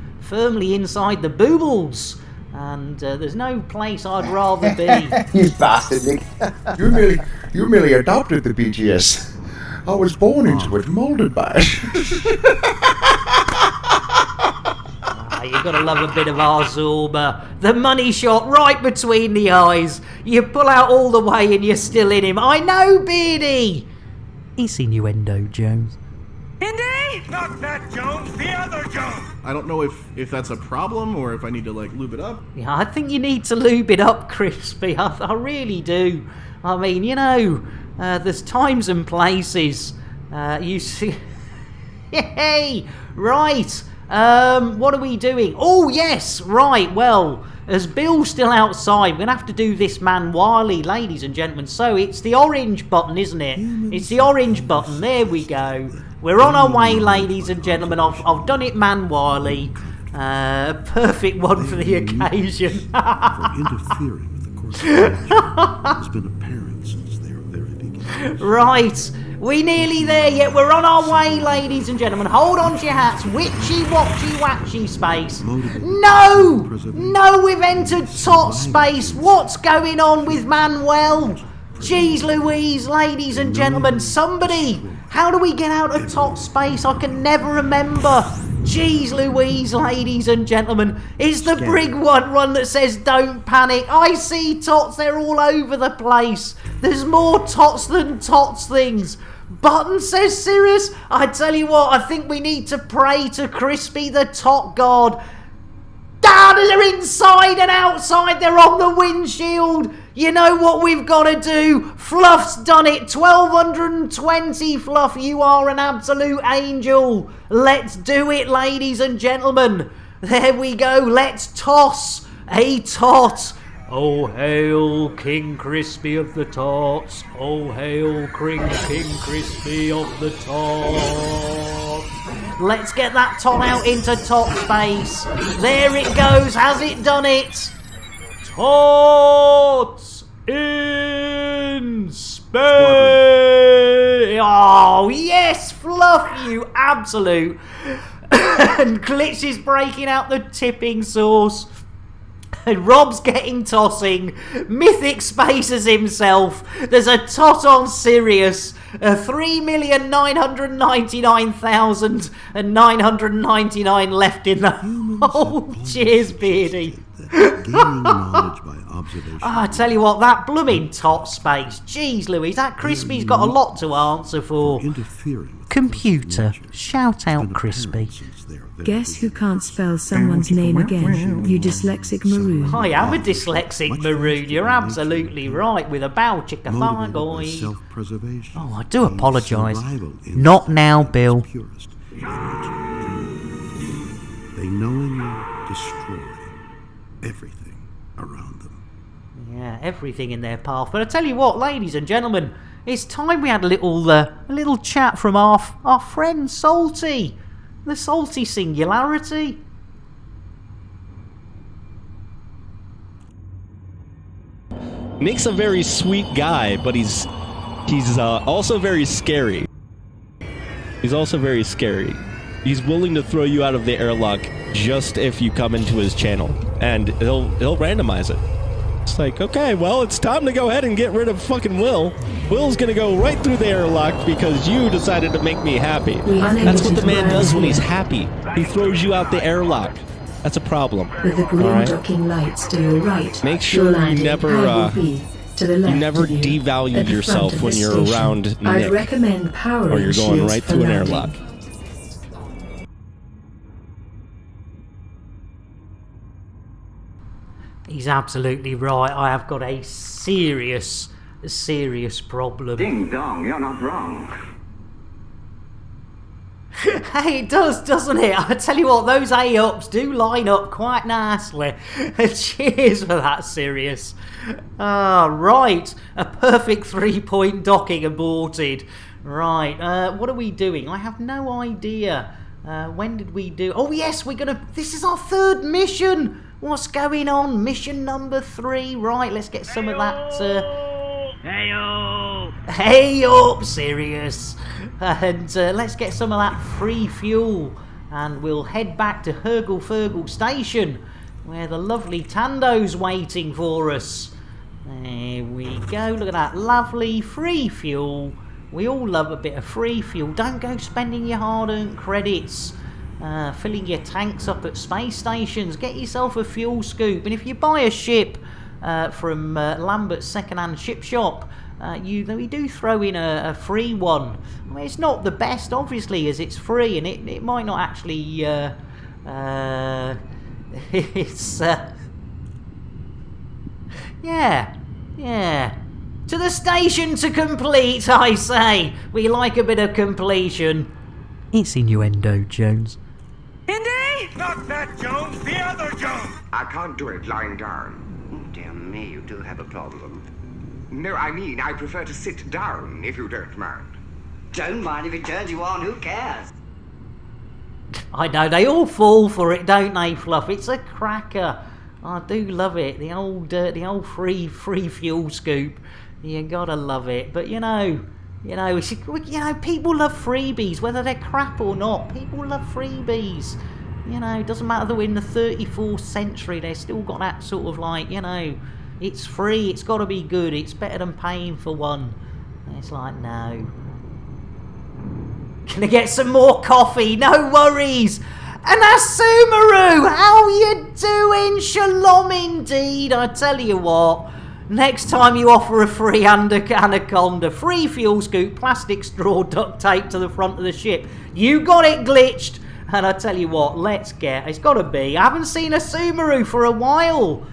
Speaker 3: inside the boobles, and there's no place I'd rather be.
Speaker 24: You bastard, Nick. You merely adopted the BGS. I was born into it, molded by it.
Speaker 3: You gotta love a bit of Arzorba. The money shot right between the eyes. You pull out all the way and you're still in him. I know, Beardy!
Speaker 17: It's innuendo, Jones.
Speaker 10: Indy!
Speaker 1: Not that Jones, the other Jones!
Speaker 11: I don't know if that's a problem or if I need to, like, lube it up.
Speaker 3: Yeah, I think you need to lube it up, Crispy. I really do. I mean, you know, there's times and places. You see... Hey! Right! What are we doing? Oh, yes! Right, well, as Bill's still outside, we're going to have to do this manually, ladies and gentlemen. So, it's the orange button, isn't it? It's the orange button. There we go. We're on our way, ladies and gentlemen. I've done it manually. Perfect one for the occasion.
Speaker 7: For interfering with the course of nature has been apparent since their very beginning.
Speaker 3: Right. We nearly there yet. We're on our way, ladies and gentlemen. Hold on to your hats. Witchy, watchy, watchy space. No! No, we've entered tot space. What's going on with Manuel? Jeez Louise, ladies and gentlemen. Somebody, how do we get out of tot space? I can never remember. Jeez Louise, ladies and gentlemen. It's the Brig one that says don't panic. I see tots. They're all over the place. There's more tots than tots things. Button says Sirius. I tell you what, I think we need to pray to Crispy the Tot God. They're inside and outside. They're on the windshield. You know what we've got to do. Fluff's done it. 1220, Fluff. You are an absolute angel. Let's do it, ladies and gentlemen. There we go. Let's toss a tot. Oh, hail King Crispy of the Tots. Oh, hail King Crispy of the Tots. Let's get that tot out into tot space. There it goes. Has it done it? Tots in space. Oh, yes, Fluff, you absolute. And Glitch is breaking out the tipping sauce. And Rob's getting tossing. Mythic Spacers himself. There's a tot on Sirius. 3,999,999 left in the hole. Cheers, Beardy.
Speaker 7: that gaining knowledge by observation.
Speaker 3: Oh, I tell you what, that blooming tot space. Jeez, Louise, that Crispy's got a lot to answer for. Computer, shout out Crispy.
Speaker 18: Guess who can't spell someone's name again? You dyslexic maroon.
Speaker 3: I am a dyslexic maroon, you're absolutely right, with a bow chicka fire guy.
Speaker 7: Self-preservation.
Speaker 3: Oh, I do apologise. Not now, Bill.
Speaker 7: They knowingly destroy everything around them.
Speaker 3: Yeah, everything in their path. But I tell you what, ladies and gentlemen, it's time we had a little chat from our friend Salty. The Salty Singularity.
Speaker 6: Nick's a very sweet guy, but he's also very scary. He's also very scary. He's willing to throw you out of the airlock just if you come into his channel, and he'll randomize it. It's like, okay, well, it's time to go ahead and get rid of fucking Will. Will's gonna go right through the airlock because you decided to make me happy. That's what the man does when he's happy. He throws you out the airlock. That's a problem.
Speaker 18: With the green docking lights to your right.
Speaker 6: Make sure you never devalue yourself when you're around Nick,
Speaker 18: I'd recommend powering
Speaker 6: or you're going
Speaker 18: shields
Speaker 6: right
Speaker 18: for
Speaker 6: through an
Speaker 18: landing.
Speaker 6: airlock.
Speaker 3: He's absolutely right. I have got a serious problem.
Speaker 14: Ding dong, you're not wrong.
Speaker 3: Hey, it does, doesn't it? I tell you what, those A-ups do line up quite nicely. Cheers for that, Sirius. Right. A perfect 3-point docking aborted. Right. What are we doing? I have no idea. When did we do... Oh, yes, this is our third mission. What's going on? Mission number 3. Right, let's get some of that... Hey up, Sirius. And let's get some of that free fuel. And we'll head back to Hurgle Furgle Station, where the lovely Tando's waiting for us. There we go. Look at that lovely free fuel. We all love a bit of free fuel. Don't go spending your hard-earned credits filling your tanks up at space stations. Get yourself a fuel scoop. And if you buy a ship from Lambert's second-hand ship shop, we do throw in a free one. I mean, it's not the best, obviously, as it's free, and it might not actually... it's... Yeah. To the station to complete, I say. We like a bit of completion. It's innuendo, Jones.
Speaker 15: Indy!
Speaker 1: Not that Jones, the other Jones!
Speaker 14: I can't do it lying down. Oh, dear me, you do have a problem. No, I mean, I prefer to sit down, if you don't mind. Don't mind if it turns you on, who cares?
Speaker 3: I know, they all fall for it, don't they, Fluff? It's a cracker. I do love it. The old free fuel scoop. You gotta love it. But you know, people love freebies, whether they're crap or not. People love freebies. You know, it doesn't matter that we're in the 34th century. They've still got that sort of like, it's free. It's got to be good. It's better than paying for one. And it's like, no. Gonna get some more coffee. No worries. And Asumaru, how you doing? Shalom indeed. I tell you what. Next time you offer a free anaconda, free fuel scoop, plastic straw, duct tape to the front of the ship, you got it glitched. And I tell you what, it's got to be. I haven't seen a Subaru for a while.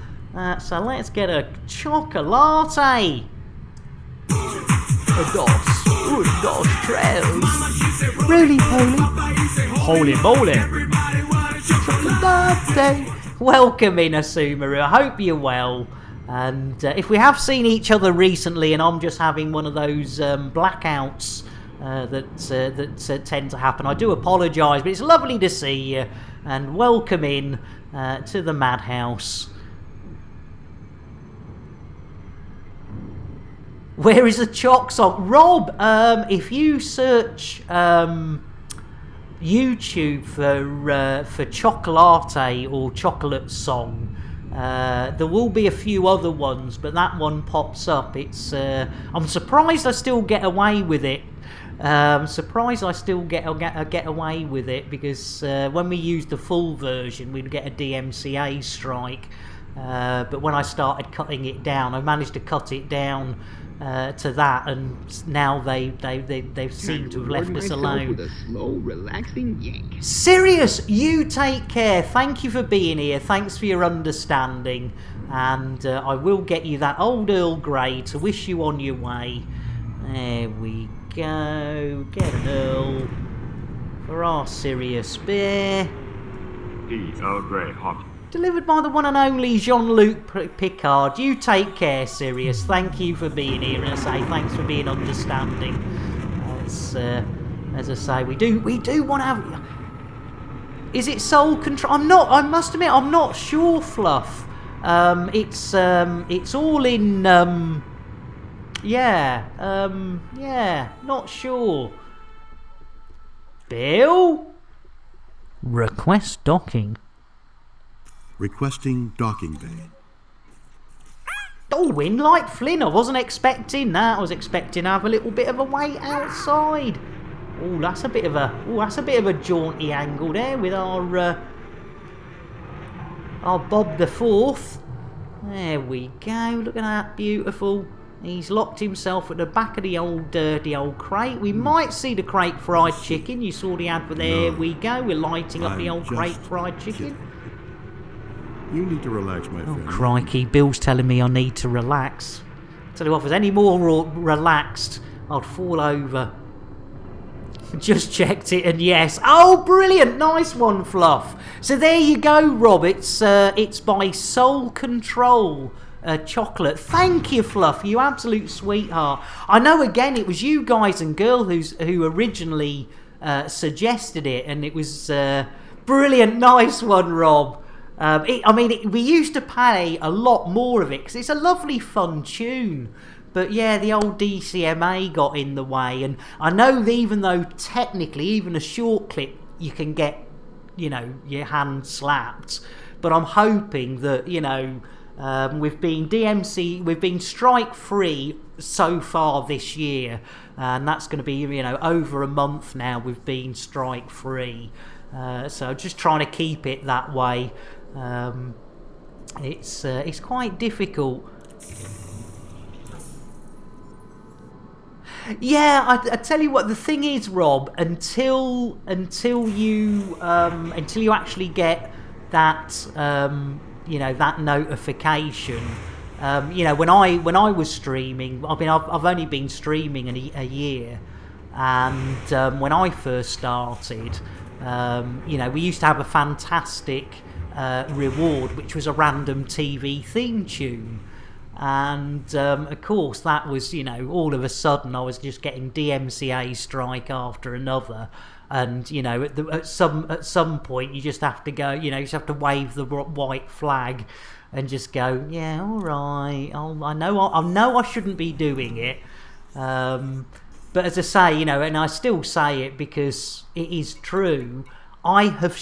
Speaker 3: So let's get a chocolate. Dos trails. Really,
Speaker 4: Holy moly.
Speaker 3: Chocolate. Welcome in, Asumaru. I hope you're well. And if we have seen each other recently and I'm just having one of those blackouts that tend to happen, I do apologise, but it's lovely to see you, and welcome in to the madhouse. Where is the Choc song? Rob, if you search YouTube for Chocolate or Chocolate Song, there will be a few other ones, but that one pops up. It's I'm surprised I still get away with it. Get away with it because when we used the full version, we'd get a DMCA strike. But when I started cutting it down, I managed to cut it down to that, and now they've seemed to have left us alone.
Speaker 2: With a slow, relaxing yank.
Speaker 3: Sirius, you take care. Thank you for being here. Thanks for your understanding. And I will get you that old Earl Grey to wish you on your way. There we go. Get an Earl for our Sirius Bear.
Speaker 1: Earl Grey hot.
Speaker 3: Delivered by the one and only Jean-Luc Picard. You take care, Sirius. Thank you for being here, and I say thanks for being understanding. As I say, we do want to have. Is it soul control? I must admit, I'm not sure, Fluff. It's all in. Not sure. Bill, request docking.
Speaker 7: Requesting docking bay.
Speaker 3: Oh, wind like Flynn. I wasn't expecting that. I was expecting to have a little bit of a wait outside. Oh, that's a bit of a jaunty angle there with our Bob the Fourth. There we go. Look at that, beautiful. He's locked himself at the back of the old dirty old crate. We might see the crate fried chicken. You saw the advert. There we go. We're lighting up the old crate fried chicken.
Speaker 7: You need to relax, my friend.
Speaker 3: Oh, crikey. Bill's telling me I need to relax. Tell you what, if I was any more relaxed, I'd fall over. Just checked it, and yes. Oh, brilliant. Nice one, Fluff. So there you go, Rob. It's by Soul Control Chocolate. Thank you, Fluff. You absolute sweetheart. I know, again, it was you guys and girl who originally suggested it, and it was brilliant. Nice one, Rob. We used to pay a lot more of it because it's a lovely, fun tune. But yeah, the old DCMA got in the way, and I know that even though technically, even a short clip, you can get, your hand slapped. But I'm hoping that, we've been strike free so far this year, and that's going to be, over a month now we've been strike free. So just trying to keep it that way. It's quite difficult. Yeah, I tell you what, the thing is, Rob, until you actually get that that notification. When I was streaming, I've only been streaming a year, and when I first started, we used to have a fantastic reward, which was a random TV theme tune. And of course that was, all of a sudden I was just getting DMCA strike after another, and at some point you just have to go, you just have to wave the white flag and just go, yeah, all right, I know I shouldn't be doing it, but as I say, and I still say it because it is true, I have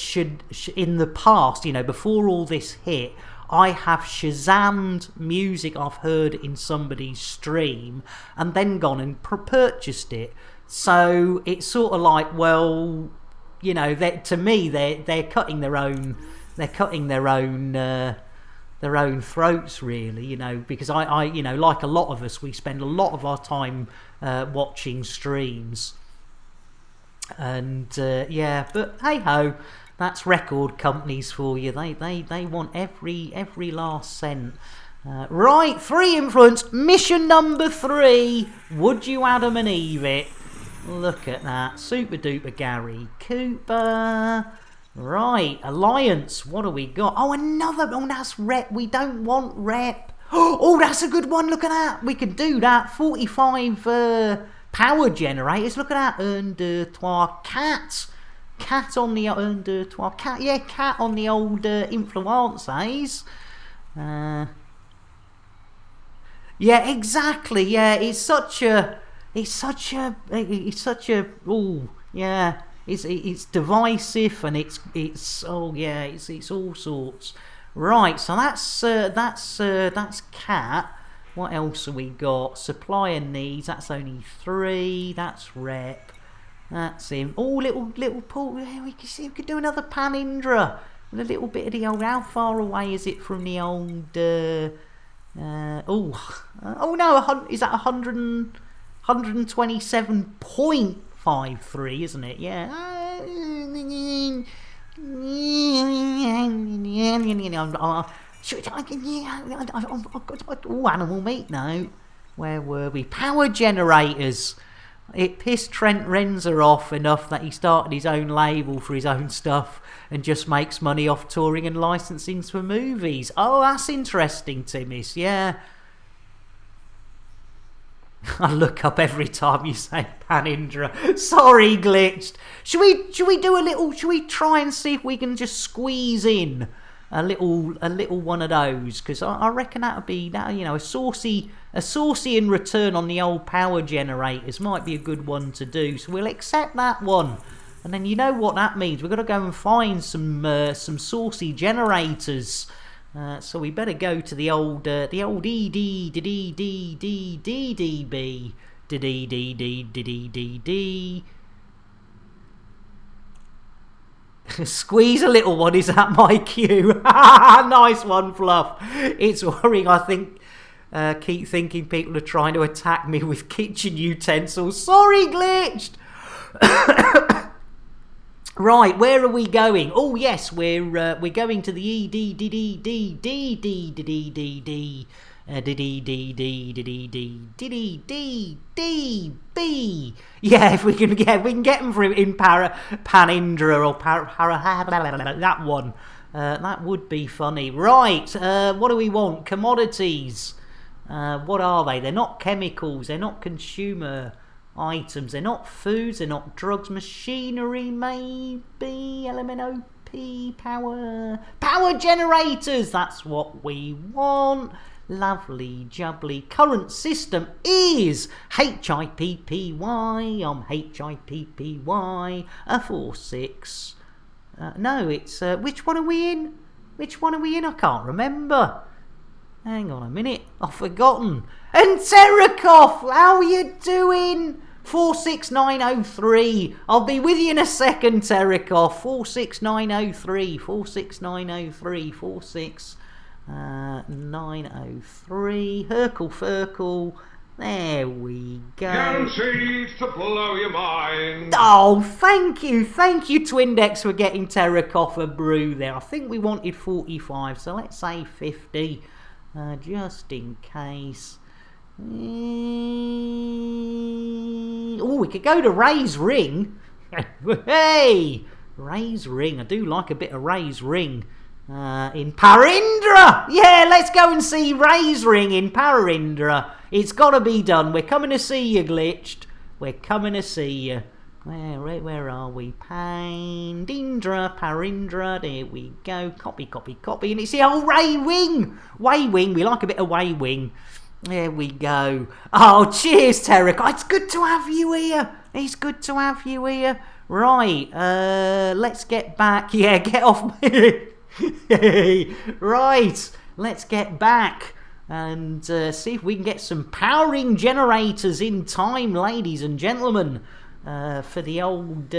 Speaker 3: in the past, before all this hit, I have Shazammed music I've heard in somebody's stream and then gone and purchased it. So it's sort of like, well, to me they're cutting their own throats, really, because I like a lot of us, we spend a lot of our time watching streams, and but hey ho. That's record companies for you. They want every last cent. Right, 3 influence. Mission number 3. Would you Adam and Eve it? Look at that. Super duper Gary Cooper. Right, Alliance. What do we got? Oh, another. Oh, that's rep. We don't want rep. Oh, that's a good one. Look at that. We can do that. 45 power generators. Look at that. Un, deux, trois, quatre. Cat on the cat on the old influences. Yeah, exactly. Yeah, it's such a oh yeah, it's divisive, and it's all sorts. Right, so that's cat. What else have we got? Supply and needs. That's only 3. That's rep. That's him. Oh, little Paul. Yeah, we could do another Panindra. And a little bit of the old. How far away is it from the old? Oh no, is that 127.53, isn't it? Yeah. Oh, animal meat now. Where were we? Power generators. It pissed Trent Renzer off enough that he started his own label for his own stuff and just makes money off touring and licensing for movies. Oh, that's interesting, Timmis. Yeah. I look up every time you say Panindra. Sorry, glitched. Should we do a little? Should we try and see if we can just squeeze in a little one of those? Because I reckon that would be a saucy and return on the old power generators might be a good one to do. So we'll accept that one. And then you know what that means. We've got to go and find some saucy generators. So we better go to the old ED Squeeze a little one, is that my cue? Nice one, Fluff. It's worrying, I think. Keep thinking people are trying to attack me with kitchen utensils. Sorry, glitched. Right, where are we going? Oh yes, we're going to the ED. Yeah, if we can get them for in Panindra or that one. That would be funny. Right, what do we want? Commodities. What are they? They're not chemicals. They're not consumer items. They're not foods. They're not drugs. Machinery, maybe. LMNOP. Power generators. That's what we want. Lovely jubbly. Current system is HIPPY. I'm HIPPY. A 46. No, it's which one are we in? I can't remember. Hang on a minute, I've forgotten. And Terakov, how are you doing? 46903. I'll be with you in a second, Terakov. 46903. 46903. Hercle. There we go.
Speaker 1: Guaranteed to blow your mind.
Speaker 3: Oh, thank you, Twindex, for getting Terakov a brew there. I think we wanted 45, so let's say 50. Just in case. Oh, we could go to Ray's Ring. Hey, Ray's Ring. I do like a bit of Ray's Ring. In Parindra. Yeah, let's go and see Ray's Ring in Parindra. It's got to be done. We're coming to see you, glitched. We're coming to see you. Where are we? Parindra, there we go. Copy. And it's the old Ray Wing. We like a bit of Way Wing. There we go. Oh, cheers, Terek. It's good to have you here. Right, let's get back. Yeah, get off me. Right, let's get back and see if we can get some powering generators in time, ladies and gentlemen. For the old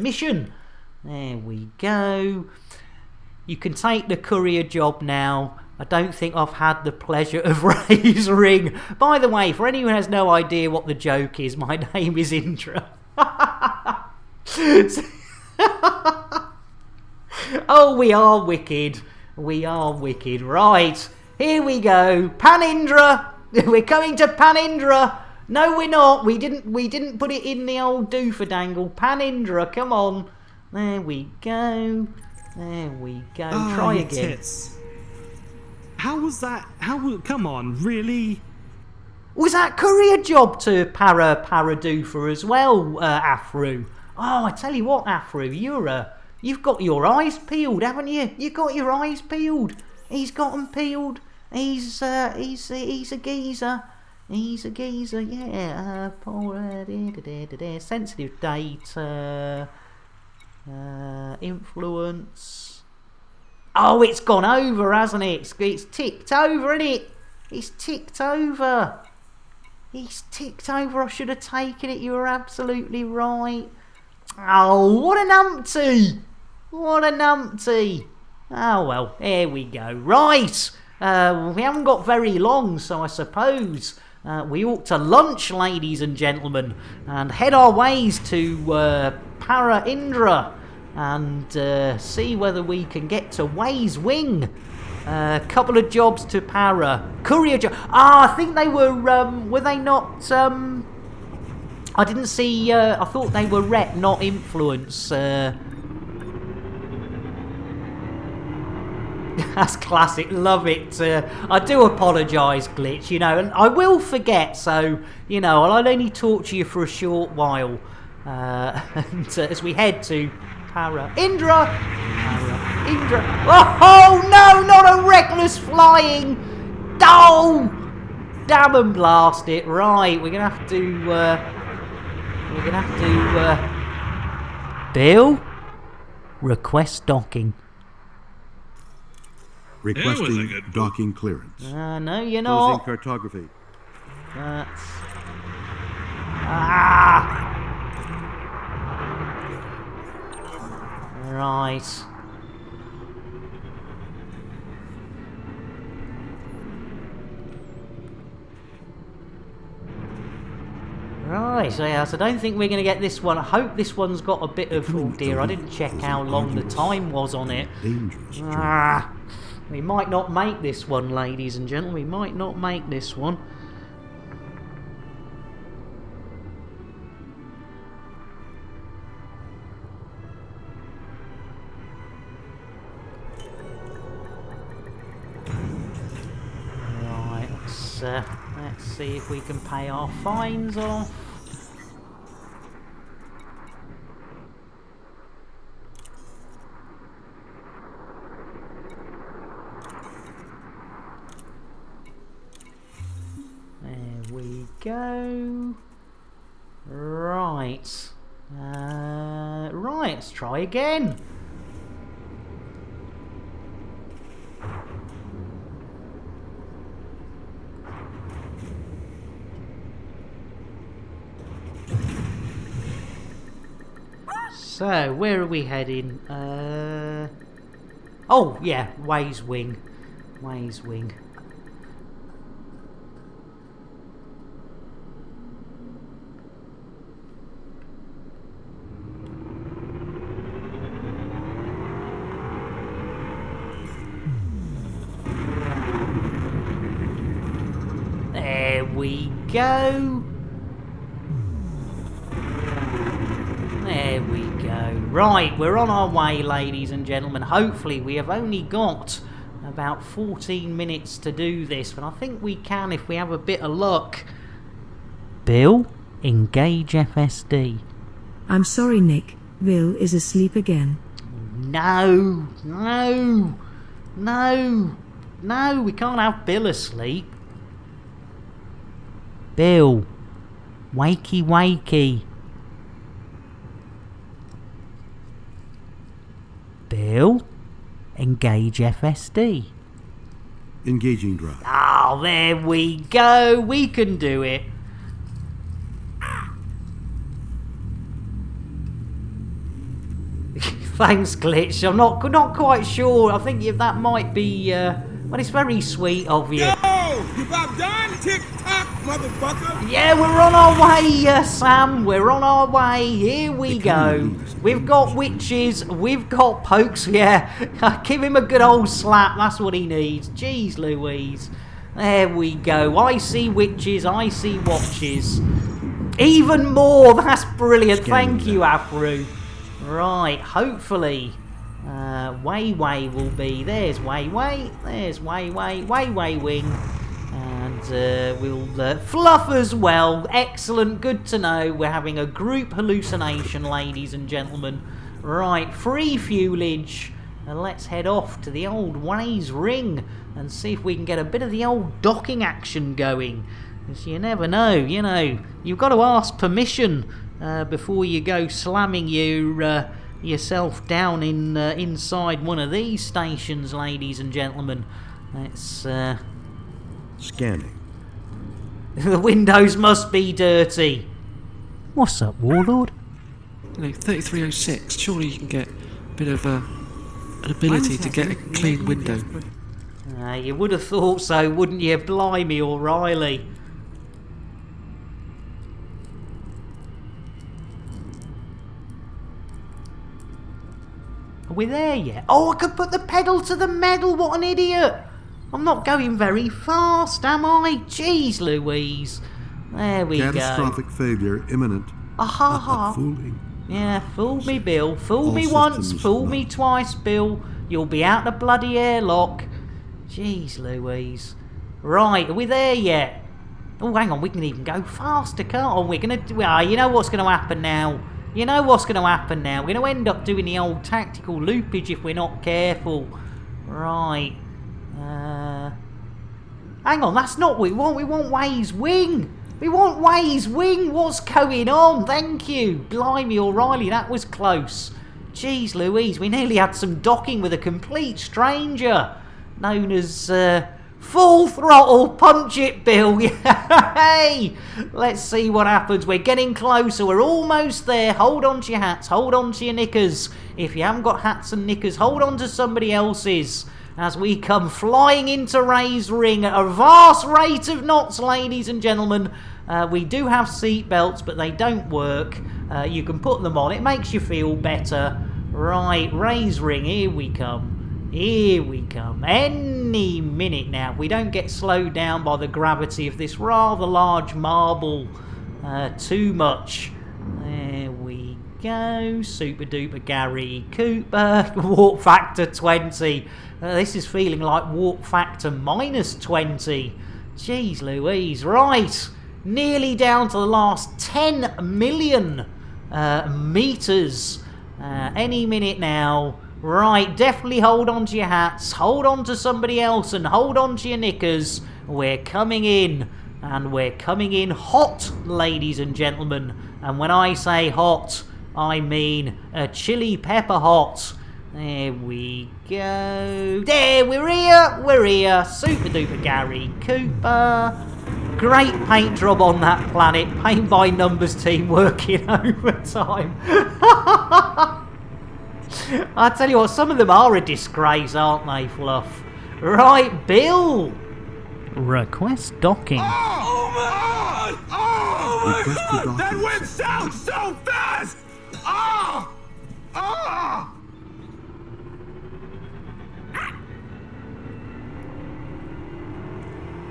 Speaker 3: mission. There we go. You can take the courier job now. I don't think I've had the pleasure of Ray's Ring. By the way, for anyone who has no idea what the joke is, my name is Indra. Oh, we are wicked. Right, here we go. Panindra. We're going to Panindra. No, we're not. We didn't put it in the old doofadangle. Panindra, come on. There we go. Try again.
Speaker 13: Tits. How was that? Come on, really?
Speaker 3: Was that courier job to Paradoofa as well, Afru? Oh, I tell you what, Afru, you've got your eyes peeled, haven't you? You've got your eyes peeled. He's got them peeled. He's a geezer. Yeah. Sensitive data. Influence. Oh, it's gone over, hasn't it? It's ticked over, isn't it? It's ticked over. I should have taken it. You were absolutely right. Oh, what a numpty! What a numpty! Oh well, here we go. Right, we haven't got very long, so I suppose we ought to lunch, ladies and gentlemen, and head our ways to Para Indra and see whether we can get to Way's Wing. A couple of jobs to Para. Courier job. I think they were they not... I didn't see... I thought they were rep, not influence. That's classic, love it. I do apologise, Glitch, you know, and I will forget, so, you know, I'll only talk to you for a short while. And as we head to Para Indra. Oh no, not a reckless flying. Oh, damn and blast it. Right, we're gonna have to. Bill, request docking.
Speaker 7: Requesting docking clearance.
Speaker 3: No, you're not.
Speaker 7: Closing cartography.
Speaker 3: That's... Right. Right, so yeah, so I don't think we're going to get this one. I hope this one's got a bit of... Oh dear, I didn't check how long the time was on it. We might not make this one, ladies and gentlemen. We might not make this one. Right, let's see if we can pay our fines off. Go. Right. Right, let's try again. So, where are we heading? Oh, yeah, Way's Wing. Way's Wing. There we go. There we go. Right, we're on our way, ladies and gentlemen. Hopefully, we have only got about 14 minutes to do this, but I think we can if we have a bit of luck. Bill, engage FSD.
Speaker 18: I'm sorry, Nick. Bill is asleep again.
Speaker 3: No, no, no, no, we can't have Bill asleep. Bill, wakey wakey. Bill, engage FSD.
Speaker 7: Engaging drive.
Speaker 3: Oh, there we go. We can do it. Thanks, Glitch. I'm not quite sure. I think that might be... well, it's very sweet of you.
Speaker 10: Yo! You about done? Tick-tock, motherfucker!
Speaker 3: Yeah, we're on our way, Sam. We're on our way. Here we go. We've got witches. We've got pokes. Yeah, give him a good old slap. That's what he needs. Jeez Louise. There we go. I see witches. I see watches. Even more. That's brilliant. Thank you, Afro. Right, hopefully, Way will be. There's Way. There's Way Wing. And we'll fluff as well. Excellent, good to know. We're having a group hallucination, ladies and gentlemen. Right, free fuelage. And let's head off to the old Way's Ring and see if we can get a bit of the old docking action going. Because you never know, you know. You've got to ask permission before you go slamming yourself down inside one of these stations, ladies and gentlemen. Let's...
Speaker 7: Scanning.
Speaker 3: The windows must be dirty. What's up, Warlord?
Speaker 8: 3306. Surely you can get a bit of an ability to get a clean window.
Speaker 3: You would have thought so, wouldn't you? Blimey, O'Reilly. Are we there yet? Oh, I could put the pedal to the metal. What an idiot. I'm not going very fast, am I? Jeez Louise. There we go.
Speaker 7: Catastrophic failure imminent.
Speaker 3: Aha.
Speaker 7: Fooling.
Speaker 3: Yeah, fool me, Bill. Fool
Speaker 7: All
Speaker 3: me once,
Speaker 7: systems
Speaker 3: fool me twice, Bill. You'll be out the bloody airlock. Jeez Louise. Right, are we there yet? Oh, hang on, we can even go faster, can't we? We're going to... Well, you know what's going to happen now. You know what's going to happen now. We're going to end up doing the old tactical loopage if we're not careful. Right. Hang on, that's not what we want. We want Way's wing. We want Way's wing. What's going on? Thank you. Blimey, O'Reilly, that was close. Jeez Louise, we nearly had some docking with a complete stranger. Known as, Full Throttle Punch It Bill. Hey! Let's see what happens. We're getting closer. We're almost there. Hold on to your hats. Hold on to your knickers. If you haven't got hats and knickers, hold on to somebody else's. As we come flying into Ray's ring at a vast rate of knots, ladies and gentlemen. We do have seat belts, but they don't work. You can put them on. It makes you feel better. Right, Ray's ring. Here we come. Here we come. Any minute now. We don't get slowed down by the gravity of this rather large marble too much. There we go. Super duper Gary Cooper. Warp factor 20. This is feeling like warp factor minus 20. Jeez Louise. Right. Nearly down to the last 10 million meters. Any minute now. Right, definitely hold on to your hats, hold on to somebody else, and hold on to your knickers. We're coming in, and we're coming in hot, ladies and gentlemen. And when I say hot, I mean a chili pepper hot. There we go. There, we're here. Super duper Gary Cooper. Great paint job on that planet. Paint by numbers team working overtime. I tell you what, some of them are a disgrace, aren't they, Fluff? Right, Bill. Request docking.
Speaker 10: Oh my god! Oh my god! That went south so fast! Ah! Ah!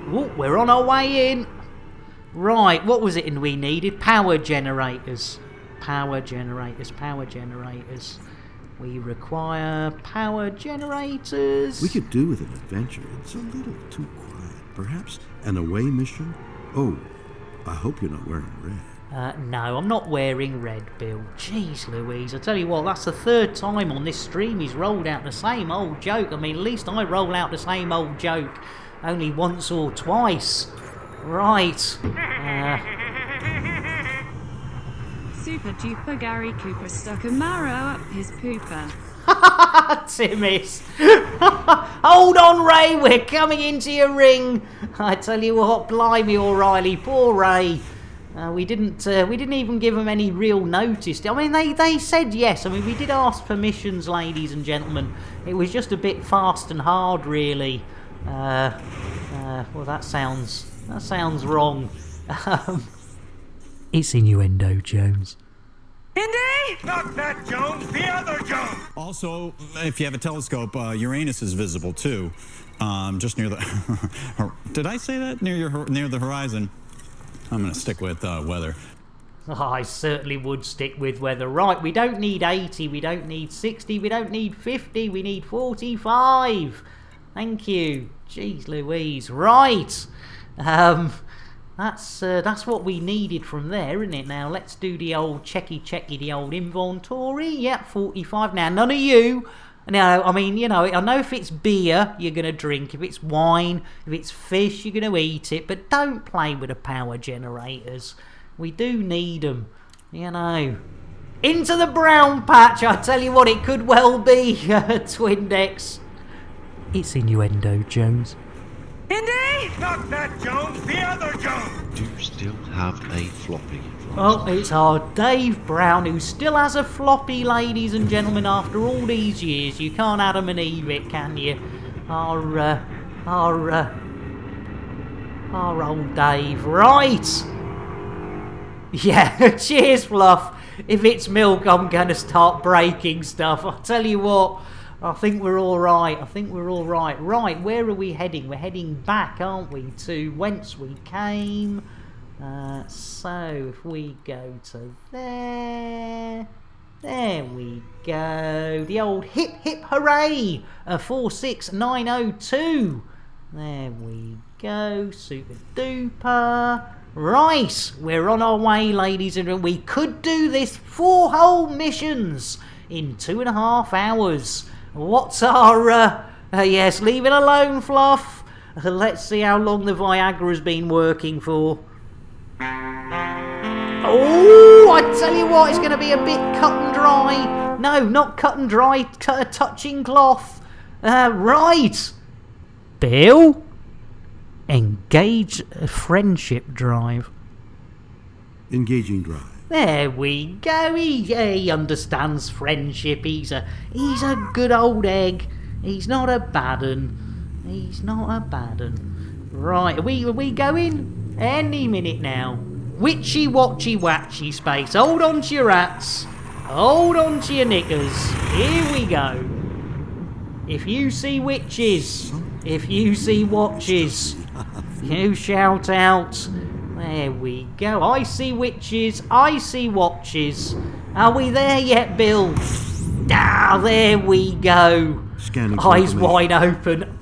Speaker 3: Oh, we're on our way in. Right, what was it we needed? Power generators. Power generators. We require power generators.
Speaker 7: We could do with an adventure. It's a little too quiet. Perhaps an away mission? Oh, I hope you're not wearing red.
Speaker 3: No, I'm not wearing red, Bill. Jeez Louise, I tell you what, that's the third time on this stream he's rolled out the same old joke. I mean, at least I roll out the same old joke only once or twice. Right.
Speaker 16: Super duper Gary Cooper stuck a marrow up his pooper.
Speaker 3: Timmis. Hold on, Ray, we're coming into your ring. I tell you what, blimey, O'Reilly, poor Ray. We didn't even give them any real notice. I mean, they said yes. I mean, we did ask permissions, ladies and gentlemen. It was just a bit fast and hard, really. Well, that sounds wrong. It's innuendo, Jones.
Speaker 10: Indy? Not that Jones, the other Jones!
Speaker 22: Also, if you have a telescope, Uranus is visible too. Just near the... Did I say that? Near the horizon. I'm going to stick with weather.
Speaker 3: Oh, I certainly would stick with weather. Right, we don't need 80, we don't need 60, we don't need 50, we need 45. Thank you. Jeez Louise. Right. That's what we needed from there, isn't it? Now, let's do the old checky, the old inventory. Yep, 45. Now, none of you... No, I mean, you know, I know if it's beer, you're going to drink. If it's wine, if it's fish, you're going to eat it. But don't play with the power generators. We do need them, you know. Into the brown patch. I tell you what, it could well be Twindex. It's innuendo, Jones.
Speaker 10: Indy? Not that Jones, the other Jones!
Speaker 23: Do you still have a floppy?
Speaker 3: Oh, it's our Dave Brown, who still has a floppy, ladies and gentlemen, after all these years. You can't Adam and Eve it, can you? Our old Dave. Right! Yeah, cheers, Fluff. If it's milk, I'm going to start breaking stuff. I'll tell you what, I think we're all right. Right, where are we heading? We're heading back, aren't we, to whence we came. So if we go to there we go. The old hip hip hooray, 46902. There we go, super duper. Right, we're on our way, ladies and gentlemen. We could do this 4 whole missions in 2.5 hours. What's our, yes, leave it alone, Fluff. Let's see how long the Viagra's been working for. Oh, I tell you what, it's going to be a bit cut and dry. No, not cut and dry, touching cloth. Right. Bill? Engage a friendship drive.
Speaker 7: Engaging drive.
Speaker 3: There we go. He understands friendship. He's a good old egg. He's not a bad un. Right, are we going? Any minute now. Witchy watchy watchy space. Hold on to your hats. Hold on to your knickers. Here we go. If you see witches, if you see watches, you shout out. There we go. I see witches. I see watches. Are we there yet, Bill? Ah, there we go.
Speaker 7: Scanning
Speaker 3: eyes wide open.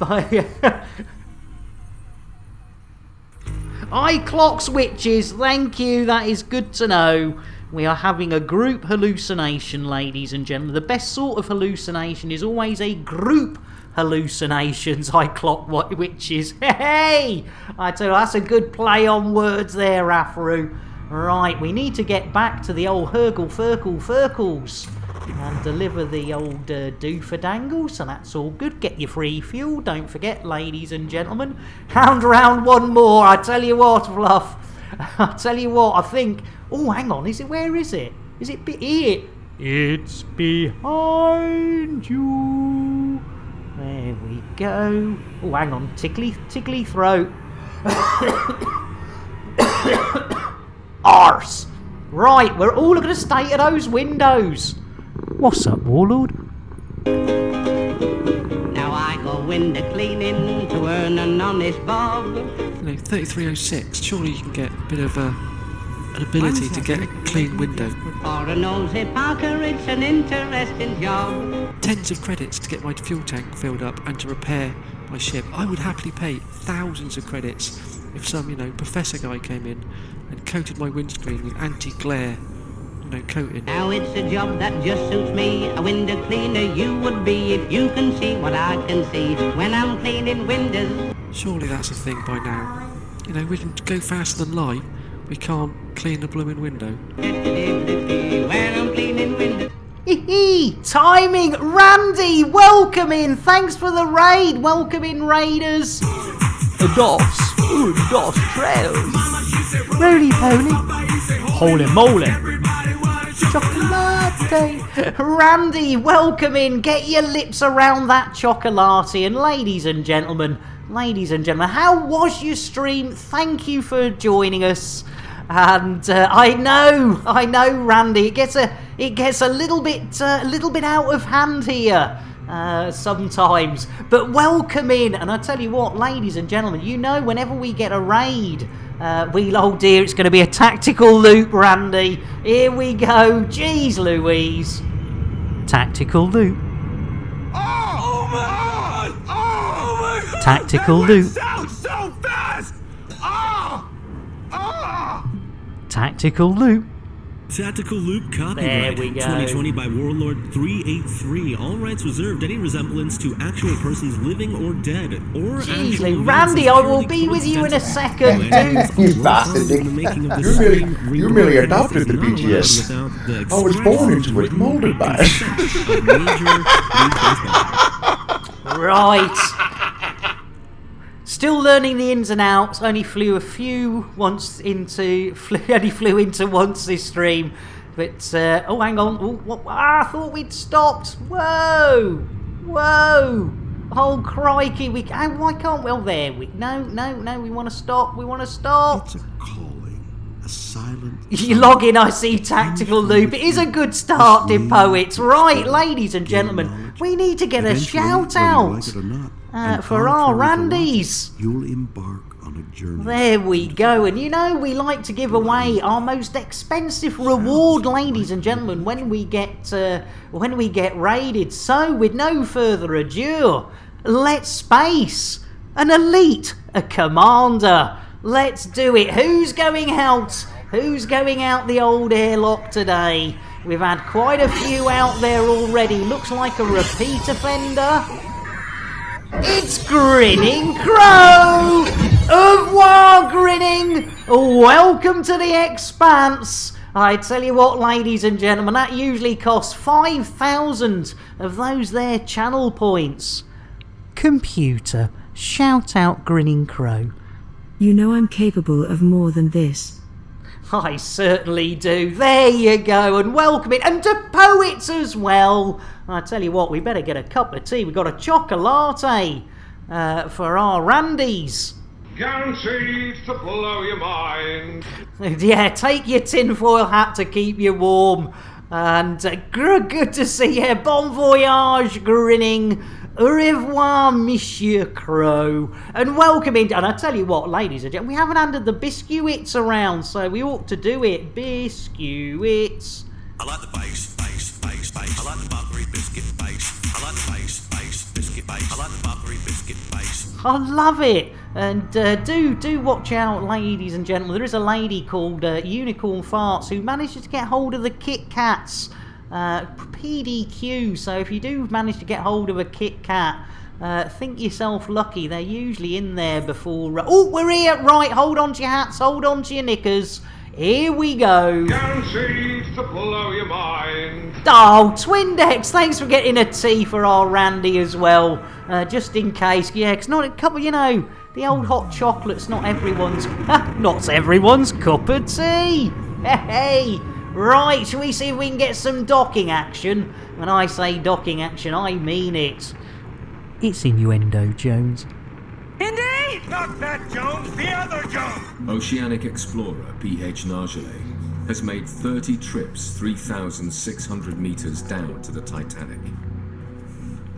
Speaker 3: Eye clocks witches. Thank you. That is good to know. We are having a group hallucination, ladies and gentlemen. The best sort of hallucination is always a group hallucinations. I clock what witches. Hey! I tell you, that's a good play on words there, Afro. Right, we need to get back to the old Furkles and deliver the old doofadangle, so that's all good. Get your free fuel. Don't forget, ladies and gentlemen. Hound round one more. I tell you what, Fluff. I tell you what, I think... Oh, hang on. Where is it? Is it here? It's behind you. There we go. Oh, hang on. Tickly throat. Arse. Right, we're all going to stay at those windows. What's up, Warlord?
Speaker 9: Now I go window cleaning to earn an honest bob.
Speaker 8: 3306. Surely you can get a bit of an ability to get a clean window.
Speaker 9: For a nosy Parker, it's an interesting job.
Speaker 8: Tens of credits to get my fuel tank filled up and to repair my ship. I would happily pay thousands of credits if some, professor guy came in and coated my windscreen with anti-glare, coating.
Speaker 9: Now it's a job that just suits me. A window cleaner you would be if you can see what I can see when I'm cleaning windows.
Speaker 8: Surely that's a thing by now. We can go faster than light. We can't clean the blooming window.
Speaker 9: When I'm cleaning windows.
Speaker 3: Timing! Randy, welcome in! Thanks for the raid! Welcome in, raiders!
Speaker 4: Dos trails.
Speaker 3: Roly poly.
Speaker 4: Holy moly.
Speaker 3: Chocolate. Randy, welcome in. Get your lips around that chocolate. And ladies and gentlemen, how was your stream? Thank you for joining us. And I know, Randy, it gets a little bit out of hand here sometimes. But welcome in, and I tell you what, ladies and gentlemen, whenever we get a raid, oh dear, it's going to be a tactical loop, Randy. Here we go. Jeez Louise. Tactical loop.
Speaker 1: Oh my God! Oh my God!
Speaker 3: Tactical loop.
Speaker 1: Sounds so fast!
Speaker 3: Tactical loop.
Speaker 12: Tactical Loop
Speaker 3: There
Speaker 12: copyright
Speaker 3: we go.
Speaker 12: 2020 by Warlord 383. All rights reserved. Any resemblance to actual persons living or dead or
Speaker 3: Jeez, Randy, I will be with you in a second.
Speaker 24: You bastard. You merely adopted the BTS. I was born into it, molded by it.
Speaker 3: Right. Still learning the ins and outs. Only flew into once this stream. But, oh, hang on. I thought we'd stopped. Whoa. Oh, crikey. Why can't we? Oh, there we... No, we want to stop.
Speaker 7: It's a calling, a silent...
Speaker 3: You log in, I see Tactical Loop. It is a good start, dear poets. Right, ladies and gentlemen, we need to get a shout out for our Randys.
Speaker 7: You'll embark on a journey.
Speaker 3: There we go. And you know, we like to give away our most expensive reward, ladies and gentlemen, when we get raided. So, with no further ado, let's space an elite, a commander. Let's do it. Who's going out? Who's going out the old airlock today? We've had quite a few out there already. Looks like a repeat offender. It's Grinning Crow! Au revoir, Grinning! Welcome to the Expanse. I tell you what, ladies and gentlemen, that usually costs 5,000 of those there channel points. Computer, shout out Grinning Crow.
Speaker 18: You know I'm capable of more than this.
Speaker 3: I certainly do. There you go, and welcome it, and to poets as well. I tell you what, we better get a cup of tea. We've got a chocolate for our Randys.
Speaker 1: Guaranteed to blow your mind.
Speaker 3: Yeah, take your tinfoil hat to keep you warm. And good to see you. Bon voyage, Grinning. Au revoir, Monsieur Crow. And welcome in. And I tell you what, ladies and gentlemen, we haven't handed the biscuits around, so we ought to do it. Biscuits.
Speaker 5: I like the base. I like the buttery biscuit base. I like the base, biscuit base. I like the buttery biscuit base.
Speaker 3: I love it. And do watch out, ladies and gentlemen. There is a lady called Unicorn Farts who manages to get hold of the Kit Kats. PDQ, so if you do manage to get hold of a Kit Kat, think yourself lucky. They're usually in there before... Oh, we're here! Right, hold on to your hats, hold on to your knickers. Here we go.
Speaker 1: Guaranteed to blow your mind.
Speaker 3: Oh, Twindex, thanks for getting a tea for our Randy as well. Just in case, yeah, because not a couple, you know, the old hot chocolate's not everyone's cup of tea. Hey. Right, shall we see if we can get some docking action? When I say docking action, I mean it. It's innuendo, Jones.
Speaker 15: Indy?
Speaker 1: Not that Jones, the other Jones.
Speaker 19: Oceanic explorer P.H. Nargelet has made 30 trips 3,600 meters down to the Titanic.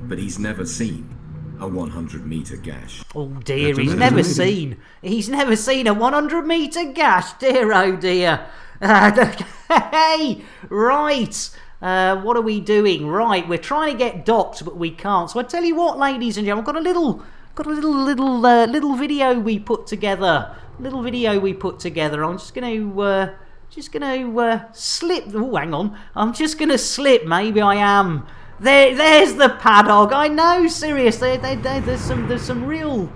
Speaker 19: But he's never seen a 100-meter gash.
Speaker 3: Oh dear, he's never seen a 100-meter gash. Dear, oh dear. Hey, right. What are we doing? Right, we're trying to get docked, but we can't. So I tell you what, ladies and gentlemen, I've got a little video we put together. I'm just gonna slip. Oh, hang on. I'm just gonna slip. Maybe I am. There's the padhog. I know, serious. There's some real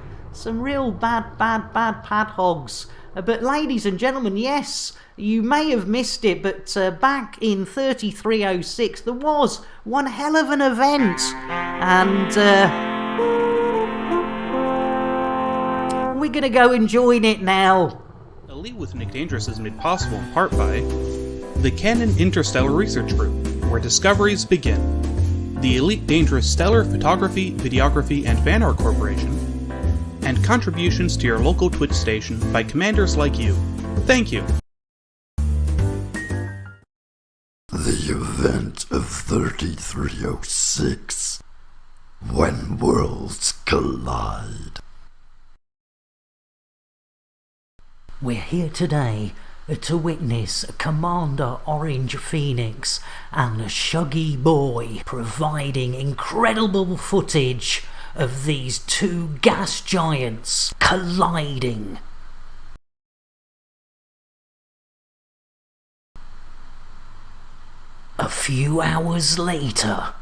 Speaker 3: bad padhogs. But ladies and gentlemen, yes, you may have missed it, but back in 3306 there was one hell of an event, and we're gonna go and join it now.
Speaker 21: Elite with Nick Dangerous is made possible in part by the Canon Interstellar Research Group, where discoveries begin, the Elite Dangerous Stellar Photography, Videography, and Fan Art Corporation, and contributions to your local Twitch station by commanders like you. Thank you.
Speaker 23: The event of 3306, when worlds collide.
Speaker 17: We're here today to witness Commander Orange Phoenix and Shuggy Boy providing incredible footage of these two gas giants colliding. A few hours later,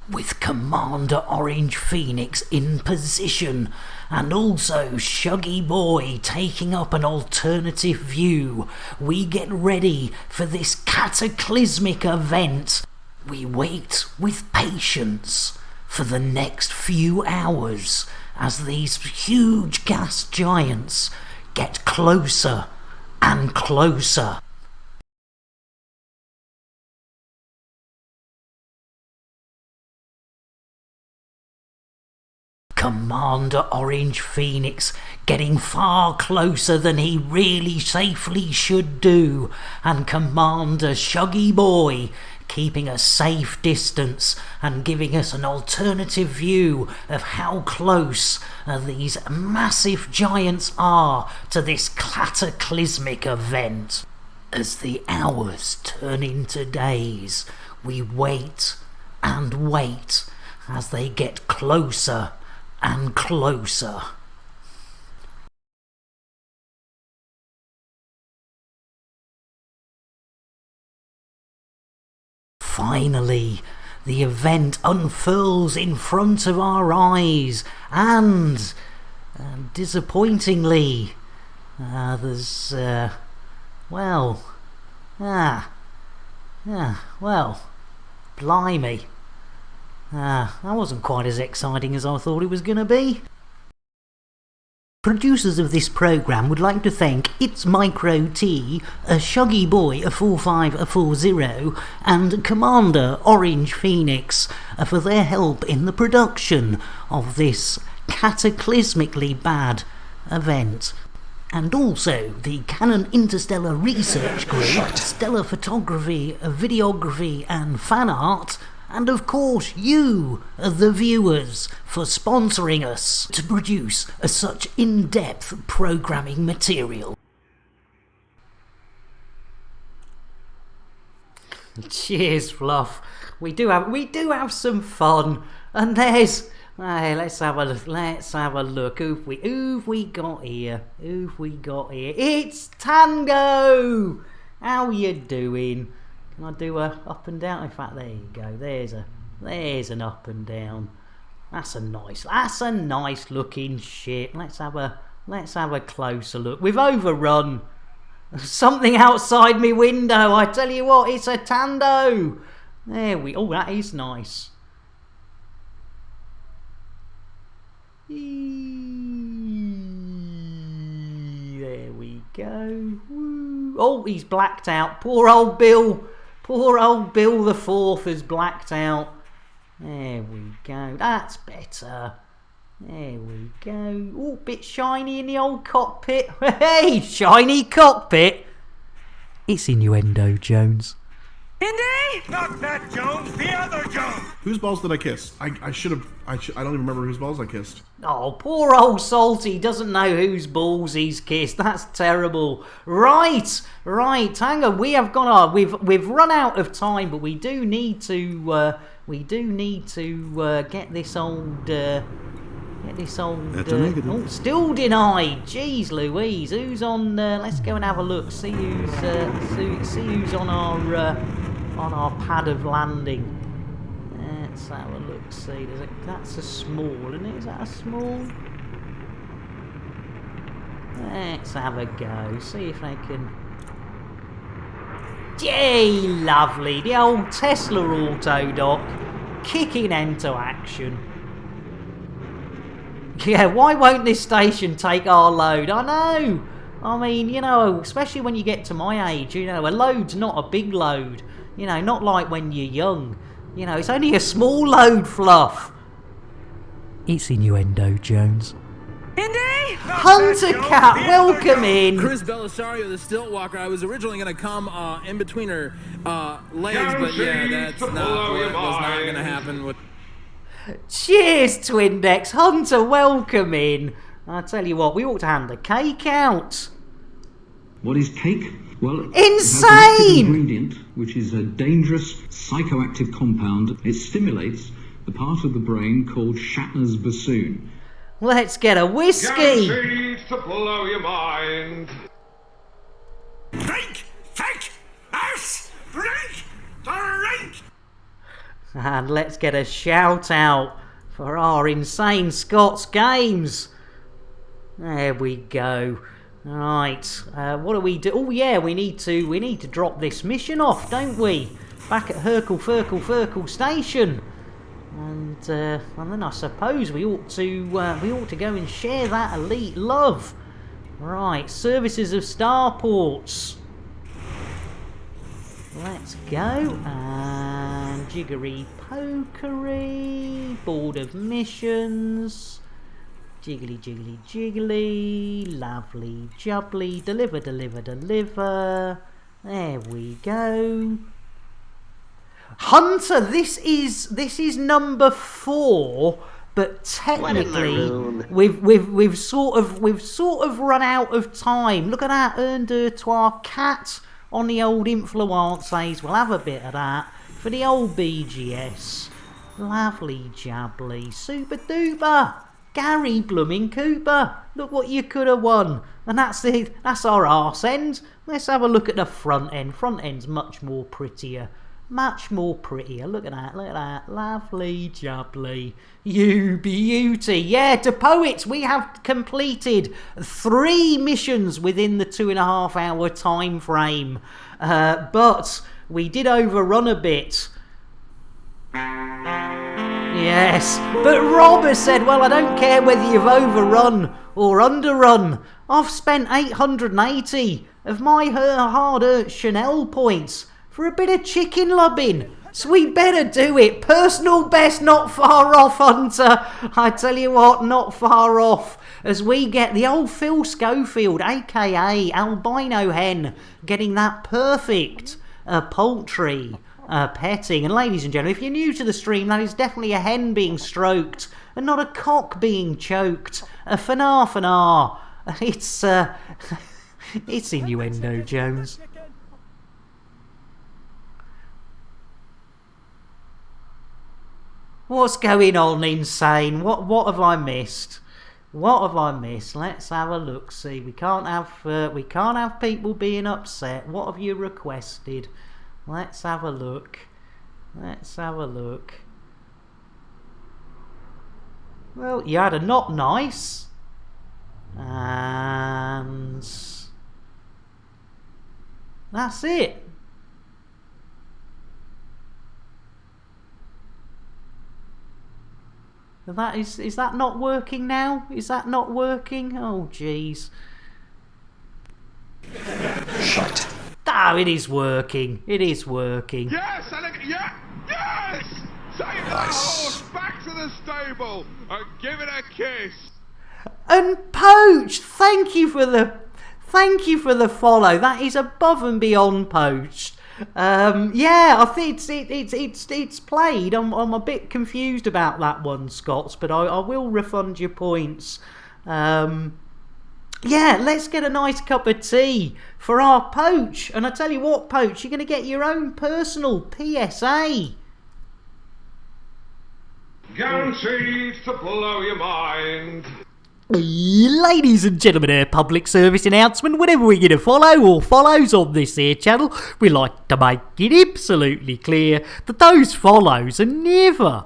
Speaker 17: with Commander Orange Phoenix in position and also Shuggy Boy taking up an alternative view, we get ready for this cataclysmic event. We wait with patience
Speaker 3: for the next few hours as these huge gas giants get closer and closer. Commander Orange Phoenix getting far closer than he really safely should do, and Commander Shuggy Boy keeping a safe distance and giving us an alternative view of how close these massive giants are to this cataclysmic event. As the hours turn into days, we wait and wait as they get closer and closer. Finally, the event unfurls in front of our eyes, and disappointingly, there's well, blimey. That wasn't quite as exciting as I thought it was going to be. Producers of this programme would like to thank It's Micro T, a Shuggy Boy, a 4540, and Commander Orange Phoenix for their help in the production of this cataclysmically bad event. And also the Canon Interstellar Research Group, Stellar Photography, Videography and Fan Art, and of course you, the viewers, for sponsoring us to produce such in-depth programming material. Cheers, Fluff. We do have some fun, and there's. Hey, let's have a look. Who've we got here? It's Tango. How you doing? Can I do a up and down? In fact, there you go. There's an up and down. That's a nice looking ship. Let's have a closer look. We've overrun something outside me window. I tell you what, it's a Tando. Oh, that is nice. There we go. Woo. Oh, he's blacked out. Poor old Bill the Fourth has blacked out. There we go. That's better. There we go. Oh, bit shiny in the old cockpit. Hey, shiny cockpit. It's Innuendo Jones.
Speaker 15: Indy?
Speaker 1: Not that Jones, the other Jones!
Speaker 6: Whose balls did I kiss? I don't even remember whose balls I kissed.
Speaker 3: Oh, poor old Salty doesn't know whose balls he's kissed. That's terrible. Right, Tango, we have gone on. We've run out of time, but we do need to get this old oh, still denied. Jeez Louise, who's on? Let's go and have a look. See who's on our pad of landing. Let's have a look. See, that's a small, isn't it? Is that a small? Let's have a go. See if they can. Yay, lovely. The old Tesla Autodoc kicking into action. Yeah, why won't this station take our load? I know. I mean, you know, especially when you get to my age, you know, a load's not a big load. You know, not like when you're young. You know, it's only a small load, Fluff. It's Innuendo Jones.
Speaker 15: Indy?
Speaker 3: Hunter Cat, welcome in.
Speaker 11: Chris Belisario, the stilt walker. I was originally going to come in between her legs, but yeah, that's not what was not going to happen with.
Speaker 3: Cheers, Twindex. Hunter, welcome in. I tell you what, we ought to hand the cake out.
Speaker 14: What is cake? Well,
Speaker 3: insane!
Speaker 14: It has an active ingredient, which is a dangerous psychoactive compound. It stimulates the part of the brain called Shatner's bassoon.
Speaker 3: Let's get a whiskey.
Speaker 1: Guaranteed to blow your mind.
Speaker 5: Drink! Take! Us! Drink! Drink!
Speaker 3: And let's get a shout out for our Insane Scots Games. There we go. Right, what do we do? Oh yeah, we need to drop this mission off, don't we? Back at Hercle Station. And then I suppose we ought to go and share that elite love. Right, services of starports. Let's go, and jiggery pokery, board of missions, jiggly jiggly jiggly, lovely jubbly, deliver deliver deliver. There we go. Hunter, this is number 4, but technically we've sort of run out of time. Look at that, un deux trois cat on the old influences. We'll have a bit of that for the old BGS. Lovely jubbly, super duper. Gary Blooming Cooper, look what you could have won. And that's our arse end. Let's have a look at the front end. Front end's much more prettier. Much more prettier. Look at that, look at that. Lovely jubbly. You beauty. Yeah, to poets, we have completed 3 missions within the 2.5 hour time frame. But we did overrun a bit. Yes, but Rob has said, well, I don't care whether you've overrun or underrun. I've spent 880 of my hard-earned Chanel points for a bit of chicken lubbing. So we better do it. Personal best not far off, Hunter. I tell you what, not far off. As we get the old Phil Schofield, a.k.a. Albino Hen, getting that perfect poultry petting. And ladies and gentlemen, if you're new to the stream, that is definitely a hen being stroked and not a cock being choked. Fanar. It's innuendo, Jones. What's going on, Insane? What have I missed? What have I missed? Let's have a look. See, we can't have people being upset. What have you requested? Let's have a look. Let's have a look. Well, you had a not nice. And that's it. Is that not working now? Is that not working? Oh, jeez.
Speaker 23: Shite.
Speaker 3: Oh, it is working. It is working.
Speaker 1: Yes, yes! Take that horse back to the stable and give it a kiss.
Speaker 3: And Poach, thank you for the follow. That is above and beyond Poached. Yeah, I think it's played. I'm a bit confused about that one, Scots, but I will refund your points. Yeah, let's get a nice cup of tea for our Poach. And I tell you what, Poach, you're going to get your own personal PSA.
Speaker 1: Guaranteed to blow your mind.
Speaker 4: Ladies and gentlemen, a public service announcement. Whenever we get a follow or follows on this here channel, we like to make it absolutely clear that those follows are never,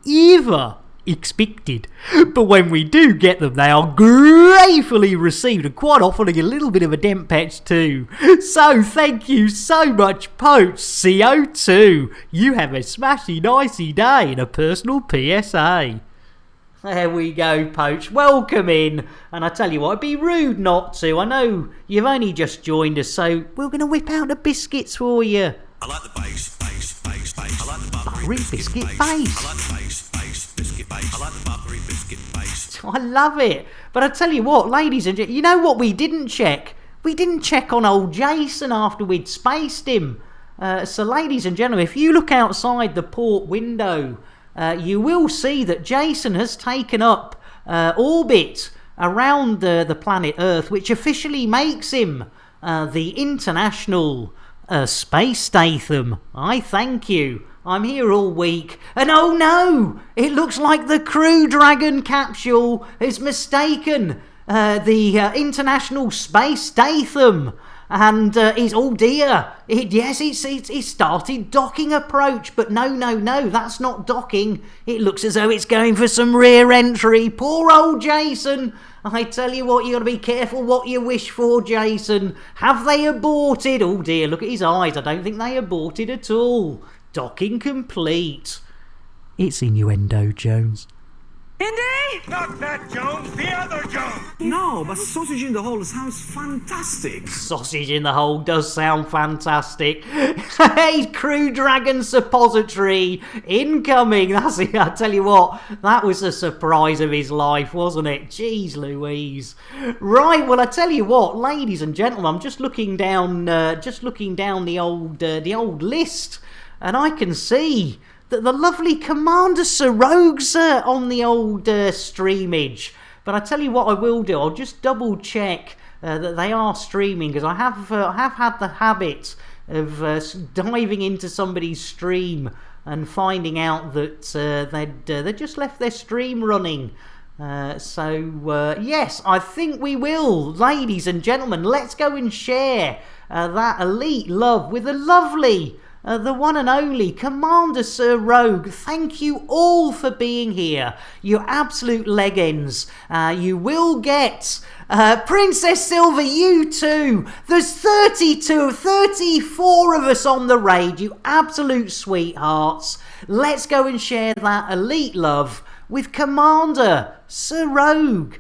Speaker 4: ever expected. But when we do get them, they are gratefully received, and quite often a little bit of a dent patch too. So thank you so much, Poach CO2. You have a smashy nicey day and a personal PSA.
Speaker 3: There we go, Poach. Welcome in. And I tell you what, it'd be rude not to. I know you've only just joined us, so we're going to whip out the biscuits for you.
Speaker 5: I like the bass. I like the buttery
Speaker 3: biscuit base.
Speaker 5: I like the bass, biscuit base. I like the buttery biscuit base.
Speaker 3: I love it. But I tell you what, ladies and gentlemen, you know what we didn't check? We didn't check on old Jason after we'd spaced him. So ladies and gentlemen, if you look outside the port window, you will see that Jason has taken up orbit around the planet Earth, which officially makes him the International Space Statham. I thank you. I'm here all week. And oh no! It looks like the Crew Dragon capsule is mistaken the International Space Statham. And oh dear, it started docking approach, but no, that's not docking. It looks as though it's going for some rear entry. Poor old Jason. I tell you what, you got to be careful what you wish for, Jason. Have they aborted? Oh dear, look at his eyes. I don't think they aborted at all. Docking complete.
Speaker 4: It's innuendo, Jones.
Speaker 15: Indy?
Speaker 10: Not that Jones, the other Jones! No, but sausage in the hole sounds fantastic.
Speaker 4: Sausage in the hole does sound fantastic. Hey, Crew Dragon suppository incoming. That's it. I tell you what, that was a surprise of his life, wasn't it? Jeez Louise. Right, well, I tell you what, ladies and gentlemen, I'm just looking down the old list, and I can see the lovely Commander Sir Rogue's on the old streamage. But I tell you what I will do, I'll just double check that they are streaming, because I have had the habit of diving into somebody's stream and finding out that they'd just left their stream running. Yes, I think we will, ladies and gentlemen. Let's go and share that elite love with the lovely, the one and only Commander Sir Rogue. Thank you all for being here. You're absolute legends. You will get Princess Silver, you too. There's 34 of us on the raid, you absolute sweethearts. Let's go and share that elite love with Commander Sir Rogue.